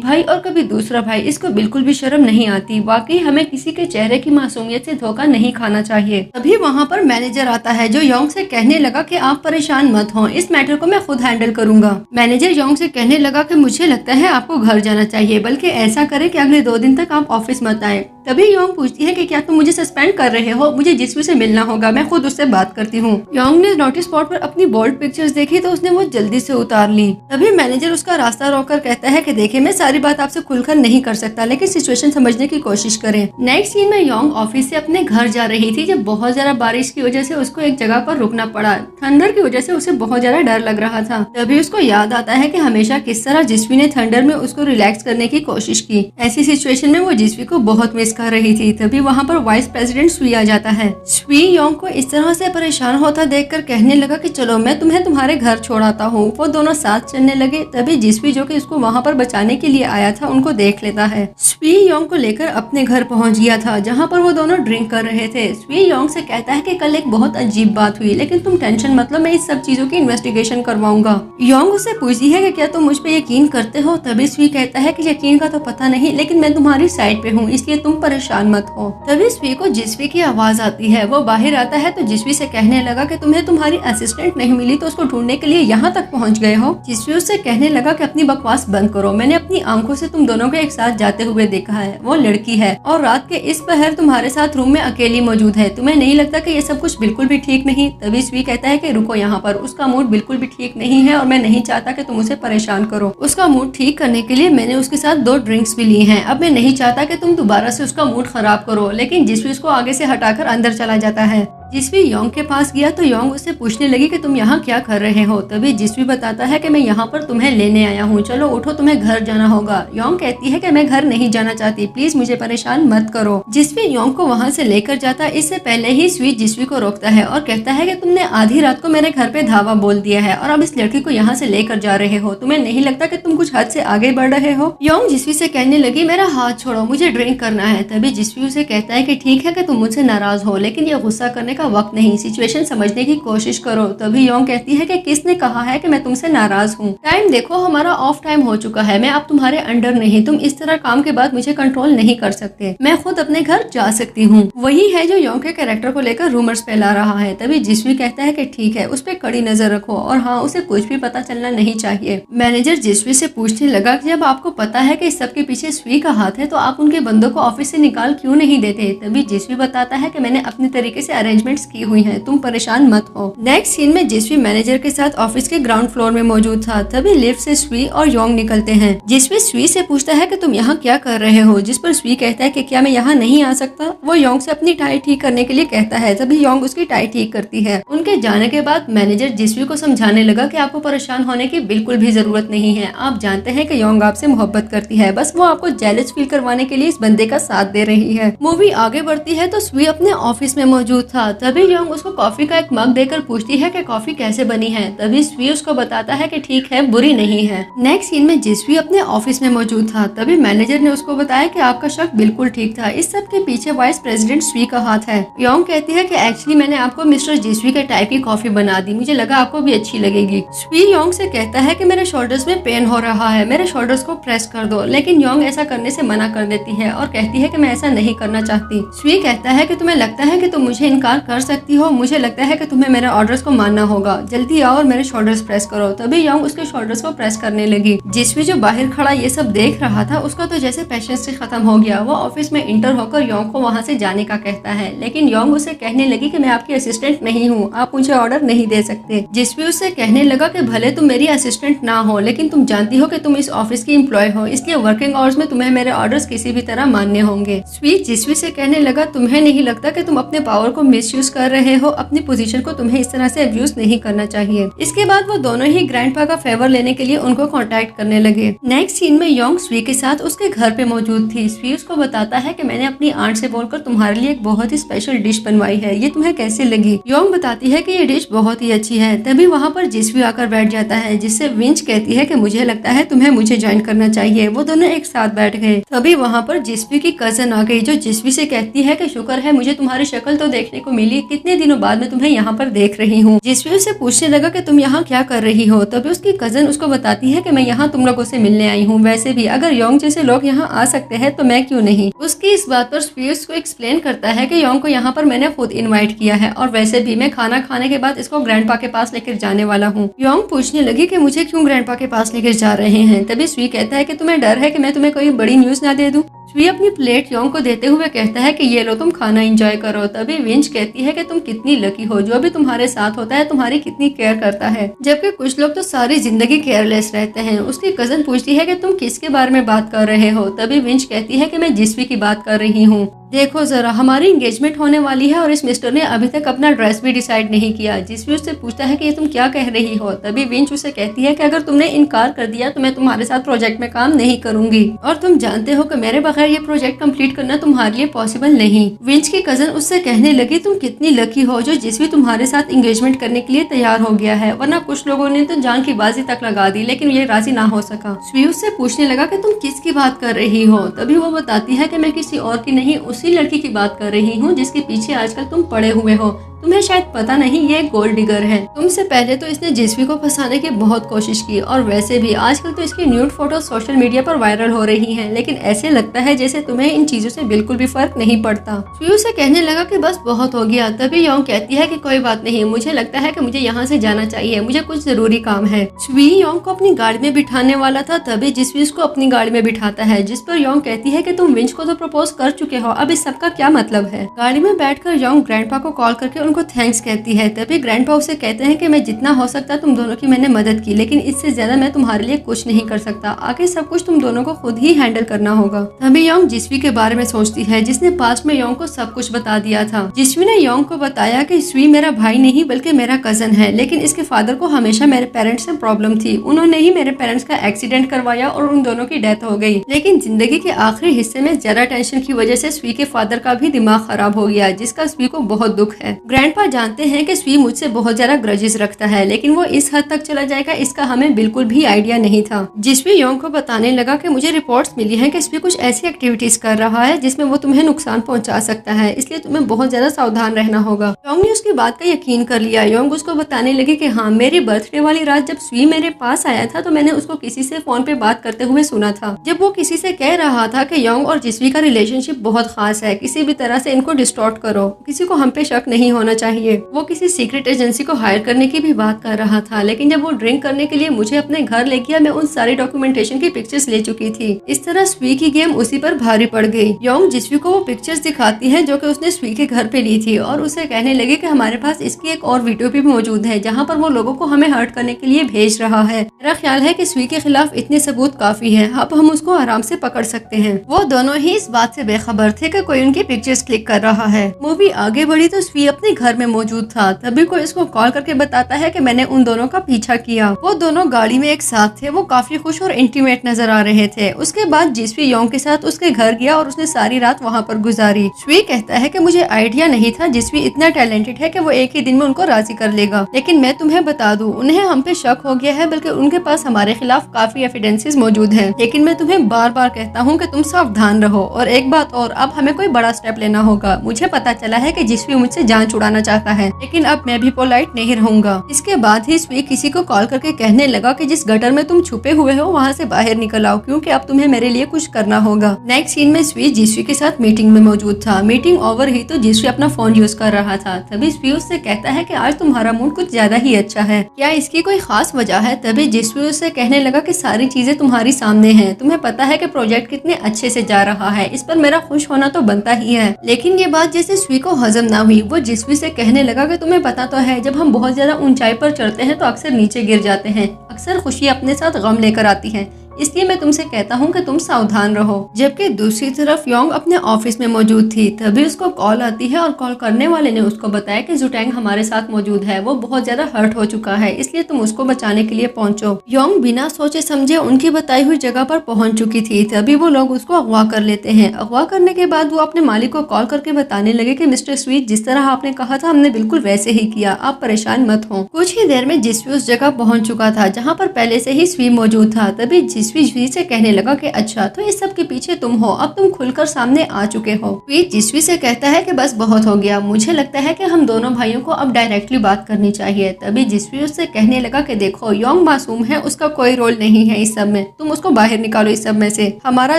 भाई और कभी दूसरा भाई, इसको बिल्कुल भी शर्म नहीं आती। वाकई हमें किसी के चेहरे की मासूमियत से धोखा नहीं खाना चाहिए। तभी वहाँ पर मैनेजर आता है, जो योंग से कहने लगा कि आप परेशान मत हो, इस मैटर को मैं खुद हैंडल करूंगा। मैनेजर योंग से कहने लगा कि मुझे लगता है आपको घर जाना चाहिए, बल्कि ऐसा करें कि अगले 2 दिन तक आप ऑफिस मत आए। तभी योंग पूछती है कि क्या तुम मुझे सस्पेंड कर रहे हो, मुझे जिस्वी से मिलना होगा, मैं खुद उससे बात करती हूँ। योंग ने नोटिस बोर्ड पर अपनी बोल्ड पिक्चर्स देखी तो उसने वो जल्दी से उतार ली। तभी मैनेजर उसका रास्ता रोककर कहता है कि देखिए, मैं सारी बात आपसे खुलकर नहीं कर सकता, लेकिन सिचुएशन समझने की कोशिश करें। नेक्स्ट सीन में योंग ऑफिस से अपने घर जा रही थी जब बहुत ज्यादा बारिश की वजह से उसको एक जगह पर रुकना पड़ा। थंडर की वजह से उसे बहुत ज्यादा डर लग रहा था। तभी उसको याद आता है कि हमेशा किस तरह जिस्वी ने थंडर में उसको रिलैक्स करने की कोशिश की। ऐसी सिचुएशन में वो जिस्वी को बहुत मिस कर रही थी। तभी वहाँ पर वाइस प्रेसिडेंट स्वी आ जाता है। स्वी योंग को इस तरह से परेशान होता देखकर कहने लगा कि चलो मैं तुम्हें तुम्हारे घर छोड़ाता हूँ। वो दोनों साथ चलने लगे। तभी जिस्वी, जो कि उसको वहाँ पर बचाने के लिए आया था, उनको देख लेता है। स्वी योंग को लेकर अपने घर पहुँच गया था, जहाँ पर वो दोनों ड्रिंक कर रहे थे। स्वी योंग से कहता है कि कल एक बहुत अजीब बात हुई, लेकिन तुम टेंशन मत लो, मैं इस सब चीजों की इन्वेस्टिगेशन करवाऊंगा। योंग उससे पूछती है कि क्या तुम मुझ पे यकीन करते हो। तभी स्वी कहता है कि यकीन का तो पता नहीं, लेकिन मैं तुम्हारी साइड पे हूँ, इसलिए तुम परेशान मत हो। तभी स्वी को जिस्वी की आवाज आती है। वो बाहर आता है तो जिस्वी से कहने लगा कि तुम्हें तुम्हारी असिस्टेंट नहीं मिली तो उसको ढूंढने के लिए यहाँ तक पहुँच गए हो। जिस्वी उससे कहने लगा कि अपनी बकवास बंद करो, मैंने अपनी आंखों से तुम दोनों को एक साथ जाते हुए देखा है। वो लड़की है और रात के इस पहर तुम्हारे साथ रूम में अकेली मौजूद है। तुम्हें नहीं लगता कि ये सब कुछ बिल्कुल भी ठीक नहीं। तभी स्वी कहता है कि रुको, यहाँ पर उसका मूड बिल्कुल भी ठीक नहीं है और मैं नहीं चाहता कि तुम उसे परेशान करो। उसका मूड ठीक करने के लिए मैंने उसके साथ 2 ड्रिंक्स भी ली हैं। अब मैं नहीं चाहता कि तुम दोबारा से उसका मूड खराब करो। लेकिन जिस्वी उसको आगे से हटाकर अंदर चला जाता है। जिस्वी योंग के पास गया तो योंग उससे पूछने लगी कि तुम यहाँ क्या कर रहे हो। तभी जिस्वी बताता है कि मैं यहाँ पर तुम्हें लेने आया हूँ, चलो उठो, तुम्हें घर जाना होगा। योंग कहती है कि मैं घर नहीं जाना चाहती, प्लीज मुझे परेशान मत करो। जिस्वी योंग को वहाँ से लेकर जाता, इससे पहले ही स्वी जिस्वी को रोकता है और कहता है कि तुमने आधी रात को मेरे घर पे धावा बोल दिया है और अब इस लड़की को यहाँ से लेकर जा रहे हो। तुम्हें नहीं लगता कि तुम कुछ हद से आगे बढ़ रहे हो। योंग जिस्वी से कहने लगी, मेरा हाथ छोड़ो, मुझे ड्रिंक करना है। तभी जिस्वी उसे कहता है कि ठीक है कि तुम मुझसे नाराज हो, लेकिन ये गुस्सा करने का वक्त नहीं, सिचुएशन समझने की कोशिश करो। तभी योंग कहती है कि किसने कहा है कि मैं तुमसे नाराज हूँ। टाइम देखो, हमारा ऑफ टाइम हो चुका है, मैं अब तुम्हारे अंडर नहीं, तुम इस तरह काम के बाद मुझे कंट्रोल नहीं कर सकते, मैं खुद अपने घर जा सकती हूँ। वही है जो योंग के कैरेक्टर को लेकर रूमर्स फैला रहा है। तभी जिस्वी कहता है कि ठीक है, उस पर कड़ी नजर रखो और हाँ, उसे कुछ भी पता चलना नहीं चाहिए। मैनेजर जिस्वी से पूछने लगा कि जब आपको पता है कि इस सब के पीछे स्वी का हाथ है तो आप उनके बंदों को ऑफिस से निकाल क्यों नहीं देते। तभी जिस्वी बताता है कि मैंने अपने तरीके से अरेंजमेंट्स की हुई हैं, तुम परेशान मत हो। नेक्स्ट सीन में जिस्वी मैनेजर के साथ ऑफिस के ग्राउंड फ्लोर में मौजूद था। तभी लिफ्ट से स्वी और योंग निकलते हैं। जिस्वी स्वी से पूछता है कि तुम यहाँ क्या कर रहे हो, जिस पर स्वी कहता है कि क्या मैं यहाँ नहीं आ सकता। वो योंग से अपनी टाई ठीक करने के लिए कहता है। तभी योंग उसकी टाई ठीक करती है। उनके जाने के बाद मैनेजर जिस्वी को समझाने लगा कि आपको परेशान होने की बिल्कुल भी जरूरत नहीं है। आप जानते हैं कि योंग आपसे मोहब्बत करती है, बस वो आपको जेलस फील करवाने के लिए इस बंदे का साथ दे रही है। मूवी आगे बढ़ती है तो स्वी अपने ऑफिस में मौजूद था। तभी योंग उसको कॉफी का एक मग देकर पूछती है कि कॉफी कैसे बनी है। तभी स्वी उसको बताता है कि ठीक है, बुरी नहीं है। नेक्स्ट सीन में जिस्वी अपने ऑफिस में मौजूद था। तभी मैनेजर ने उसको बताया कि आपका शक बिल्कुल ठीक था, इस सब के पीछे वाइस प्रेसिडेंट स्वी का हाथ है। योंग कहती है कि एक्चुअली मैंने आपको मिस्टर जिस्वी के टाइप की कॉफी बना दी, मुझे लगा आपको भी अच्छी लगेगी। स्वी योंग से कहता है कि मेरे शोल्डर्स में पेन हो रहा है, मेरे शोल्डर्स को प्रेस कर दो। लेकिन योंग ऐसा करने से मना कर देती है और कहती है कि मैं ऐसा नहीं करना चाहती। स्वी कहता है कि तुम्हें लगता है कि तुम मुझे इनकार कर सकती हो, मुझे लगता है कि तुम्हें मेरे ऑर्डर्स को मानना होगा, जल्दी आओ और मेरे शोल्डर्स प्रेस करो। तभी योंग उसके शोल्डर्स को प्रेस करने लगी। जिसवी जो बाहर खड़ा ये सब देख रहा था उसका तो जैसे पेशेंस ही खत्म हो गया। वो ऑफिस में इंटर होकर योंग को वहाँ से जाने का कहता है, लेकिन योंग उसे कहने लगी कि मैं आपकी असिस्टेंट नहीं हूँ, आप मुझे ऑर्डर नहीं दे सकते। जिसवी उससे कहने लगा कि भले तुम मेरी असिस्टेंट ना हो, लेकिन तुम जानती हो कि तुम इस ऑफिस की एम्प्लॉय हो, इसलिए वर्किंग आवर्स में तुम्हें मेरे ऑर्डर्स किसी भी तरह मानने होंगे। स्वी जिसवी से कहने लगा, तुम्हें नहीं लगता कि तुम अपने पावर को मिसयूज कर रहे हो? अपनी पोजीशन को तुम्हें इस तरह से अब्यूज नहीं करना चाहिए। इसके बाद वो दोनों ही ग्रैंडपा का फेवर लेने के लिए उनको कांटेक्ट करने लगे। नेक्स्ट सीन में योंग स्वी के साथ उसके घर पे मौजूद थी। स्वी उसको बताता है कि मैंने अपनी आंट से बोलकर तुम्हारे लिए एक बहुत ही स्पेशल डिश बनवाई है, ये तुम्हें कैसे लगी? योंग बताती है कि ये डिश बहुत ही अच्छी है। तभी वहाँ पर जिसवी आकर बैठ जाता है, जिससे विंच कहती है कि मुझे लगता है तुम्हें मुझे ज्वाइन करना चाहिए। वो दोनों एक साथ बैठ गए। तभी वहाँ पर जिसवी की कजन आ गई, जो जिसवी से कहती है कि शुक्र है मुझे तुम्हारी शक्ल तो देखने को मिली, कितने दिनों बाद मैं तुम्हें यहाँ पर देख रही हूँ। जिसवी उससे पूछने लगा कि तुम यहाँ क्या कर रही हो? तभी उसकी कजन उसको बताती है कि मैं यहाँ तुम लोगों से मिलने आई हूँ, वैसे भी अगर योंग जैसे लोग यहाँ आ सकते हैं तो मैं क्यों नहीं। उसकी इस बात पर स्वी उसको एक्सप्लेन करता है कि योंग को यहाँ पर मैंने खुद इनवाइट किया है और वैसे भी मैं खाना खाने के बाद इसको ग्रैंडपा के पास लेकर जाने वाला हूँ। योंग पूछने लगी कि मुझे क्यों ग्रैंडपा के पास लेकर जा रहे हैं। तभी स्वी कहता है कि तुम्हें डर है कि मैं तुम्हें कोई बड़ी न्यूज ना दे दूं। स्वी अपनी प्लेट योंग को देते हुए कहता है कि ये लो तुम खाना एंजॉय करो। तभी विंच कहती है कि तुम कितनी लकी हो, जो भी तुम्हारे साथ होता है तुम्हारी कितनी केयर करता है, जबकि कुछ लोग तो सारी जिंदगी केयरलेस रहते हैं। उसकी कजन पूछती है कि तुम किसके बारे में बात कर रहे हो। तभी विंच कहती है कि मैं जिसवी की बात कर रही हूँ। देखो जरा, हमारी एंगेजमेंट होने वाली है और इस मिस्टर ने अभी तक अपना ड्रेस भी डिसाइड नहीं किया। जिसवी उससे पूछता है कि ये तुम क्या कह रही हो। तभी विंच उसे कहती है कि अगर तुमने इनकार कर दिया तो मैं तुम्हारे साथ प्रोजेक्ट में काम नहीं करूंगी, और तुम जानते हो कि मेरे बगैर ये प्रोजेक्ट कंप्लीट करना तुम्हारे लिए पॉसिबल नहीं। विंच की कजन उससे कहने लगी, तुम कितनी लकी हो जो जिसवी तुम्हारे साथ एंगेजमेंट करने के लिए तैयार हो गया है, वरना कुछ लोगों ने तो जान की बाजी तक लगा दी, लेकिन ये राजी ना हो सका। स्वी उससे पूछने लगा कि तुम किसकी बात कर रही हो। तभी वो बताती है कि मैं किसी और की नहीं, उसी लड़की की बात कर रही हूँ जिसके पीछे आजकल तुम पड़े हुए हो। तुम्हें शायद पता नहीं, ये गोल्ड डिगर है। तुमसे पहले तो इसने जिसवी को फंसाने की बहुत कोशिश की, और वैसे भी आजकल तो इसकी न्यूड फोटो सोशल मीडिया पर वायरल हो रही हैं, लेकिन ऐसे लगता है जैसे तुम्हें इन चीजों से बिल्कुल भी फर्क नहीं पड़ता। स्वी उसे कहने लगा कि बस बहुत हो गया। तभी योंग कहती है कि कोई बात नहीं, मुझे लगता है कि मुझे यहाँ से जाना चाहिए, मुझे कुछ जरूरी काम है। स्वी योंग को अपनी गाड़ी में बिठाने वाला था, तभी जिसवी उसको अपनी गाड़ी में बिठाता है, जिस पर योंग कहती है कि तुम विंच को तो प्रपोज कर चुके हो, अब इस सब का क्या मतलब है। गाड़ी में बैठकर योंग ग्रैंडपा को कॉल करके उनको थैंक्स कहती है। तभी ग्रैंडपा उसे कहते हैं कि मैं जितना हो सकता तुम दोनों की मैंने मदद की, लेकिन इससे ज्यादा मैं तुम्हारे लिए कुछ नहीं कर सकता, आगे सब कुछ तुम दोनों को खुद ही हैंडल करना होगा। तभी योंग जिसवी के बारे में सोचती है, जिसने पास्ट में योंग को सब कुछ बता दिया था। जिसवी ने योंग को बताया कि स्वी मेरा भाई नहीं बल्कि मेरा कजन है, लेकिन इसके फादर को हमेशा मेरे पेरेंट्स से प्रॉब्लम थी, उन्होंने ही मेरे पेरेंट्स का एक्सीडेंट करवाया और उन दोनों की डेथ हो गई। लेकिन जिंदगी के आखिरी हिस्से में ज्यादा टेंशन की वजह से स्वी के फादर का भी दिमाग खराब हो गया, जिसका स्वी को बहुत दुख है। ग्रैंडपा जानते हैं कि स्वी मुझसे बहुत ज्यादा ग्रजेस रखता है, लेकिन वो इस हद तक चला जाएगा इसका हमें बिल्कुल भी आइडिया नहीं था। जिसवी योंग को बताने लगा कि मुझे रिपोर्ट्स मिली हैं कि स्वी कुछ ऐसी एक्टिविटीज कर रहा है जिसमें वो तुम्हें नुकसान पहुंचा सकता है, इसलिए तुम्हें बहुत ज्यादा सावधान रहना होगा। योंग ने उसकी बात का यकीन कर लिया। योंग उसको बताने लगी कि हाँ, मेरी बर्थडे वाली रात जब स्वी मेरे पास आया था तो मैंने उसको किसी से फोन पे बात करते हुए सुना था, जब वो किसी से कह रहा था कि योंग और जिसवी का रिलेशनशिप बहुत खास है, किसी भी तरह से इनको डिस्टॉर्ट करो, किसी को हम पे शक नहीं होना चाहिए। वो किसी सीक्रेट एजेंसी को हायर करने की भी बात कर रहा था, लेकिन जब वो ड्रिंक करने के लिए मुझे अपने घर ले गया, मैं उन सारी डॉक्यूमेंटेशन की पिक्चर्स ले चुकी थी। इस तरह स्वी की गेम उसी पर भारी पड़ गई। योंग जिसवी को वो पिक्चर्स दिखाती है जो कि उसने स्वी के घर पे ली थी, और उसे कहने लगे कि हमारे पास इसकी एक और वीडियो भी मौजूद है जहाँ पर वो लोगों को हमें हर्ट करने के लिए भेज रहा है। मेरा ख्याल है कि स्वी के खिलाफ इतने सबूत काफी है, अब हम उसको आराम से पकड़ सकते हैं। वो दोनों ही इस बात से बेखबर थे कि कोई उनकी पिक्चर्स क्लिक कर रहा है। मूवी आगे बढ़ी तो स्वी अपने घर में मौजूद था, तभी कोई इसको कॉल करके बताता है कि मैंने उन दोनों का पीछा किया। वो दोनों गाड़ी में एक साथ थे, वो काफी खुश और इंटीमेट नजर आ रहे थे। उसके बाद जिसवी योंग के साथ उसके घर गया और उसने सारी रात वहाँ पर गुजारी। स्वी कहता है कि मुझे आइडिया नहीं था जिसवी इतना टैलेंटेड है कि वो एक ही दिन में उनको राजी कर लेगा, लेकिन मैं तुम्हें बता दूं, उन्हें हम पे शक हो गया है, बल्कि उनके पास हमारे खिलाफ काफी एविडेंसेस मौजूद हैं। लेकिन मैं तुम्हें बार बार कहता हूँ कि तुम सावधान रहो। और एक बात और, अब हमें कोई बड़ा स्टेप लेना होगा। मुझे पता चला है कि जिसवी मुझसे जान छुड़ाना बताना चाहता है, लेकिन अब मैं भी पोलाइट नहीं रहूंगा। इसके बाद ही स्वी किसी को कॉल करके कहने लगा कि जिस गटर में तुम छुपे हुए हो वहाँ से बाहर निकल आओ, क्योंकि अब तुम्हें मेरे लिए कुछ करना होगा। नेक्स्ट सीन में स्वी जिस्वी के साथ मीटिंग में मौजूद था। मीटिंग ओवर ही तो जिस्वी अपना फोन यूज कर रहा था। तभी स्वी उससे कहता है कि आज तुम्हारा मूड कुछ ज्यादा ही अच्छा है, क्या इसकी कोई खास वजह है? तभी जिस्वी उससे कहने लगा कि सारी चीजें तुम्हारी सामने हैं, तुम्हें पता है कि प्रोजेक्ट कितने अच्छे से जा रहा है, इस पर मेरा खुश होना तो बनता ही है। लेकिन ये बात जैसे स्वी को हजम ना हुई। वो जिस्वी से कहने लगा कि तुम्हें पता तो है जब हम बहुत ज्यादा ऊंचाई पर चढ़ते हैं तो अक्सर नीचे गिर जाते हैं, अक्सर खुशी अपने साथ गम लेकर आती है, इसलिए मैं तुमसे कहता हूँ कि तुम सावधान रहो। जबकि दूसरी तरफ योंग अपने ऑफिस में मौजूद थी। तभी उसको कॉल आती है और कॉल करने वाले ने उसको बताया कि जुटैंग हमारे साथ मौजूद है, वो बहुत ज्यादा हर्ट हो चुका है, इसलिए तुम उसको बचाने के लिए पहुंचो। योंग बिना सोचे समझे उनकी बताई हुई जगह पर पहुंच चुकी थी। तभी वो लोग उसको अगवा कर लेते हैं। अगवा करने के बाद वो अपने मालिक को कॉल करके बताने लगे कि मिस्टर स्वीट, जिस तरह आपने कहा था हमने बिल्कुल वैसे ही किया, आप परेशान मत हो। कुछ ही देर में जिस्वी उस जगह पहुँच चुका था जहाँ पर पहले से ही स्वी मौजूद था। तभी जिस्वी से कहने लगा कि अच्छा तो इस सब के पीछे तुम हो, अब तुम खुलकर सामने आ चुके हो। स्वी जिस्वी से कहता है कि बस बहुत हो गया, मुझे लगता है कि हम दोनों भाइयों को अब डायरेक्टली बात करनी चाहिए। तभी जिस्वी उससे कहने लगा कि देखो योंग मासूम है, उसका कोई रोल नहीं है इस सब में, तुम उसको बाहर निकालो इस सब में से। हमारा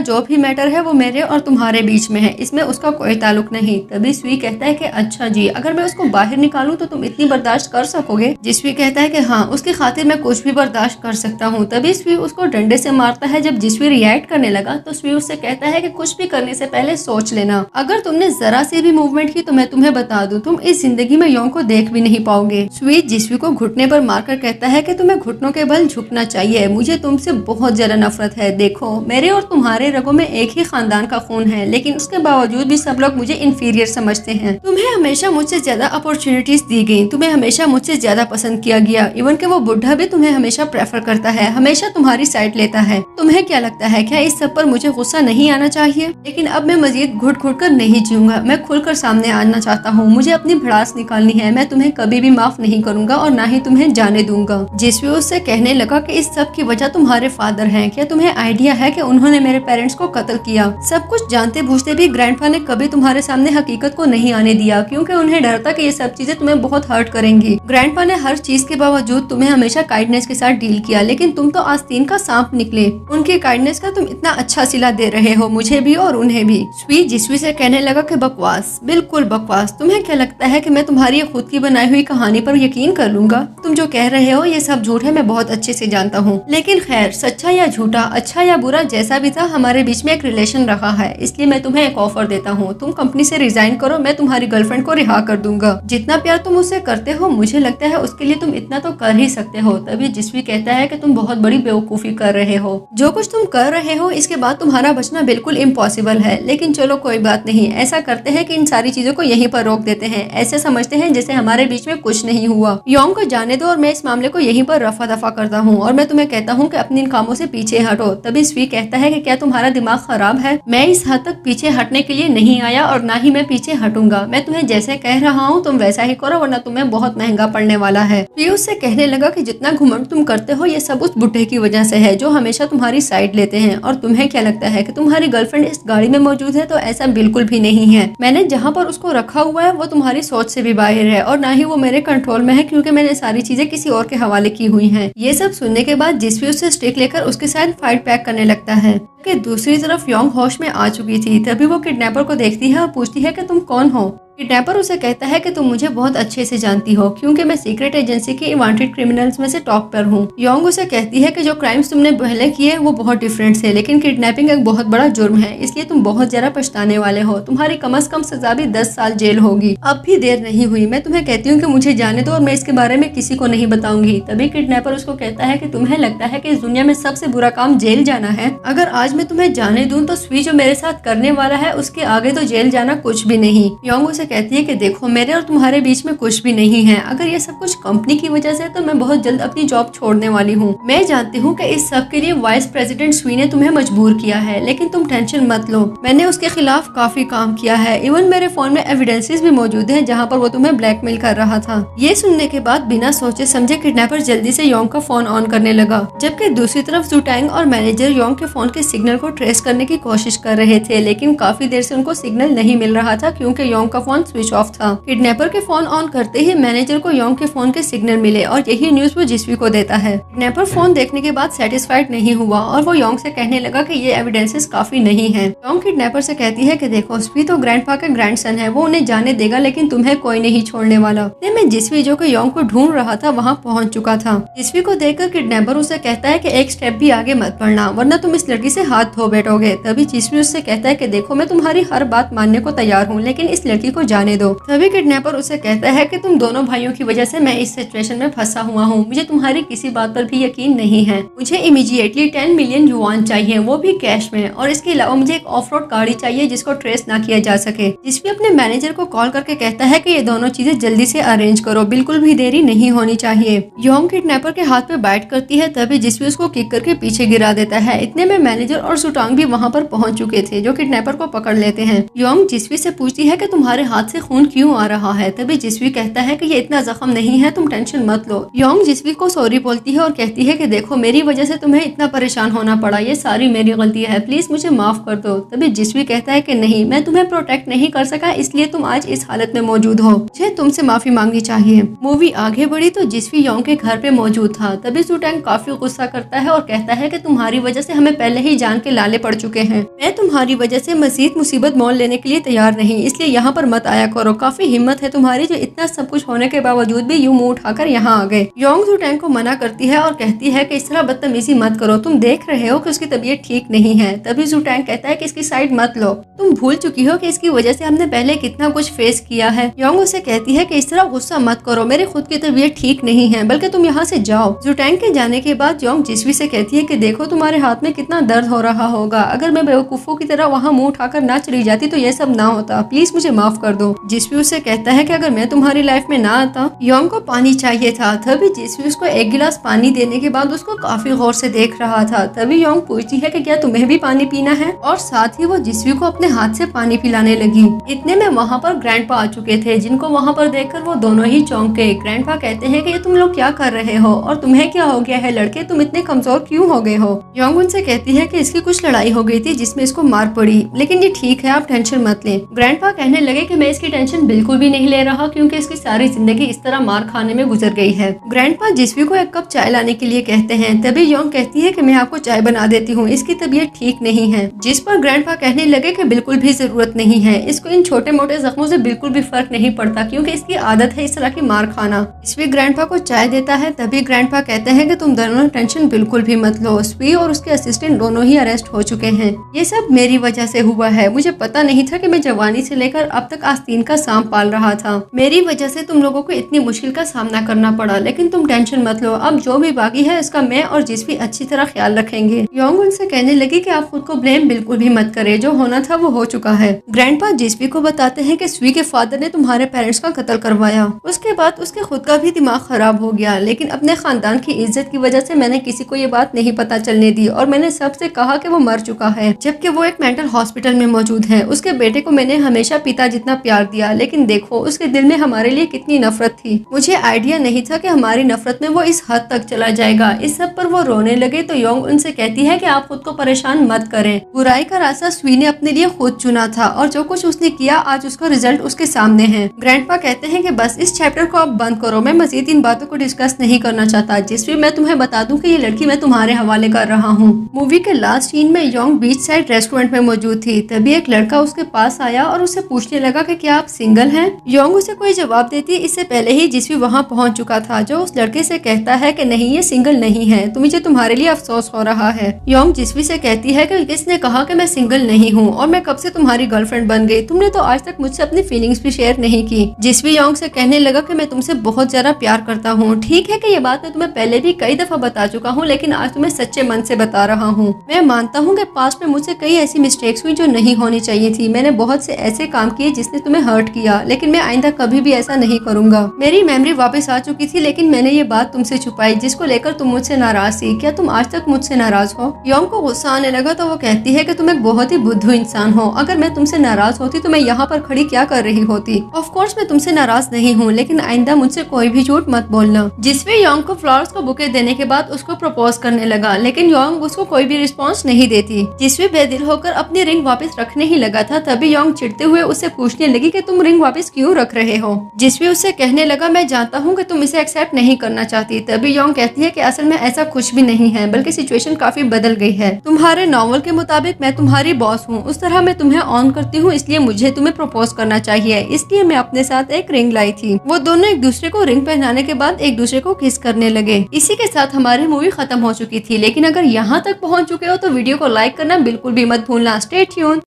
जो भी मैटर है वो मेरे और तुम्हारे बीच में है, इसमें उसका कोई ताल्लुक नहीं। तभी स्वी कहता है कि अच्छा जी, अगर मैं उसको बाहर निकालूं तो तुम इतनी बर्दाश्त कर सकोगे? जिस्वी कहता है कि हाँ, उसकी खातिर मैं कुछ भी बर्दाश्त कर सकता हूँ। तभी स्वी उसको डंडे से मारता है। जब जिस्वी रिएक्ट करने लगा तो स्वी उससे कहता है कि कुछ भी करने से पहले सोच लेना, अगर तुमने जरा से भी मूवमेंट की तो मैं तुम्हें बता दूं, तुम इस जिंदगी में योंग को देख भी नहीं पाओगे। स्वी जिस्वी को घुटने पर मारकर कहता है कि तुम्हें घुटनों के बल झुकना चाहिए, मुझे तुमसे बहुत ज्यादा नफरत है। देखो, मेरे और तुम्हारे रगों में एक ही खानदान का खून है, लेकिन उसके बावजूद भी सब लोग मुझे इंफीरियर समझते हैं। तुम्हें हमेशा मुझसे ज्यादा अपॉर्चुनिटीज दी गई, तुम्हें हमेशा मुझसे ज्यादा पसंद किया गया, इवन के वो बुढ़ा भी तुम्हें हमेशा प्रेफर करता है, हमेशा तुम्हारी साइड लेता है। तुम्हें क्या लगता है, क्या इस सब पर मुझे गुस्सा नहीं आना चाहिए? लेकिन अब मैं मजीद घुट घुट कर नहीं जीऊंगा, मैं खुलकर सामने आना चाहता हूँ, मुझे अपनी भड़ास निकालनी है, मैं तुम्हें कभी भी माफ नहीं करूंगा और ना ही तुम्हें जाने दूंगा। जिस्वी उससे कहने लगा कि इस सब की वजह तुम्हारे फादर हैं, क्या तुम्हें आइडिया है कि उन्होंने मेरे पेरेंट्स को कत्ल किया? सब कुछ जानते बूझते भी ग्रैंडपा ने कभी तुम्हारे सामने हकीकत को नहीं आने दिया, क्योंकि उन्हें डर था कि ये सब चीजें तुम्हें बहुत हर्ट करेंगी। ग्रैंडपा ने हर चीज के बावजूद तुम्हें हमेशा काइंडनेस के साथ डील किया, लेकिन तुम तो आस्तीन का सांप निकले। उनकी काइंडनेस का तुम इतना अच्छा सिला दे रहे हो, मुझे भी और उन्हें भी। स्वी जिस्वी से कहने लगा कि बकवास, बिल्कुल बकवास। तुम्हें क्या लगता है कि मैं तुम्हारी खुद की बनाई हुई कहानी पर यकीन कर लूंगा? तुम जो कह रहे हो ये सब झूठ है, मैं बहुत अच्छे से जानता हूँ, लेकिन खैर, सच्चा या झूठा, अच्छा या बुरा, जैसा भी था, हमारे बीच में एक रिलेशन रहा है, इसलिए मैं तुम्हें एक ऑफर देता हूँ, तुम कंपनी से रिजाइन करो, मैं तुम्हारी गर्लफ्रेंड को रिहा कर दूंगा। जितना प्यार तुम उससे करते हो, मुझे लगता है उसके लिए तुम इतना तो कर ही सकते हो। तभी जिस्वी कहता है कि तुम बहुत बड़ी बेवकूफी कर रहे हो, जो कुछ तुम कर रहे हो इसके बाद तुम्हारा बचना बिल्कुल इम्पॉसिबल है। लेकिन चलो कोई बात नहीं, ऐसा करते हैं कि इन सारी चीजों को यहीं पर रोक देते हैं, ऐसे समझते हैं जैसे हमारे बीच में कुछ नहीं हुआ। योंग को जाने दो और मैं इस मामले को यहीं पर रफा दफा करता हूँ, और मैं तुम्हें कहता हूँ कि अपने इन कामों से पीछे हटो। तभी स्वी कहता है कि क्या तुम्हारा दिमाग खराब है? मैं इस हद तक पीछे हटने के लिए नहीं आया और ना ही मैं पीछे हटूंगा। मैं तुम्हें जैसे कह रहा हूँ तुम वैसा ही करो, वरना तुम्हें बहुत महंगा पड़ने वाला है। स्वी उससे कहने लगा कि जितना घुमंड तुम करते हो ये सब उस बुढ़े की वजह से है, जो हमेशा तुम्हारी साइड लेते हैं। और तुम्हें क्या लगता है कि तुम्हारी गर्लफ्रेंड इस गाड़ी में मौजूद है? तो ऐसा बिल्कुल भी नहीं है। मैंने जहाँ पर उसको रखा हुआ है वो तुम्हारी सोच से भी बाहर है, और ना ही वो मेरे कंट्रोल में है, क्योंकि मैंने सारी चीजें किसी और के हवाले की हुई हैं। ये सब सुनने के बाद जिस्वी उससे स्टिक लेकर उसके साथ फाइट पैक करने लगता है। कि दूसरी तरफ योंग होश में आ चुकी थी। तभी वो किडनैपर को देखती है और पूछती है कि तुम कौन हो? किडनैपर उसे कहता है कि तुम मुझे बहुत अच्छे से जानती हो, क्योंकि मैं सीक्रेट एजेंसी के वांटेड क्रिमिनल्स में से टॉप पर हूँ। योंग उसे कहती है कि जो क्राइम्स तुमने पहले किए वो बहुत डिफरेंट है, लेकिन किडनैपिंग एक बहुत बड़ा जुर्म है, इसलिए तुम बहुत ज्यादा पछताने वाले हो। तुम्हारी कम से कम सजा भी 10 साल जेल होगी। अब भी देर नहीं हुई, मैं तुम्हें कहती हूँ कि मुझे जाने दो और मैं इसके बारे में किसी को नहीं बताऊंगी। तभी किडनैपर उसको कहता है कि तुम्हें लगता है कि इस दुनिया में सबसे बुरा काम जेल जाना है? अगर आज मैं तुम्हें जाने दूं तो स्वी जो मेरे साथ करने वाला है उसके आगे तो जेल जाना कुछ भी नहीं। योंग उसे कहती है कि देखो मेरे और तुम्हारे बीच में कुछ भी नहीं है। अगर ये सब कुछ कंपनी की वजह से तो मैं बहुत जल्द अपनी जॉब छोड़ने वाली हूँ। मैं जानती हूँ कि इस सब के लिए वाइस प्रेसिडेंट स्वी ने तुम्हें मजबूर किया है, लेकिन तुम टेंशन मत लो, मैंने उसके खिलाफ काफी काम किया है। इवन मेरे फोन में एविडेंसेस भी मौजूद हैं जहाँ पर वो तुम्हें ब्लैकमेल कर रहा था। ये सुनने के बाद बिना सोचे समझे किडनैपर जल्दी से योंग का फोन ऑन करने लगा, जबकि दूसरी तरफ जुटैंग और मैनेजर योंग के फोन के सिग्नल को ट्रेस करने की कोशिश कर रहे थे, लेकिन काफी देर से उनको सिग्नल नहीं मिल रहा था, क्योंकि योंग का फोन फोन स्विच ऑफ था। किडनैपर के फोन ऑन करते ही मैनेजर को योंग के फोन के सिग्नल मिले और यही न्यूज वो जिस्वी को देता है। किडनैपर फोन देखने के बाद सेटिस्फाइड नहीं हुआ और वो योंग से कहने लगा कि ये एविडेंसेस काफी नहीं है। योंग किडनैपर से कहती है कि देखो स्वी तो ग्रैंडपा का ग्रैंडसन है, वो उन्हें जाने देगा लेकिन तुम्हें कोई नहीं छोड़ने वाला। में जिस्वी जो कि योंग को ढूंढ रहा था वहाँ पहुँच चुका था। जिस्वी को देखकर किडनैपर उसे कहता है कि एक स्टेप भी आगे मत बढ़ना वरना तुम इस लड़की से हाथ धो बैठोगे। तभी जिस्वी उससे कहता है कि देखो मैं तुम्हारी हर बात मानने को तैयार हूँ लेकिन इस लड़की को जाने दो। तभी किडनैपर उसे कहता है कि तुम दोनों भाइयों की वजह से मैं इस सिचुएशन में फंसा हुआ हूँ, मुझे तुम्हारी किसी बात पर भी यकीन नहीं है। मुझे इमीडिएटली 10 मिलियन युआन चाहिए, वो भी कैश में, और इसके अलावा मुझे एक ऑफ रोड गाड़ी चाहिए जिसको ट्रेस ना किया जा सके। जिस्वी अपने मैनेजर को कॉल करके कहता है कि ये दोनों चीजें जल्दी से अरेंज करो, बिल्कुल भी देरी नहीं होनी चाहिए। योंग किडनैपर के हाथ पे बाइट करती है तभी जिस्वी उसको किक करके पीछे गिरा देता है। इतने में मैनेजर और सुटांग भी वहाँ पर पहुँच चुके थे जो किडनैपर को पकड़ लेते हैं। योंग जिस्वी से पूछती है कि तुम्हारे हाथ से खून क्यों आ रहा है। तभी जिस्वी कहता है कि ये इतना जख्म नहीं है, तुम टेंशन मत लो। योंग जिस्वी को सॉरी बोलती है और कहती है कि देखो मेरी वजह से तुम्हें इतना परेशान होना पड़ा, ये सारी मेरी गलती है, प्लीज मुझे माफ कर दो। तभी जिस्वी कहता है कि नहीं, मैं तुम्हें प्रोटेक्ट नहीं कर सका इसलिए तुम आज इस हालत में मौजूद हो, मुझे तुमसे माफी मांगनी चाहिए। मूवी आगे बढ़ी तो जिस्वी योंग के घर पे मौजूद था। तभी सुटांग काफी गुस्सा करता है और कहता है कि तुम्हारी वजह से हमें पहले ही जान के लाले पड़ चुके हैं, मैं तुम्हारी वजह से मजीद मुसीबत मोल लेने के लिए तैयार नहीं, इसलिए यहाँ पर मत आया करो। काफी हिम्मत है तुम्हारी जो इतना सब कुछ होने के बावजूद भी यूं मुंह उठाकर यहाँ आ गए। योंग सुटांग को मना करती है और कहती है कि इस तरह बदतमीजी मत करो, तुम देख रहे हो कि उसकी तबीयत ठीक नहीं है। तभी सुटांग कहता है कि इसकी साइड मत लो, तुम भूल चुकी हो कि इसकी वजह से हमने पहले कितना कुछ फेस किया है। योंग उसे कहती है कि इस तरह गुस्सा मत करो, मेरी खुद की तबीयत ठीक नहीं है, बल्कि तुम यहाँ से जाओ। सुटांग के जाने के बाद योंग जिस्वी से कहती है कि देखो तुम्हारे हाथ में कितना दर्द हो रहा होगा, अगर मैं बेवकूफों की तरह वहाँ मुंह उठाकर ना चली जाती तो ये सब ना होता, प्लीज मुझे माफ कर दो। जिस्वी उसे कहता है कि अगर मैं तुम्हारी लाइफ में ना आता। योंग को पानी चाहिए था। तभी जिस्वी उसको एक गिलास पानी देने के बाद उसको काफी गौर से देख रहा था। तभी योंग पूछती है कि क्या तुम्हें भी पानी पीना है, और साथ ही वो जिस्वी को अपने हाथ से पानी पिलाने लगी। इतने में वहाँ पर ग्रैंडपा आ चुके थे जिनको वहाँ पर देखकर वो दोनों ही चौंक गए। ग्रैंडपा कहते हैं कि ये तुम लोग क्या कर रहे हो और तुम्हें क्या हो गया है लड़के, तुम इतने कमजोर क्यों हो गए हो। योंग उनसे कहती है कि इसकी कुछ लड़ाई हो गई थी जिसमें इसको मार पड़ी, लेकिन ये ठीक है, आप टेंशन मत लें। ग्रैंडपा कहने लगे कि मैं इसकी टेंशन बिल्कुल भी नहीं ले रहा क्योंकि इसकी सारी जिंदगी इस तरह मार खाने में गुजर गई है। ग्रैंडपा जिस्वी को एक कप चाय लाने के लिए कहते हैं। तभी योंग कहती है कि मैं आपको चाय बना देती हूँ, इसकी तबीयत ठीक नहीं है। जिस पर ग्रैंडपा कहने लगे कि बिल्कुल भी जरूरत नहीं है, इसको इन छोटे मोटे जख्मों से बिल्कुल भी फर्क नहीं पड़ता क्योंकि इसकी आदत है इस तरह की मार खाना। स्वी ग्रैंडपा को चाय देता है। तभी ग्रैंडपा कहते हैं कि तुम दोनों टेंशन बिल्कुल भी मत लो, स्वी और उसके असिस्टेंट दोनों ही अरेस्ट हो चुके हैं, ये सब मेरी वजह से हुआ है। मुझे पता नहीं था कि मैं जवानी से लेकर अब तक आस्तीन का सांप पाल रहा था, मेरी वजह से तुम लोगों को इतनी मुश्किल का सामना करना पड़ा, लेकिन तुम टेंशन मत लो, अब जो भी बाकी है इसका मैं और जिस्वी अच्छी तरह ख्याल रखेंगे। योंग उनसे कहने लगी कि आप खुद को ब्लेम बिल्कुल भी मत करें, जो होना था वो हो चुका है। ग्रैंडपा जिस्वी को बताते हैं कि स्वी के फादर ने तुम्हारे पेरेंट्स का कत्ल करवाया, उसके बाद उसके खुद का भी दिमाग खराब हो गया, लेकिन अपने खानदान की इज्जत की वजह से मैंने किसी को ये बात नहीं पता चलने दी और मैंने सबसे कहा कि वो मर चुका है, जबकि वो एक मेंटल हॉस्पिटल में मौजूद है। उसके बेटे को मैंने हमेशा पिता जितना प्यार दिया, लेकिन देखो उसके दिल में हमारे लिए कितनी नफरत थी, मुझे आइडिया नहीं था कि हमारी नफरत में वो इस हद तक चला जाएगा। इस सब पर वो रोने लगे तो योंग उनसे कहती है कि आप खुद को परेशान मत करें, बुराई का रास्ता स्वी ने अपने लिए खुद चुना था और जो कुछ उसने किया आज उसका रिजल्ट उसके सामने है। ग्रैंडपा कहते हैं कि बस इस चैप्टर को आप बंद करो, मैं मजीद इन बातों को डिस्कस नहीं करना चाहता। जिसमें मैं तुम्हें बता दूं कि ये लड़की मैं तुम्हारे हवाले कर रहा हूँ। मूवी के लास्ट सीन में योंग बीच साइड रेस्टोरेंट में मौजूद थी। तभी एक लड़का उसके पास आया और उससे पूछने लगा कि क्या आप सिंगल हैं। योंग उसे कोई जवाब देती इससे पहले ही जिस्वी वहाँ पहुँच चुका था, जो उस लड़के से कहता है कि नहीं ये सिंगल नहीं है, तो मुझे तुम्हारे लिए अफसोस हो रहा है। योंग जिस्वी से कहती है कि किसने कहा कि मैं सिंगल नहीं हूँ और मैं कब से तुम्हारी गर्लफ्रेंड बन गई, तुमने तो आज तक मुझसे अपनी फीलिंग्स भी शेयर नहीं की। जिस्वी योंग से कहने लगा कि मैं तुमसे बहुत ज्यादा प्यार करता हूँ। ठीक है कि ये बात मैं तुम्हें पहले भी कई दफा बता चुका हूँ, लेकिन आज तुम्हें सच्चे मन से बता रहा हूँ। मैं मानता हूँ कि पास्ट में मुझसे कई ऐसी मिस्टेक्स हुई जो नहीं होनी चाहिए थी। मैंने बहुत से ऐसे काम किए जिसने तुम्हें हर्ट किया, लेकिन मैं आइंदा कभी भी ऐसा नहीं करूंगा। मेरी मेमोरी वापस आ चुकी थी, लेकिन मैंने ये बात तुमसे छुपाई जिसको लेकर तुम मुझसे नाराज थी। क्या तुम आज तक मुझसे नाराज हो? योंग को गुस्सा आने लगा तो वो कहती है कि तुम एक बहुत ही बुद्धू इंसान हो। अगर मैं तुमसे नाराज होती तो मैं यहाँ पर खड़ी क्या कर रही होती? ऑफ कोर्स मैं तुमसे नाराज नहीं हूँ, लेकिन आइंदा मुझसे कोई भी झूठ मत बोलना। जिसमें योंग को फ्लावर्स को बुके देने के बाद उसको प्रपोज करने लगा, लेकिन योंग उसको कोई भी रिस्पॉन्स नहीं देती। जिसमें बेदिल होकर अपनी रिंग वापस रखने ही लगा था, तभी योंग चिढ़ते हुए उससे पूछने पूछने लगी कि तुम रिंग वापस क्यों रख रहे हो। जिसवी उससे कहने लगा मैं जानता हूँ कि तुम इसे एक्सेप्ट नहीं करना चाहती। तभी योंग कहती है कि असल में ऐसा कुछ भी नहीं है, बल्कि सिचुएशन काफी बदल गई है। तुम्हारे नॉवल के मुताबिक मैं तुम्हारी बॉस हूँ, उस तरह मैं तुम्हें ऑन करती हूँ, इसलिए मुझे तुम्हें प्रपोज करना चाहिए, इसलिए मैं अपने साथ एक रिंग लाई थी। वो दोनों एक दूसरे को रिंग पहनाने के बाद एक दूसरे को किस करने लगे। इसी के साथ हमारी मूवी खत्म हो चुकी थी। लेकिन अगर यहाँ तक पहुँच चुके हो तो वीडियो को लाइक करना बिल्कुल भी मत भूलना। Stay tuned.